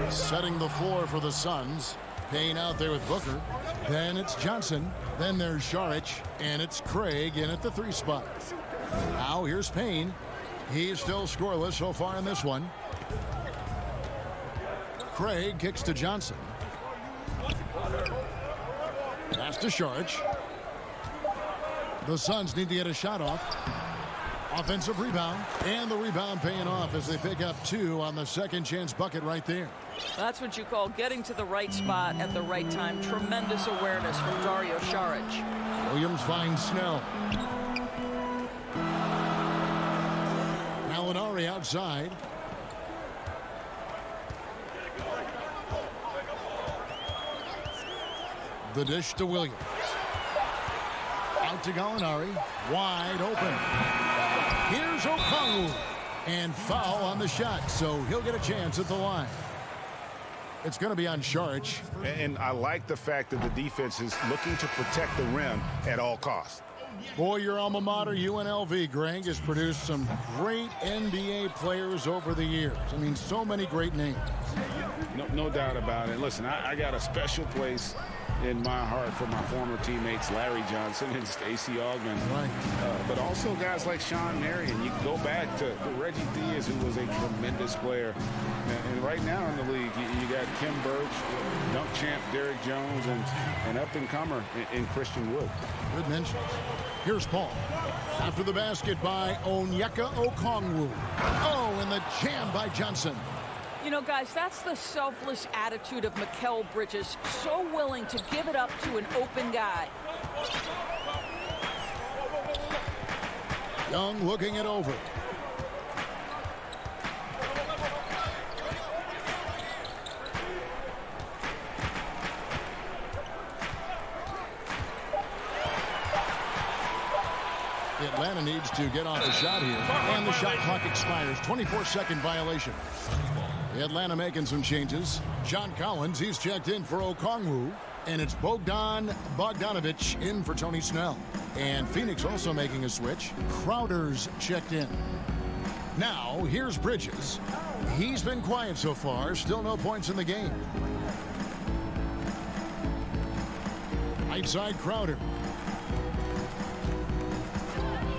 Setting the floor for the Suns. Payne out there with Booker. Then it's Johnson. Then there's Saric. And it's Craig in at the 3 spot. Now here's Payne. He's still scoreless so far in this one. Craig kicks to Johnson. Pass to Saric. The Suns need to get a shot off. Offensive rebound, and the rebound paying off as they pick up 2 on the second chance bucket right there. That's what you call getting to the right spot at the right time. Tremendous awareness from Dario Saric. Williams finds Snell. Gallinari outside. The dish to Williams. Out to Gallinari. Wide open. Here's Okongwu. And foul on the shot, so he'll get a chance at the line. It's going to be on Saric. And I like the fact that the defense is looking to protect the rim at all costs. Boy, your alma mater, UNLV, Greg, has produced some great NBA players over the years. I mean, so many great names. No doubt about it. Listen, I got a special place in my heart for my former teammates Larry Johnson and Stacey Augmon. Right. But also guys like Sean Marion. You can go back to Reggie Diaz, who was a tremendous player. And right now in the league, you got Kim Birch, dunk champ Derrick Jones, and up-and-comer in Christian Wood. Good mentions. Here's Paul. After the basket by Onyeka Okongwu. Oh, and the jam by Johnson. You know, guys, that's the selfless attitude of Mikal Bridges. So willing to give it up to an open guy. Young looking it over. Atlanta needs to get off the shot here. And the shot clock expires. 24-second violation. Atlanta making some changes. John Collins, he's checked in for Okongwu. And it's Bogdan Bogdanovic in for Tony Snell. And Phoenix also making a switch. Crowder's checked in. Now, here's Bridges. He's been quiet so far. Still no points in the game. Right side Crowder.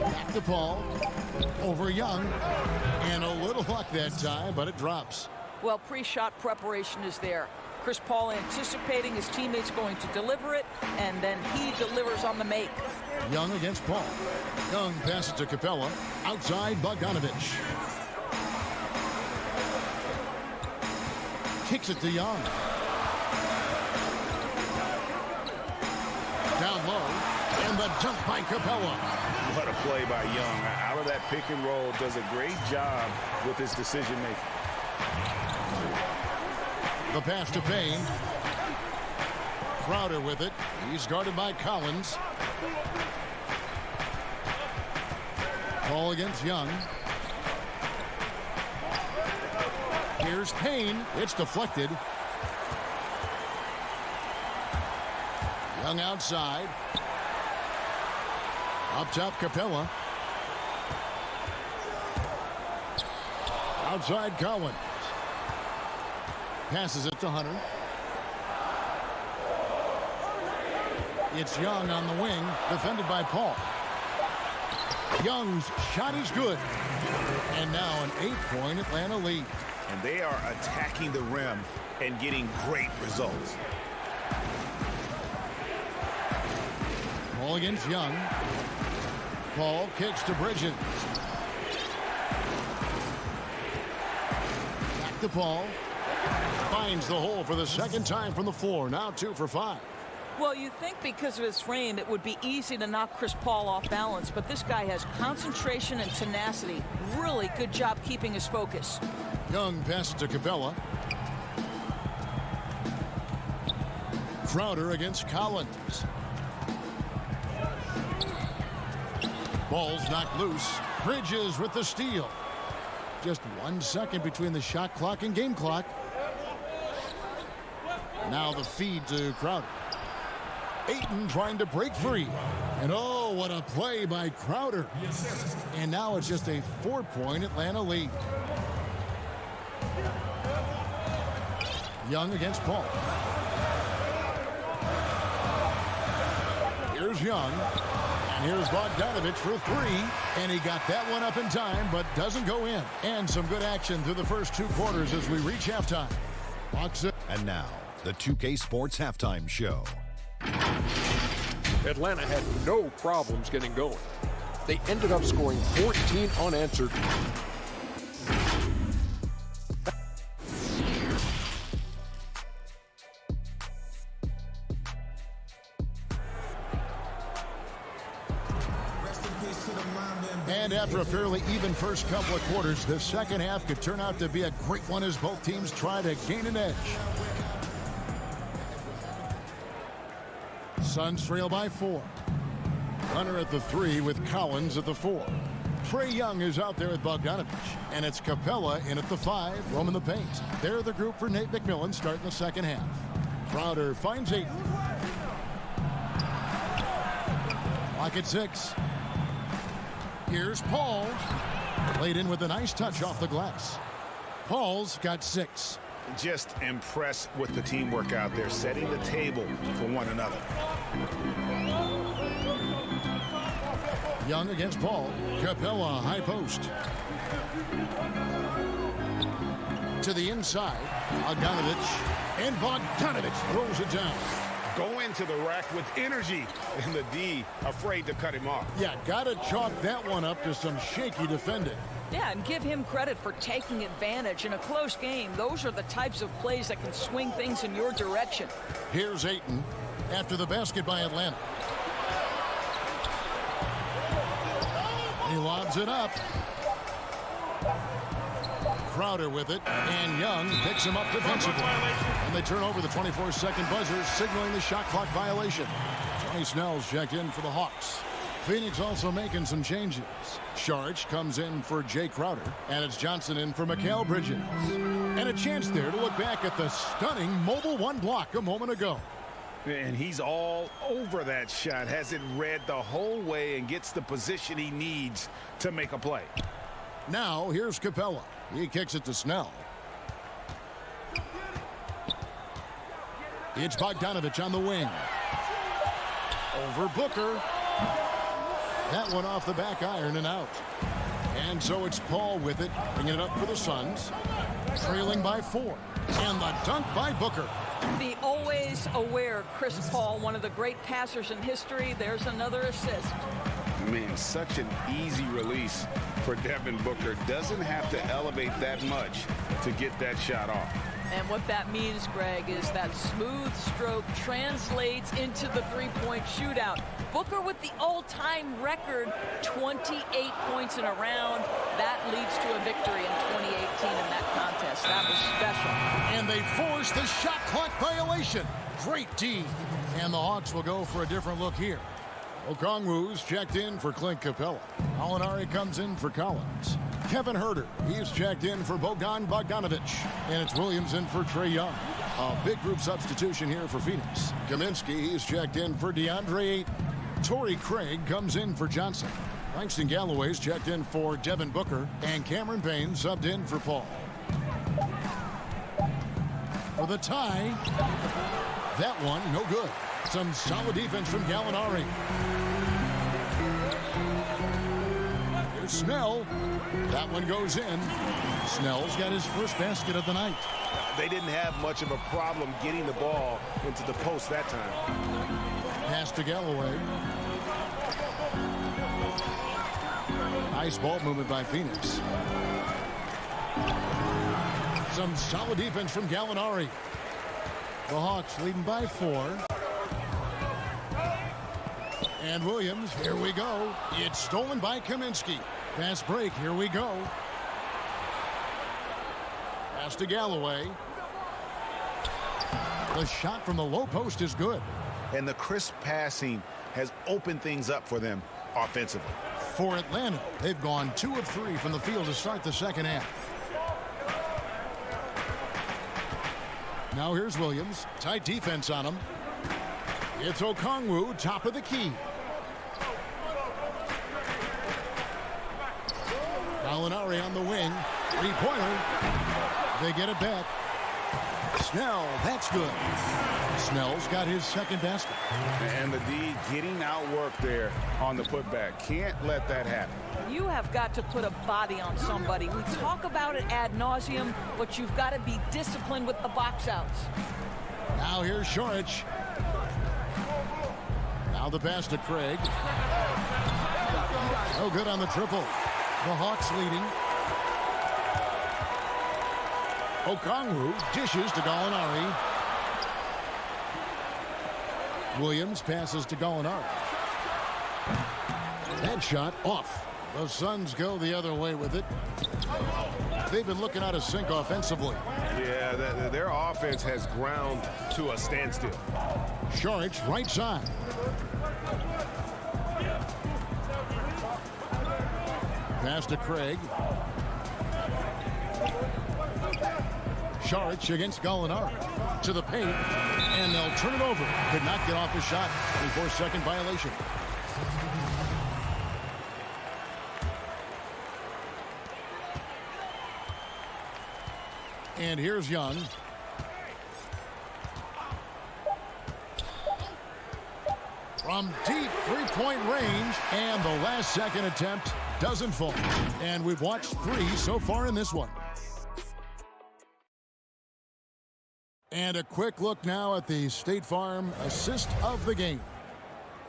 Back to Paul. Over Young. And a little luck that time, but it drops. Well, pre-shot preparation is there. Chris Paul anticipating his teammates going to deliver it, and then he delivers on the make. Young against Paul. Young passes to Capella. Outside Bogdanovic. Kicks it to Young. Down low. And the dunk by Capella. What a play by Young. Out of that pick and roll, does a great job with his decision making. The pass to Payne. Crowder with it. He's guarded by Collins. Ball against Young. Here's Payne. It's deflected. Young outside. Up top, Capella. Outside, Collins. Passes it to Hunter. It's Young on the wing, defended by Paul. Young's shot is good. And now an 8-point Atlanta lead. And they are attacking the rim and getting great results. Paul against Young. Paul kicks to Bridges. Back to Paul. Finds the hole for the second time from the floor. Now 2 for 5. Well, you think because of his frame, it would be easy to knock Chris Paul off balance, but this guy has concentration and tenacity. Really good job keeping his focus. Young passes to Capella. Crowder against Collins. Ball's knocked loose. Bridges with the steal. Just 1 second between the shot clock and game clock. Now the feed to Crowder. Ayton trying to break free. And oh, what a play by Crowder. And now it's just a 4-point Atlanta lead. Young against Paul. Here's Young. And here's Bogdanovic for 3. And he got that one up in time, but doesn't go in. And some good action through the first 2 quarters as we reach halftime. And now, the 2K Sports Halftime Show. Atlanta had no problems getting going. They ended up scoring 14 unanswered. And after a fairly even first couple of quarters, the second half could turn out to be a great one as both teams try to gain an edge. Suns trail by 4. Hunter at the 3 with Collins at the 4. Trae Young is out there at Bogdanovich, and it's Capella in at the 5, roaming the paint. They're the group for Nate McMillan starting the second half. Crowder finds 8. Clock at 6. Here's Paul. Laid in with a nice touch off the glass. Paul's got 6. Just impressed with the teamwork out there, setting the table for one another. Young against Paul. Capella high post. To the inside. Bogdanovich. And Bogdanovich throws it down. Go into the rack with energy. And the D afraid to cut him off. Yeah, gotta chalk that one up to some shaky defending. Yeah, and give him credit for taking advantage in a close game. Those are the types of plays that can swing things in your direction. Here's Ayton after the basket by Atlanta. He lobs it up. Crowder with it, and Young picks him up defensively. And they turn over the 24-second buzzer, signaling the shot clock violation. Johnny Snell's checked in for the Hawks. Phoenix also making some changes. Sharch comes in for Jay Crowder, and it's Johnson in for Mikal Bridges. And a chance there to look back at the stunning mobile 1 block a moment ago. And he's all over that shot, has it read the whole way and gets the position he needs to make a play. Now here's Capella. He kicks it to Snell. It's Bogdanovich on the wing. Over Booker. That one off the back iron and out. And so it's Paul with it, bringing it up for the Suns. Trailing by 4. And the dunk by Booker. The always aware Chris Paul, one of the great passers in history. There's another assist. Man, such an easy release for Devin Booker. Doesn't have to elevate that much to get that shot off. And what that means, Greg, is that smooth stroke translates into the three-point shootout. Booker with the all-time record, 28 points in a round. That leads to a victory in 2018 in that contest. That was special. And they force the shot clock violation. Great D. And the Hawks will go for a different look here. Okongwu's checked in for Clint Capella. Alinari comes in for Collins. Kevin Huerter, he's checked in for Bogdanovich. And it's Williams in for Trae Young. A big group substitution here for Phoenix. Kaminsky, he's checked in for DeAndre Ayton. Torrey Craig comes in for Johnson. Langston Galloway's checked in for Devin Booker. And Cameron Payne subbed in for Paul. For the tie, that one no good. Some solid defense from Gallinari. Here's Snell. That one goes in. Snell's got his first basket of the night. They didn't have much of a problem getting the ball into the post that time. Pass to Galloway. Nice ball movement by Phoenix. Some solid defense from Gallinari. The Hawks leading by 4. And Williams, here we go. It's stolen by Kaminsky. Fast break, here we go. Pass to Galloway. The shot from the low post is good. And the crisp passing has opened things up for them offensively. For Atlanta, they've gone 2 of 3 from the field to start the second half. Now here's Williams. Tight defense on him. It's Okongwu, top of the key. Gallinari on the wing. Three-pointer. They get it back. Snell, that's good. Snell's got his second basket. And the D getting outworked there on the putback. Can't let that happen. You have got to put a body on somebody. We talk about it ad nauseum, but you've got to be disciplined with the box outs. Now here's Sharch. Now the pass to Craig. No good on the triple. The Hawks leading. Okongwu dishes to Gallinari. Williams passes to Gallinari. That shot off. The Suns go the other way with it. They've been looking out of sync offensively. Yeah, their offense has ground to a standstill. Saric, right side. Pass to Craig. Saric against Gallinari. To the paint. And they'll turn it over. Could not get off the shot. 24-second violation. And here's Young. From deep three-point range, and the last second attempt doesn't fall. And we've watched 3 so far in this one. And a quick look now at the State Farm assist of the game.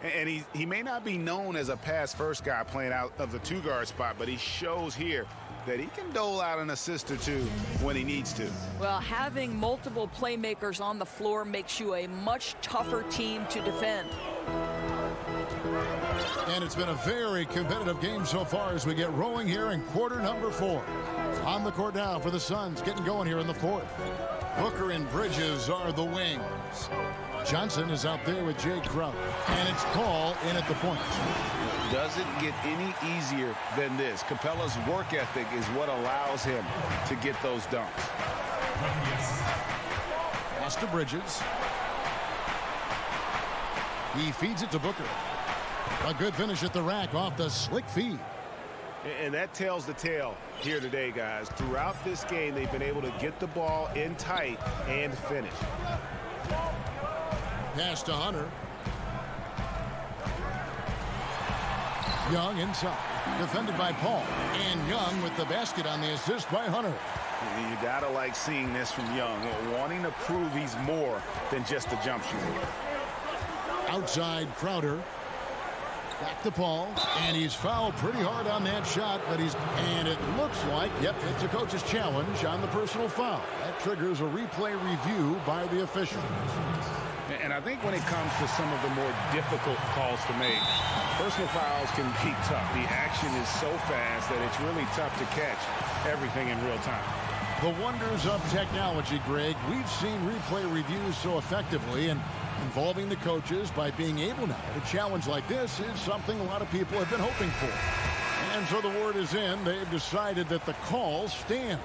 And he may not be known as a pass-first guy playing out of the two-guard spot, but he shows here that he can dole out an assist or two when he needs to. Well, having multiple playmakers on the floor makes you a much tougher team to defend. And it's been a very competitive game so far as we get rolling here in quarter number 4. On the court now for the Suns, getting going here in the 4th. Booker and Bridges are the wings. Johnson is out there with Jay Crowder. And it's Paul in at the point. Does it get any easier than this? Capella's work ethic is what allows him to get those dunks. Pass to Bridges. He feeds it to Booker. A good finish at the rack off the slick feed. And that tells the tale here today, guys. Throughout this game, they've been able to get the ball in tight and finish. Pass to Hunter. Young inside. Defended by Paul. And Young with the basket on the assist by Hunter. You gotta like seeing this from Young, wanting to prove he's more than just a jump shooter. Outside Crowder. Back to Paul, and he's fouled pretty hard on that shot, but and it looks like, yep, it's a coach's challenge on the personal foul. That triggers a replay review by the official. And I think when it comes to some of the more difficult calls to make, personal fouls can be tough. The action is so fast that it's really tough to catch everything in real time. The wonders of technology, Greg. We've seen replay reviews so effectively, and involving the coaches by being able now to challenge like this is something a lot of people have been hoping for. And so the word is in. They've decided that the call stands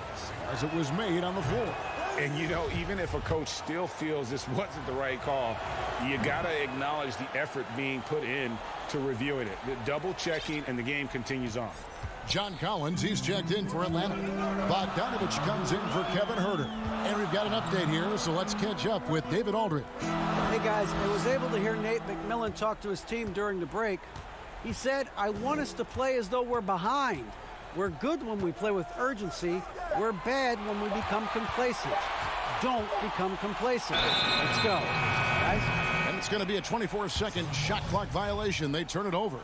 as it was made on the floor. And, you know, even if a coach still feels this wasn't the right call, you got to acknowledge the effort being put in to reviewing it. The double checking, and the game continues on. John Collins, he's checked in for Atlanta. Bogdanovich comes in for Kevin Huerter. And we've got an update here, so let's catch up with David Aldridge. Hey, guys, I was able to hear Nate McMillan talk to his team during the break. He said, I want us to play as though we're behind. We're good when we play with urgency. We're bad when we become complacent. Don't become complacent. Let's go, guys. And it's going to be a 24-second shot clock violation. They turn it over.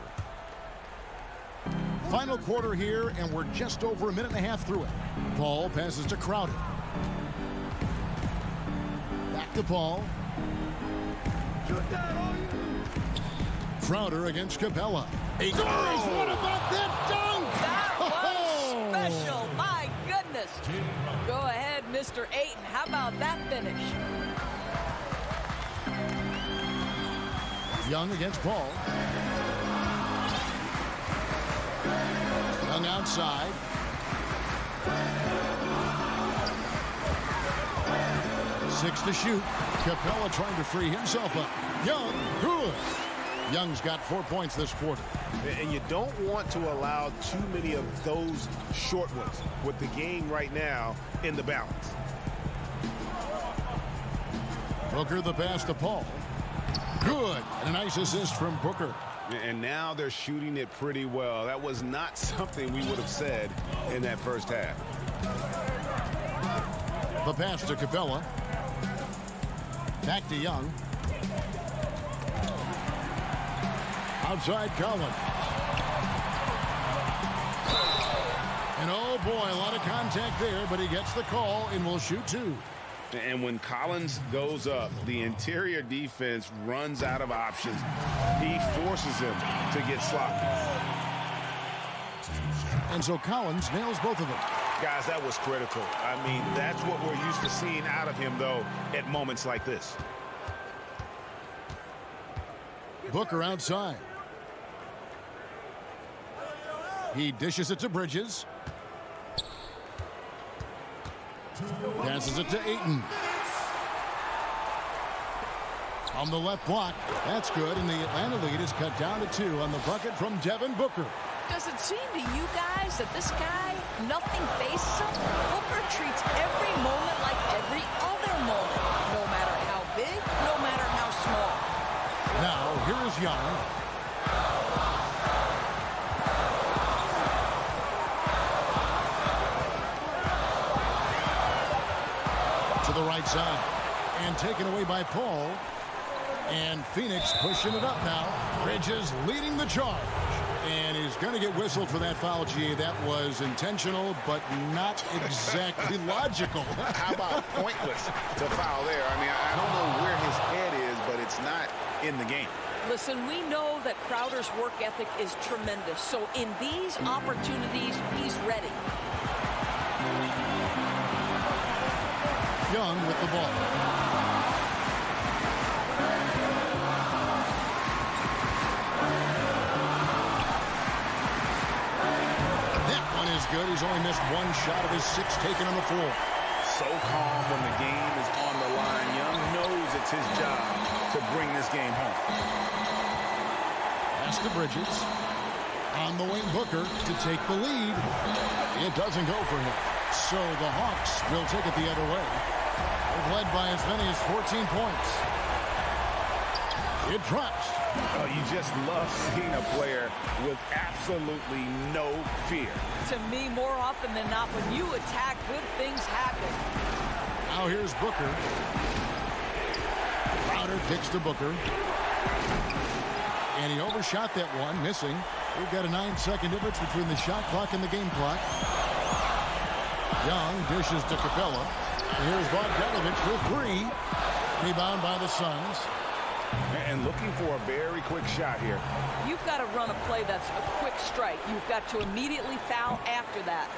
Final quarter here, and we're just over a minute and a half through it. Paul passes to Crowder. Back to Paul. Crowder against Capella. He scores! What about that dunk? That was special. My goodness. Go ahead, Mr. Ayton. How about that finish? Young against Paul. Young outside. Six to shoot. Capella trying to free himself up. Young, good. Young's got 4 points this quarter. And you don't want to allow too many of those short ones with the game right now in the balance. Booker the pass to Paul. Good. And a nice assist from Booker. And now they're shooting it pretty well. That was not something we would have said in that first half. The pass to Capella. Back to Young. Outside Collins. And oh boy, a lot of contact there, but he gets the call and will shoot 2. And when Collins goes up, the interior defense runs out of options. He forces him to get sloppy. And so Collins nails both of them. Guys, that was critical. I mean, that's what we're used to seeing out of him, though, at moments like this. Booker outside. He dishes it to Bridges. Passes it to Ayton. On the left block. That's good, and the Atlanta lead is cut down to 2 on the bucket from Devin Booker. Does it seem to you guys that this guy, nothing faces him? Booker treats every moment like every other moment, no matter how big, no matter how small. Now, here is Young. To the right side. And taken away by Paul. And Phoenix pushing it up now. Bridges leading the charge. And he's going to get whistled for that foul, G. That was intentional, but not exactly logical. How about pointless to foul there? I mean, I don't know where his head is, but it's not in the game. Listen, we know that Crowder's work ethic is tremendous. So in these opportunities, he's ready. Young with the ball. Good. He's only missed 1 shot of his 6 taken on the floor. So calm when the game is on the line. Young knows it's his job to bring this game home. Pass to Bridges. On the wing, Booker to take the lead. It doesn't go for him. So the Hawks will take it the other way. They've led by as many as 14 points. It drops. Oh, you just love seeing a player with absolutely no fear. To me, more often than not, when you attack, good things happen. Now here's Booker. Crowder kicks to Booker. And he overshot that one, missing. We've got a 9-second difference between the shot clock and the game clock. Young dishes to Capella. Here's Bogdanovich for 3. Rebound by the Suns. And looking for a very quick shot here. You've got to run a play that's a quick strike. You've got to immediately foul after that.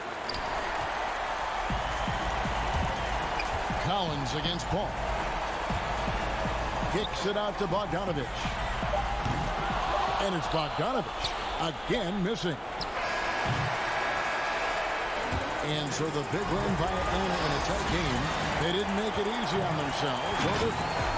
Collins against Paul. Kicks it out to Bogdanovich. And it's Bogdanovich again missing. And so the big win by Atlanta in a tight game. They didn't make it easy on themselves.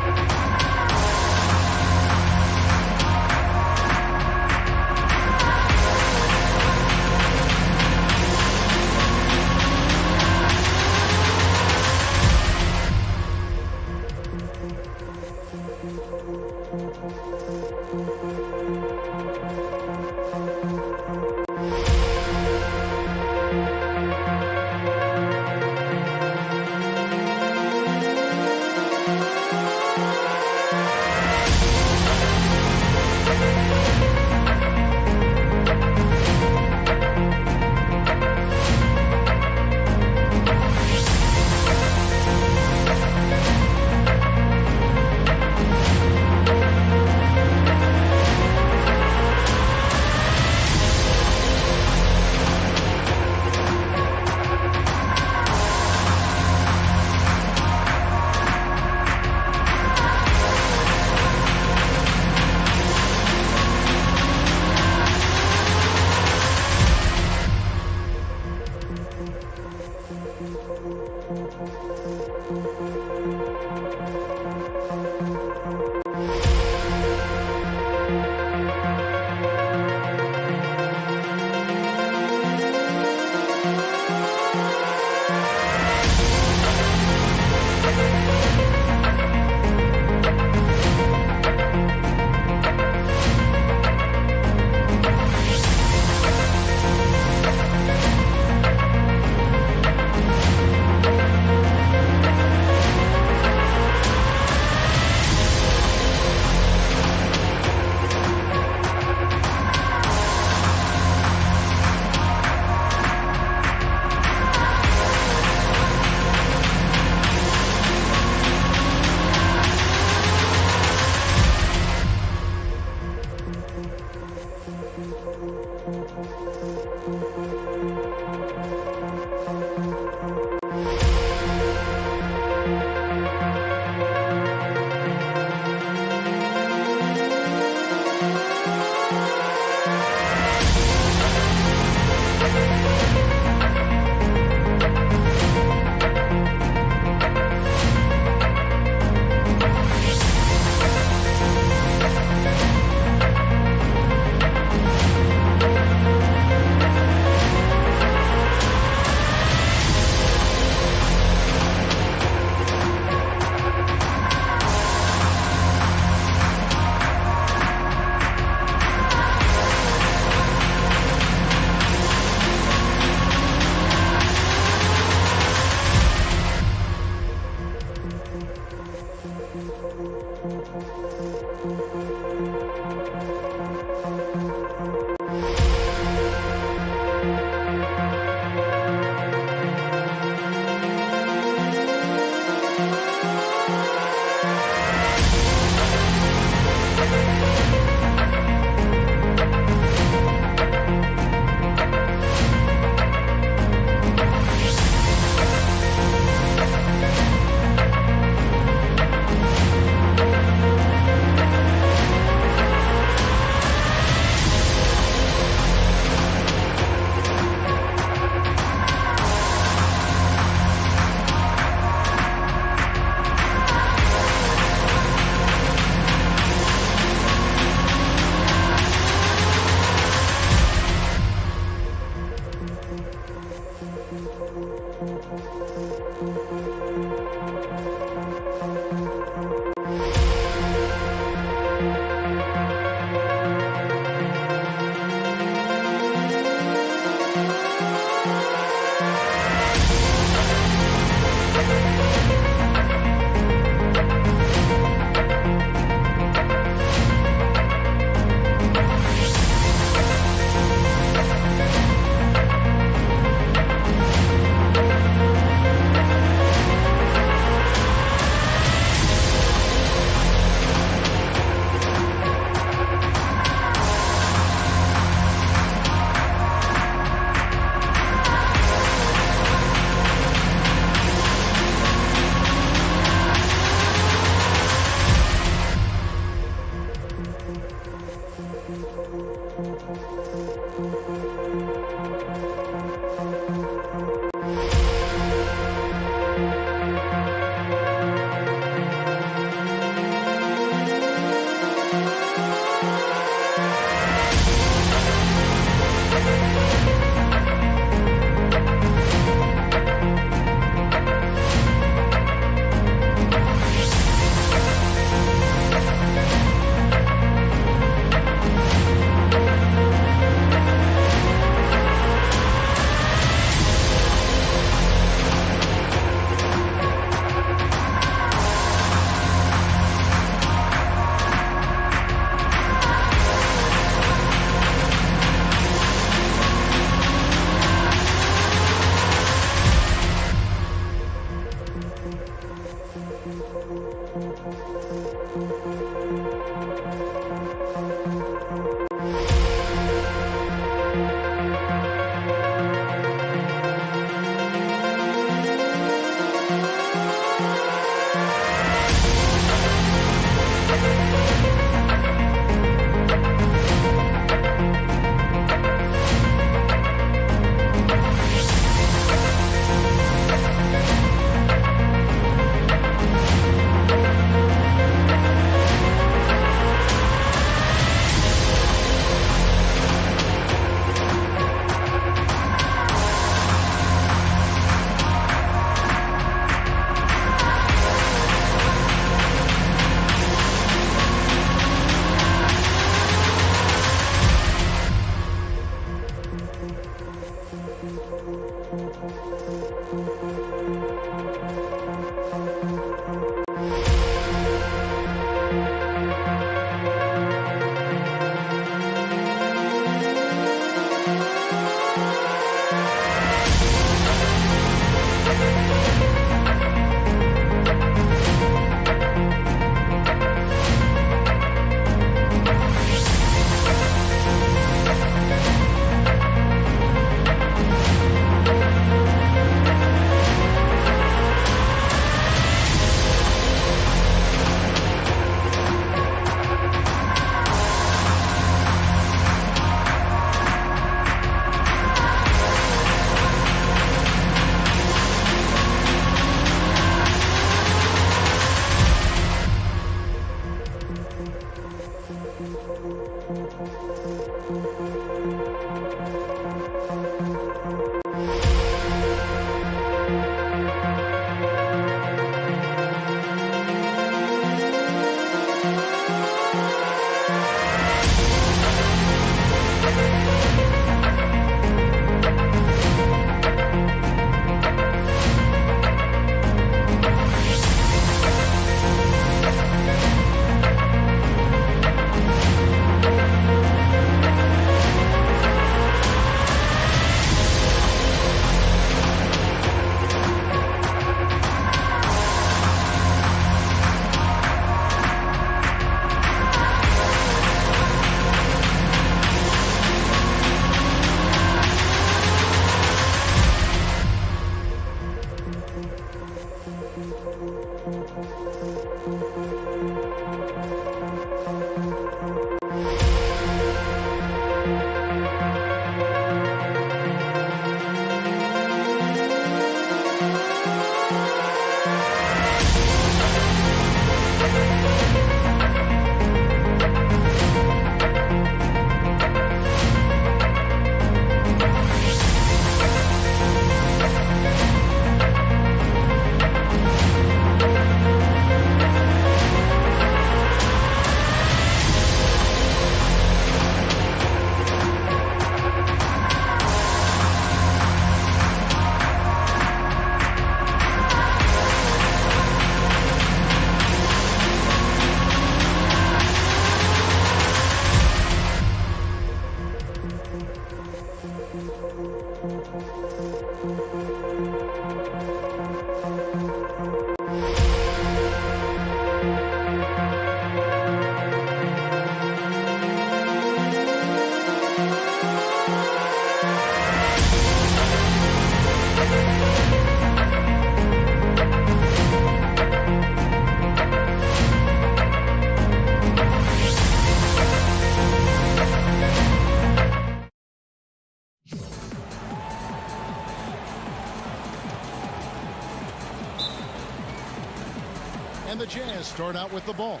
And the Jazz start out with the ball.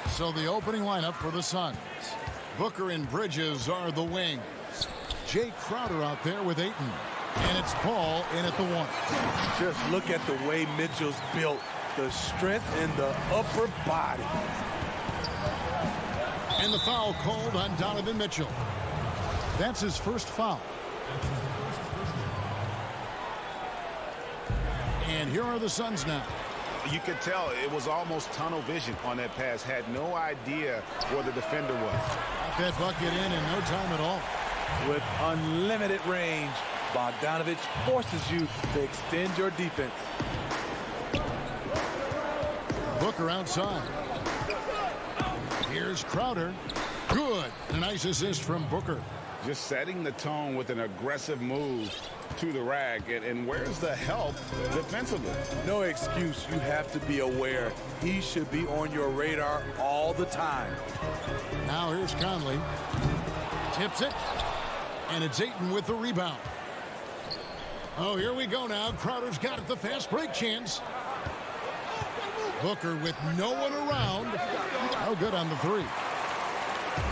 So the opening lineup for the Suns. Booker and Bridges are the wings. Jay Crowder out there with Ayton. And it's Paul in at the one. Just look at the way Mitchell's built. The strength in the upper body. And the foul called on Donovan Mitchell. That's his first foul. And here are the Suns now. You could tell it was almost tunnel vision on that pass. Had no idea where the defender was. Got that bucket in no time at all. With unlimited range, Bogdanovich forces you to extend your defense. Booker outside. Here's Crowder. Good. A nice assist from Booker. Just setting the tone with an aggressive move to the rack. And where's the help defensively? No excuse. You have to be aware. He should be on your radar all the time. Now here's Conley. Tips it. And it's Ayton with the rebound. Oh, here we go now. Crowder's got it. The fast break chance. Booker with no one around. No good on the three.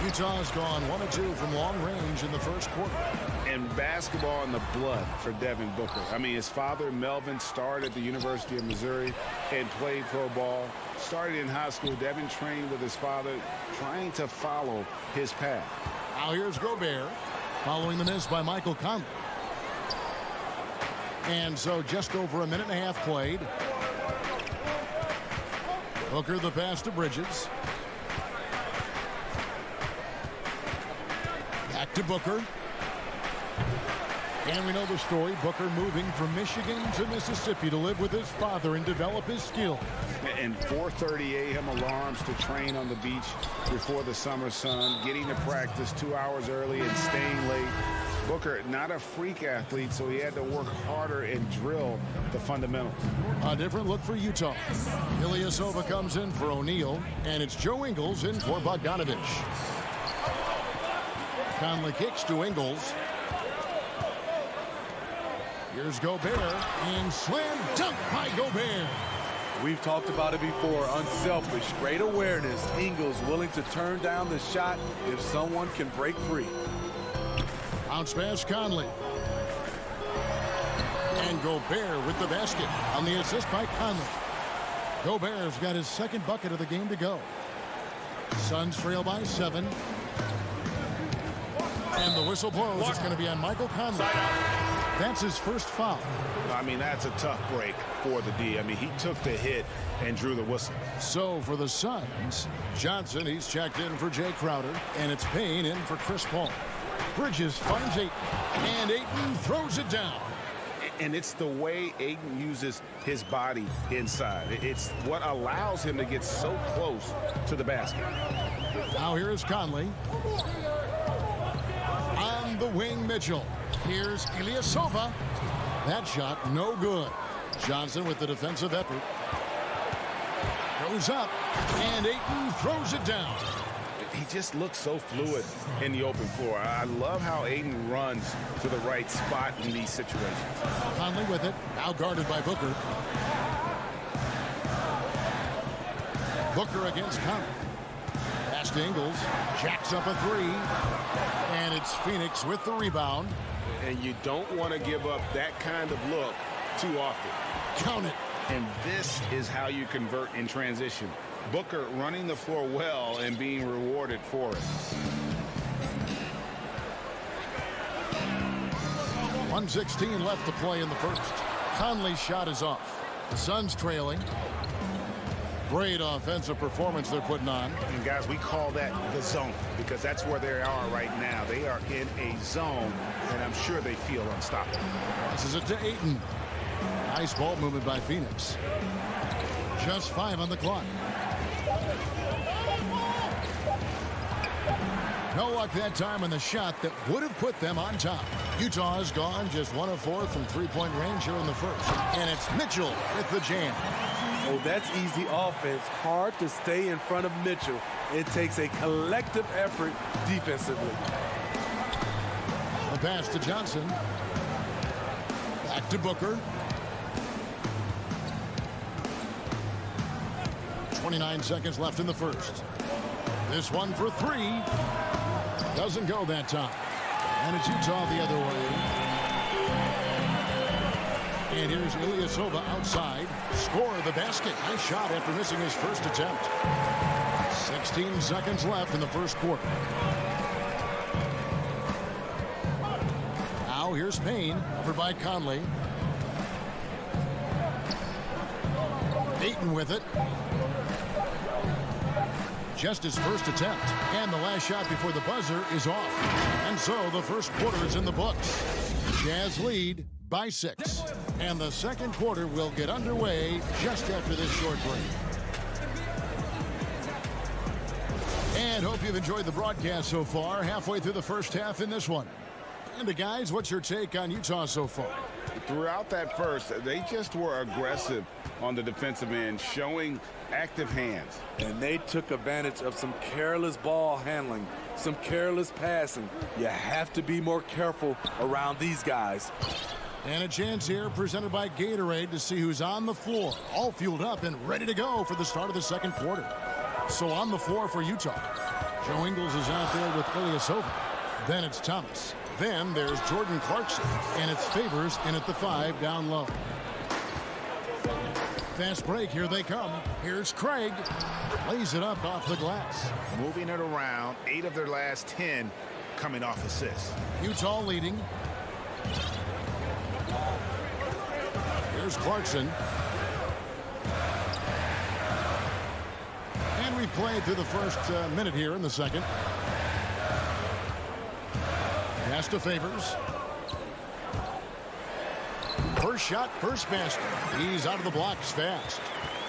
Utah's gone 1 of 2 from long range in the first quarter. And basketball in the blood for Devin Booker. I mean, his father, Melvin, started at the University of Missouri and played pro ball. Started in high school. Devin trained with his father, trying to follow his path. Now here's Gobert, following the miss by Michael Conley. And so just over a minute and a half played. Booker the pass to Bridges. Back to Booker. And we know the story. Booker moving from Michigan to Mississippi to live with his father and develop his skill. And 4:30 a.m. alarms to train on the beach before the summer sun. Getting to practice 2 hours early and staying late. Booker, not a freak athlete, so he had to work harder and drill the fundamentals. A different look for Utah. Ilyasova comes in for O'Neal, and it's Joe Ingles in for Bogdanovich. Conley kicks to Ingles. Here's Gobert, and slam dunk by Gobert. We've talked about it before. Unselfish, great awareness. Ingles willing to turn down the shot if someone can break free. Bounce pass Conley. And Gobert with the basket on the assist by Conley. Gobert's got his second bucket of the game to go. Suns trail by 7. And the whistle blows. It's going to be on Michael Conley. That's his first foul. I mean, that's a tough break for the D. I mean, he took the hit and drew the whistle. So for the Suns, Johnson, he's checked in for Jay Crowder, and it's Payne in for Chris Paul. Bridges finds Ayton, and Ayton throws it down. And it's the way Ayton uses his body inside. It's what allows him to get so close to the basket. Now here's Conley. On the wing, Mitchell. Here's Ilyasova. That shot, no good. Johnson with the defensive effort. Goes up, and Ayton throws it down. He just looks so fluid in the open floor. I love how Ayton runs to the right spot in these situations. Conley with it, now guarded by Booker. Booker against Conley. Pass to Ingles, jacks up a three, and it's Phoenix with the rebound. And you don't want to give up that kind of look too often. Count it. And this is how you convert in transition. Booker running the floor well and being rewarded for it. 1:16 left to play in the first. Conley's shot is off. The Suns trailing. Great offensive performance they're putting on. And guys, we call that the zone because that's where they are right now. They are in a zone, and I'm sure they feel unstoppable. This is it to Ayton. Nice ball movement by Phoenix. Just 5 on the clock. No luck that time on the shot that would have put them on top. Utah has gone just 1 of 4 from three-point range here in the first. And it's Mitchell with the jam. Oh, that's easy offense. Hard to stay in front of Mitchell. It takes a collective effort defensively. A pass to Johnson. Back to Booker. 29 seconds left in the first. This one for 3. Doesn't go that time. And it's Utah the other way. And here's Ilyasova outside. Score the basket. Nice shot after missing his first attempt. 16 seconds left in the first quarter. Now here's Payne. Over by Conley. Ayton with it. Just his first attempt. And the last shot before the buzzer is off. And so the first quarter is in the books. Jazz lead by 6. And the second quarter will get underway just after this short break. And hope you've enjoyed the broadcast so far. Halfway through the first half in this one. And guys, what's your take on Utah so far? Throughout that first, they just were aggressive on the defensive end, showing active hands. And they took advantage of some careless ball handling, some careless passing. You have to be more careful around these guys. And a chance here presented by Gatorade to see who's on the floor, all fueled up and ready to go for the start of the second quarter. So on the floor for Utah, Joe Ingles is out there with Ilyasova. Then it's Thomas. Then there's Jordan Clarkson, and it's Favors in at the 5 down low. Fast break, here they come. Here's Craig. Lays it up off the glass. Moving it around, 8 of their last 10 coming off assists. Utah leading. Here's Clarkson. And we played through the first minute here in the second. Pass to Favors. First shot, first basket. He's out of the blocks fast.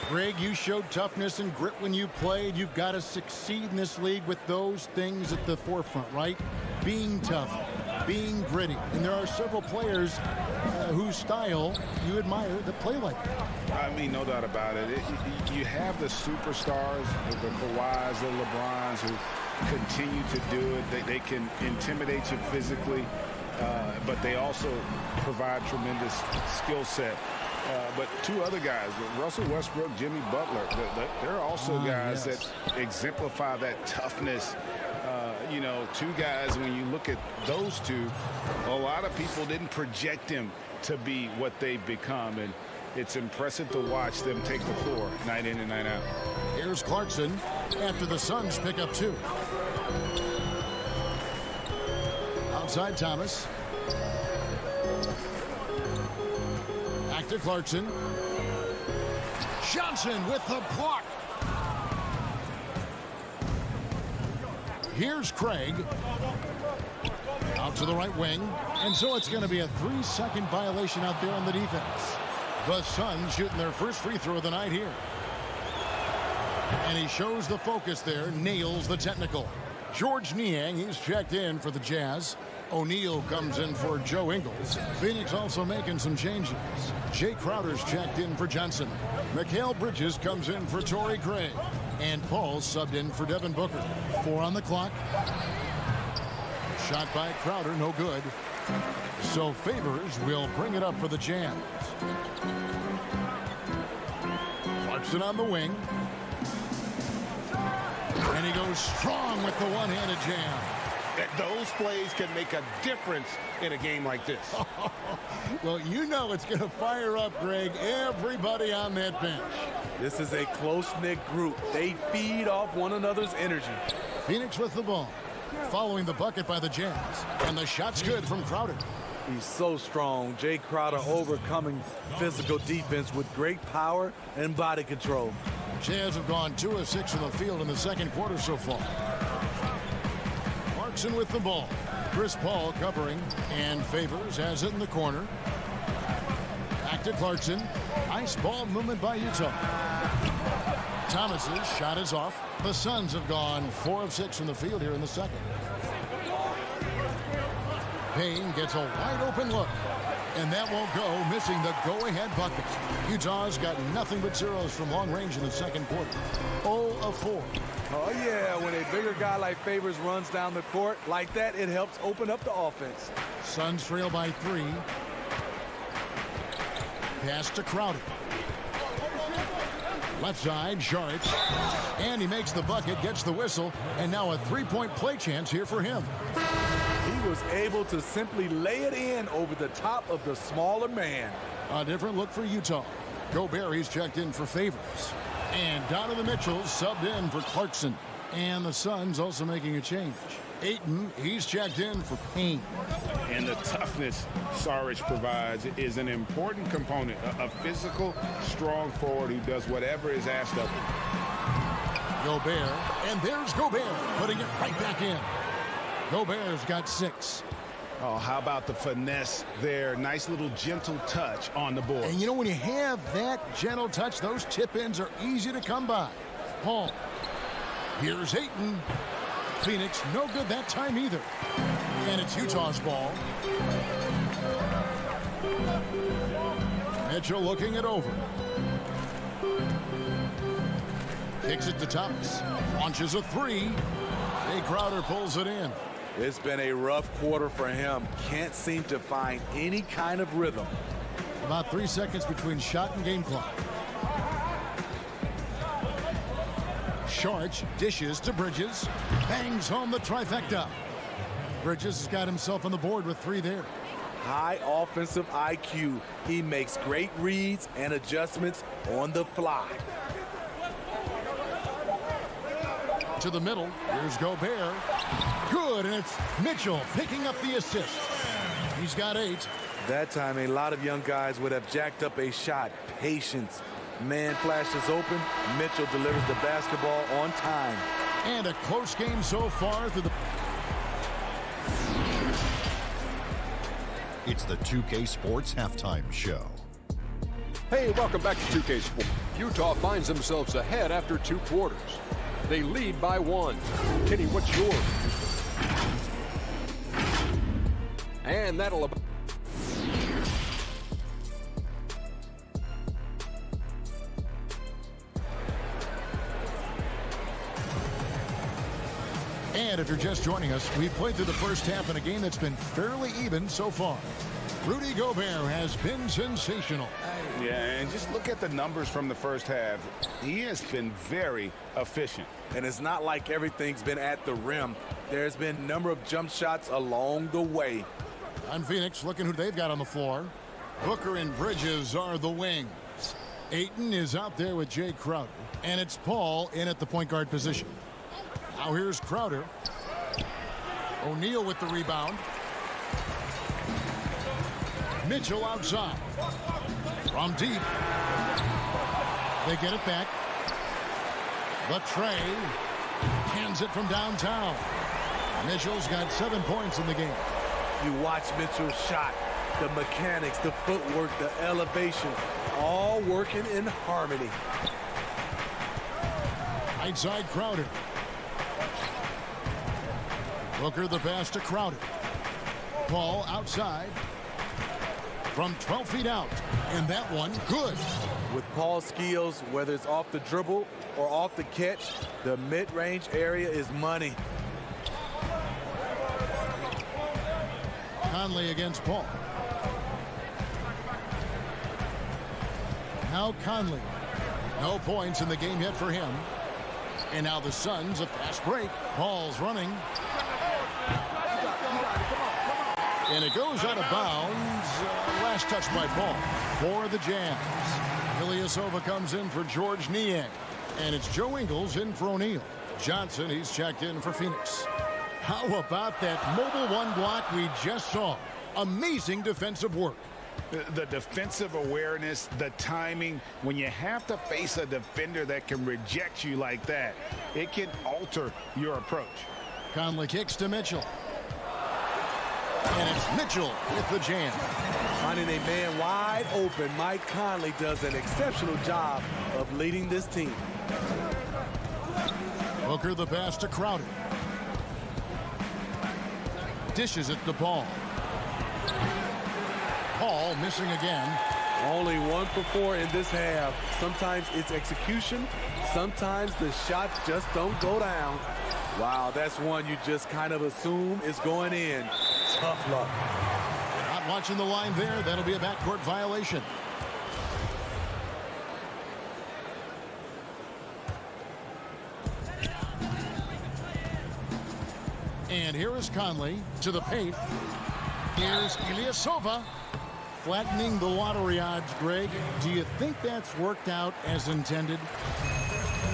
Greg, you showed toughness and grit when you played. You've got to succeed in this league with those things at the forefront, right? Being tough, being gritty. And there are several players whose style you admire that play like that. I mean, no doubt about it. You have the superstars, the Kawhis, the LeBrons, who continue to do it. They can intimidate you physically, but they also provide tremendous skill set. But 2 other guys, Russell Westbrook, Jimmy Butler, they're also guys that exemplify that toughness. You know, 2 guys, when you look at those 2, a lot of people didn't project them to be what they've become. And it's impressive to watch them take the floor night in and night out. Here's Clarkson after the Suns pick up 2. Outside Thomas. Back to Clarkson. Johnson with the block. Here's Craig. Out to the right wing. And so it's going to be a 3-second violation out there on the defense. The Suns shooting their first free throw of the night here. And he shows the focus there, nails the technical. George Niang, he's checked in for the Jazz. O'Neal comes in for Joe Ingles. Phoenix also making some changes. Jay Crowder's checked in for Johnson. Mikal Bridges comes in for Torrey Craig. And Paul subbed in for Devin Booker. 4 on the clock. Shot by Crowder, no good. So Favors will bring it up for the Jazz. Clarkson on the wing. And he goes strong with the one-handed jam. Those plays can make a difference in a game like this. Well, you know it's going to fire up, Greg, everybody on that bench. This is a close-knit group. They feed off one another's energy. Phoenix with the ball. Following the bucket by the Jazz. And the shot's good from Crowder. He's so strong. Jay Crowder overcoming physical defense with great power and body control. Jazz have gone 2 of 6 from the field in the second quarter so far. Clarkson with the ball. Chris Paul covering, and Favors has it in the corner. Back to Clarkson. Nice ball movement by Utah. Thomas's shot is off. The Suns have gone 4 of 6 from the field here in the second. Payne gets a wide open look, and that won't go, missing the go-ahead bucket. Utah's got nothing but zeros from long range in the second quarter. 0 of 4. Oh, yeah, when a bigger guy like Favors runs down the court like that, it helps open up the offense. Suns trail by 3. Pass to Crowder. Left side, Sharp. And he makes the bucket, gets the whistle, and now a three-point play chance here for him. He was able to simply lay it in over the top of the smaller man. A different look for Utah. Gobert, he's checked in for Favors. And Donovan Mitchell subbed in for Clarkson. And the Suns also making a change. Ayton, he's checked in for Payne. And the toughness Saric provides is an important component. A physical, strong forward who does whatever is asked of him. Gobert, and there's Gobert, putting it right back in. Gobert's got 6. Oh, how about the finesse there? Nice little gentle touch on the board. And you know, when you have that gentle touch, those tip-ins are easy to come by. Paul. Here's Ayton. Phoenix, no good that time either. And it's Utah's ball. Mitchell looking it over. Kicks it to Thomas. Launches a 3. Jay Crowder pulls it in. It's been a rough quarter for him. Can't seem to find any kind of rhythm. About 3 seconds between shot and game clock. Sharch dishes to Bridges. Bangs home the trifecta. Bridges has got himself on the board with 3 there. High offensive IQ. He makes great reads and adjustments on the fly. To the middle. Here's Gobert. Good, and it's Mitchell picking up the assist. He's got 8. That time, a lot of young guys would have jacked up a shot. Patience. Man flashes open. Mitchell delivers the basketball on time. And a close game so far through the... It's the 2K Sports Halftime Show. Hey, welcome back to 2K Sports. Utah finds themselves ahead after 2 quarters. They lead by 1. Kenny, what's yours? And that'll... And if you're just joining us, we've played through the first half in a game that's been fairly even so far. Rudy Gobert has been sensational. Yeah, and just look at the numbers from the first half. He has been very efficient. And it's not like everything's been at the rim. There's been a number of jump shots along the way. On Phoenix, looking who they've got on the floor. Booker and Bridges are the wings. Ayton is out there with Jay Crowder. And it's Paul in at the point guard position. Now here's Crowder. O'Neal with the rebound. Mitchell outside. From deep. They get it back. The tray. Hands it from downtown. Mitchell's got 7 points in the game. You watch Mitchell's shot. The mechanics, the footwork, the elevation, all working in harmony. Right side Crowder. Booker the pass to Crowder. Paul outside. From 12 feet out. And that one good. With Paul's skills, whether it's off the dribble or off the catch, the mid-range area is money. Conley against Paul. Now Conley. No points in the game yet for him. And now the Suns, a fast break. Paul's running. And it goes out of bounds. Last touch by Paul for the Jazz. Ilyasova comes in for George Niang. And it's Joe Ingles in for O'Neal. Johnson, he's checked in for Phoenix. How about that mobile 1 block we just saw? Amazing defensive work. The defensive awareness, the timing, when you have to face a defender that can reject you like that, it can alter your approach. Conley kicks to Mitchell. And it's Mitchell with the jam. Finding a man wide open, Mike Conley does an exceptional job of leading this team. Booker the pass to Crowder. Dishes it to Paul. Paul missing again. Only 1 for 4 in this half. Sometimes it's execution. Sometimes the shots just don't go down. Wow, that's one you just kind of assume is going in. Tough luck. Not watching the line there. That'll be a backcourt violation. And here is Conley to the paint. Here's Ilyasova. Flattening the lottery odds, Greg. Do you think that's worked out as intended?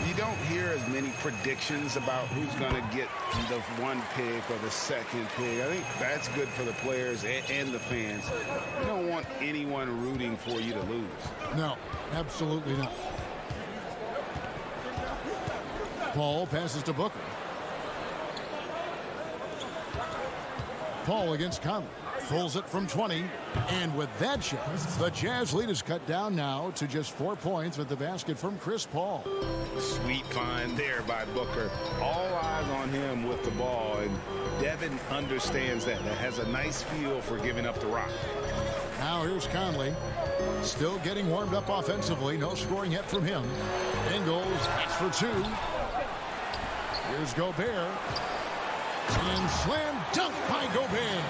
You don't hear as many predictions about who's going to get the 1 pick or the 2nd pick. I think that's good for the players and the fans. You don't want anyone rooting for you to lose. No, absolutely not. Paul passes to Booker. Paul against Conley. Pulls it from 20. And with that shot, the Jazz lead is cut down now to just 4 points with the basket from Chris Paul. Sweet find there by Booker. All eyes on him with the ball. And Devin understands that. That has a nice feel for giving up the rock. Now here's Conley. Still getting warmed up offensively. No scoring yet from him. Ingles hits for 2. Here's Gobert. And slam dunk by Gobert.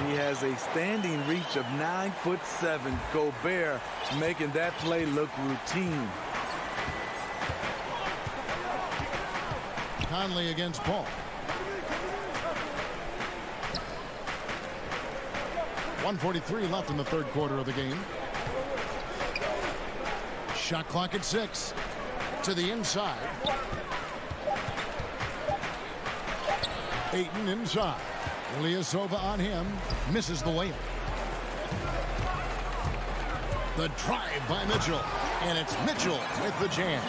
He has a standing reach of 9'7". Gobert making that play look routine. Conley against Paul. 1:43 left in the 3rd quarter of the game. Shot clock at 6. To the inside. Ayton inside. Ilyasova on him. Misses the layup. The drive by Mitchell. And it's Mitchell with the jam.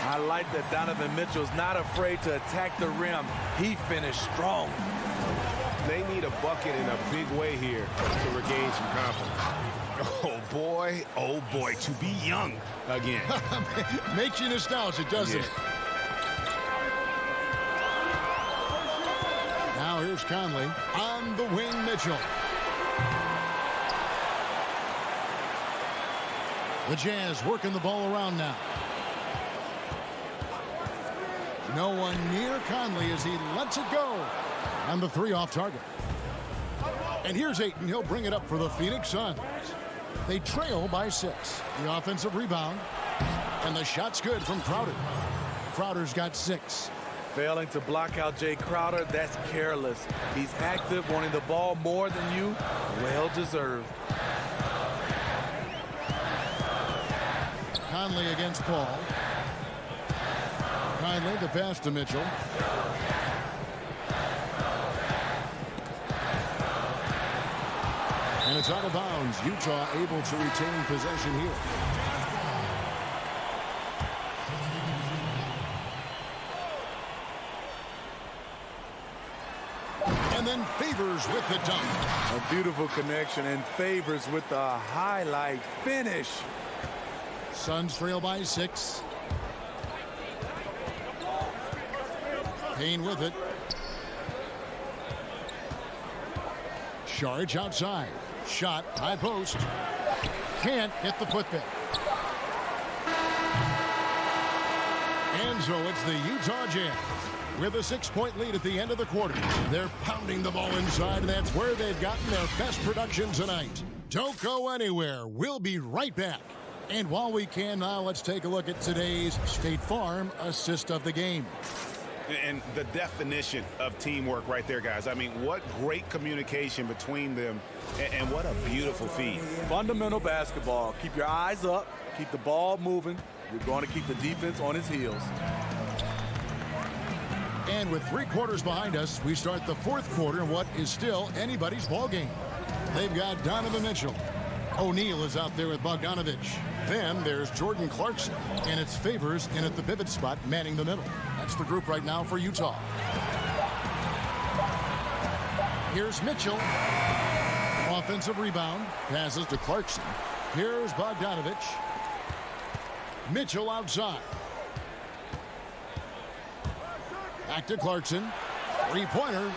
I like that Donovan Mitchell's not afraid to attack the rim. He finished strong. They need a bucket in a big way here to regain some confidence. Oh boy, to be young again. Makes you nostalgic, doesn't it? Now here's Conley on the wing. Mitchell. The Jazz working the ball around now. No one near Conley as he lets it go. And the 3 off target. And here's Ayton. He'll bring it up for the Phoenix Suns. They trail by 6. The offensive rebound. And the shot's good from Crowder. Crowder's got 6. Failing to block out Jay Crowder, that's careless. He's active, wanting the ball more than you. Well deserved. Conley against Paul. Conley the pass to Mitchell. And it's out of bounds. Utah able to retain possession here. And then Favors with the dunk. A beautiful connection, and Favors with the highlight finish. Suns trail by 6. Payne with it. Charge outside. Shot, high post. Can't hit the putback. And so it's the Utah Jazz with a 6-point lead at the end of the quarter. They're pounding the ball inside, and that's where they've gotten their best production tonight. Don't go anywhere. We'll be right back. And while we can now, let's take a look at today's State Farm assist of the game. And the definition of teamwork right there, guys. I mean, what great communication between them, and what a beautiful feed. Fundamental basketball. Keep your eyes up. Keep the ball moving. You're going to keep the defense on his heels. And with 3 quarters behind us, we start the 4th quarter in what is still anybody's ball game. They've got Donovan Mitchell O'Neal is out there with Bogdanovich. Then there's Jordan Clarkson, and it's Favors in at the pivot spot, manning the middle. That's the group right now for Utah. Here's Mitchell. Offensive rebound. Passes to Clarkson. Here's Bogdanovich. Mitchell outside. Back to Clarkson. Three-pointer.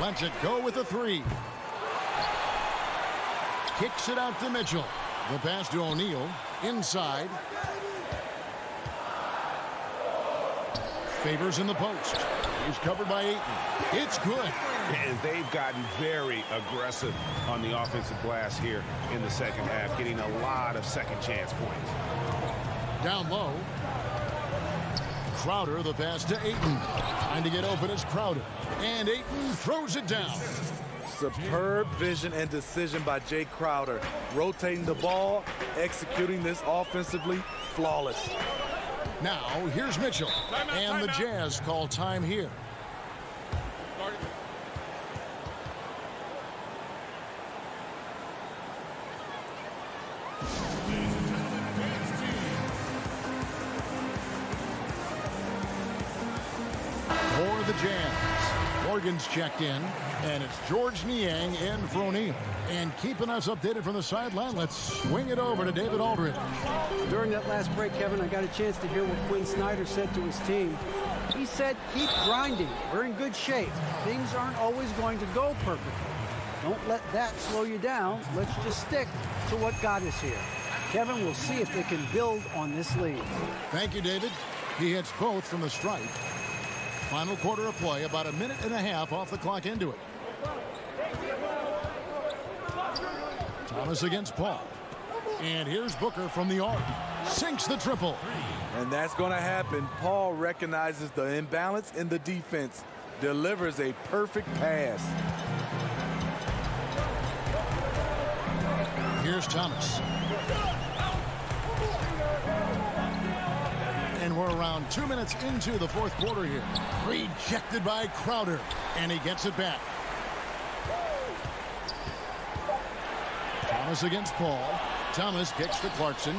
Lets it go with a three. Kicks it out to Mitchell. The pass to O'Neal. Inside. Favors in the post. He's covered by Ayton. It's good. And they've gotten very aggressive on the offensive glass here in the second half, getting a lot of second chance points. Down low. Crowder, the pass to Ayton. Trying to get open is Crowder. And Ayton throws it down. Superb vision and decision by Jay Crowder. Rotating the ball, executing this offensively, flawless. Now, here's Mitchell. And the Jazz call time here. For the Jazz, Morgan's checked in, and it's George Niang in for O'Neal. And keeping us updated from the sideline, let's swing it over to David Aldridge. During that last break, Kevin, I got a chance to hear what Quinn Snyder said to his team. He said, keep grinding. We're in good shape. Things aren't always going to go perfectly. Don't let that slow you down. Let's just stick to what got us here. Kevin, we'll see if they can build on this lead. Thank you, David. He hits both from the stripe. Final quarter of play, about a minute and a half off the clock into it. Thomas against Paul. And here's Booker from the arc. Sinks the triple. And that's going to happen. Paul recognizes the imbalance in the defense. Delivers a perfect pass. Here's Thomas. And we're around 2 minutes into the fourth quarter here. Rejected by Crowder. And he gets it back. Thomas against Paul. Thomas kicks to Clarkson.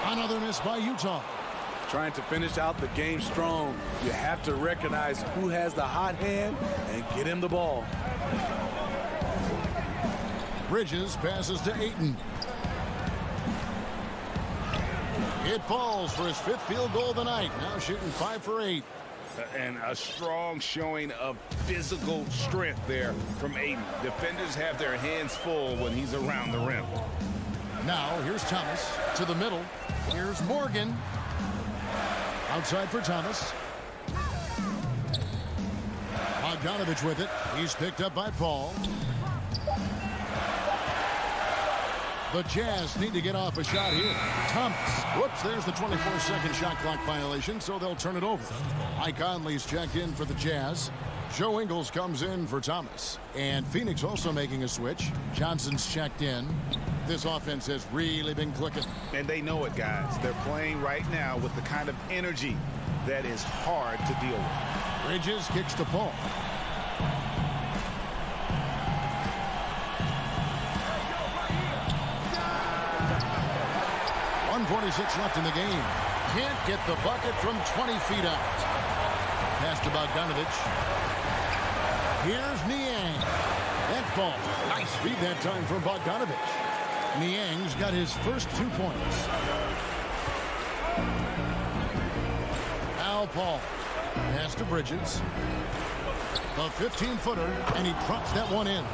Another miss by Utah. Trying to finish out the game strong. You have to recognize who has the hot hand and get him the ball. Bridges passes to Ayton. It falls for his fifth field goal of the night. Now shooting 5 for 8. And a strong showing of physical strength there from Ayton. Defenders have their hands full when he's around the rim. Now here's Thomas to the middle. Here's Morgan. Outside for Thomas. Bogdanovich with it. He's picked up by Paul. The Jazz need to get off a shot here. Thomas. Whoops, there's the 24-second shot clock violation, so they'll turn it over. Mike Conley's checked in for the Jazz. Joe Ingles comes in for Thomas. And Phoenix also making a switch. Johnson's checked in. This offense has really been clicking. And they know it, guys. They're playing right now with the kind of energy that is hard to deal with. Bridges kicks to Paul. 1:46 left in the game. Can't get the bucket from 20 feet out. Pass to Bogdanovich. Here's Niang. That ball. Nice feed that time from Bogdanovich. Niang's got his first 2 points. Al Paul. Pass to Bridges. A 15-footer, and he drops that one in.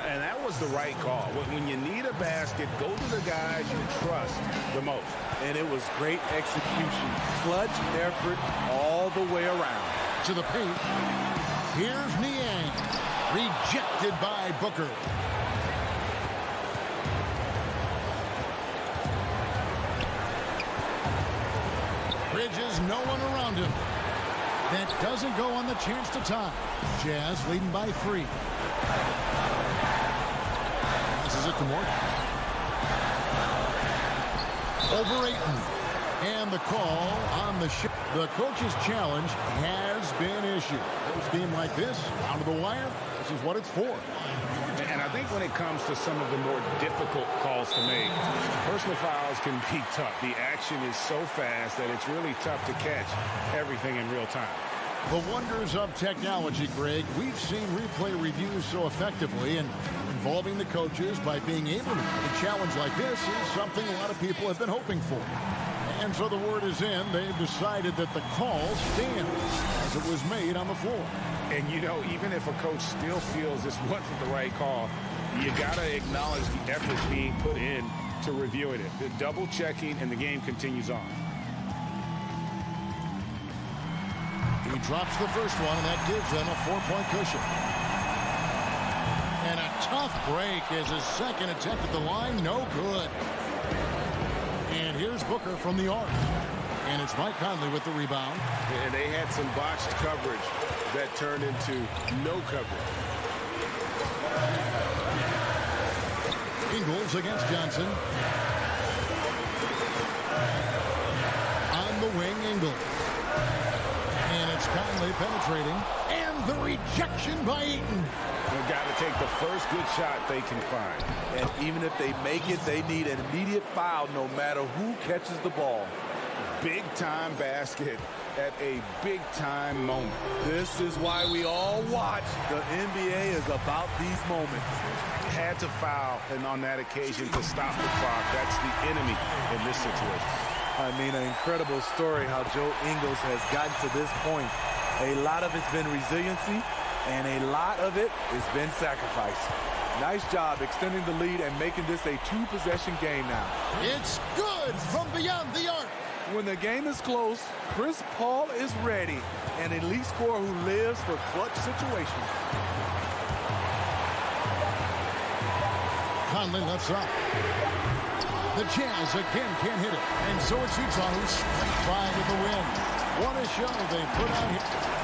And that was the right call. When you need a basket, go to the guys you trust the most. And it was great execution. Clutch effort all the way around. To the paint. Here's Niang. Rejected by Booker. Bridges, no one around him. That doesn't go on the chance to tie. Jazz leading by 3. Passes it to Morgan. Over Ayton. And the call on the shot. The coach's challenge has been issued. issue. Close game like this, down to the wire, this is what it's for. And I think when it comes to some of the more difficult calls to make, personal fouls can be tough. The action is so fast that it's really tough to catch everything in real time. The wonders of technology, Greg. We've seen replay reviews so effectively, and involving the coaches by being able to a challenge like this is something a lot of people have been hoping for. And so the word is in. They've decided that the call stands as it was made on the floor. And, you know, even if a coach still feels this wasn't the right call, you got to acknowledge the effort being put in to reviewing it. The double checking, and the game continues on. He drops the first one, and that gives them a 4-point cushion. And a tough break is his second attempt at the line. No good. And here's Booker from the arc. And it's Mike Conley with the rebound. And they had some botched coverage that turned into no coverage. Ingles against Johnson. On the wing, Ingles. And it's Conley penetrating. And the rejection by Eaton. They've got to take the first good shot they can find. And even if they make it, they need an immediate foul no matter who catches the ball. Big-time basket at a big-time moment. This is why we all watch. The NBA is about these moments. Had to foul, and on that occasion to stop the clock. That's the enemy in this situation. I mean, an incredible story how Joe Ingles has gotten to this point. A lot of it's been resiliency, and a lot of it has been sacrifice. Nice job extending the lead and making this a two-possession game now. It's good from beyond the arc. When the game is close, Chris Paul is ready, an elite scorer who lives for clutch situations. Conley left side. The Jazz again can't hit it. And so it's Utah who's straight by with the win. What a show they put on here.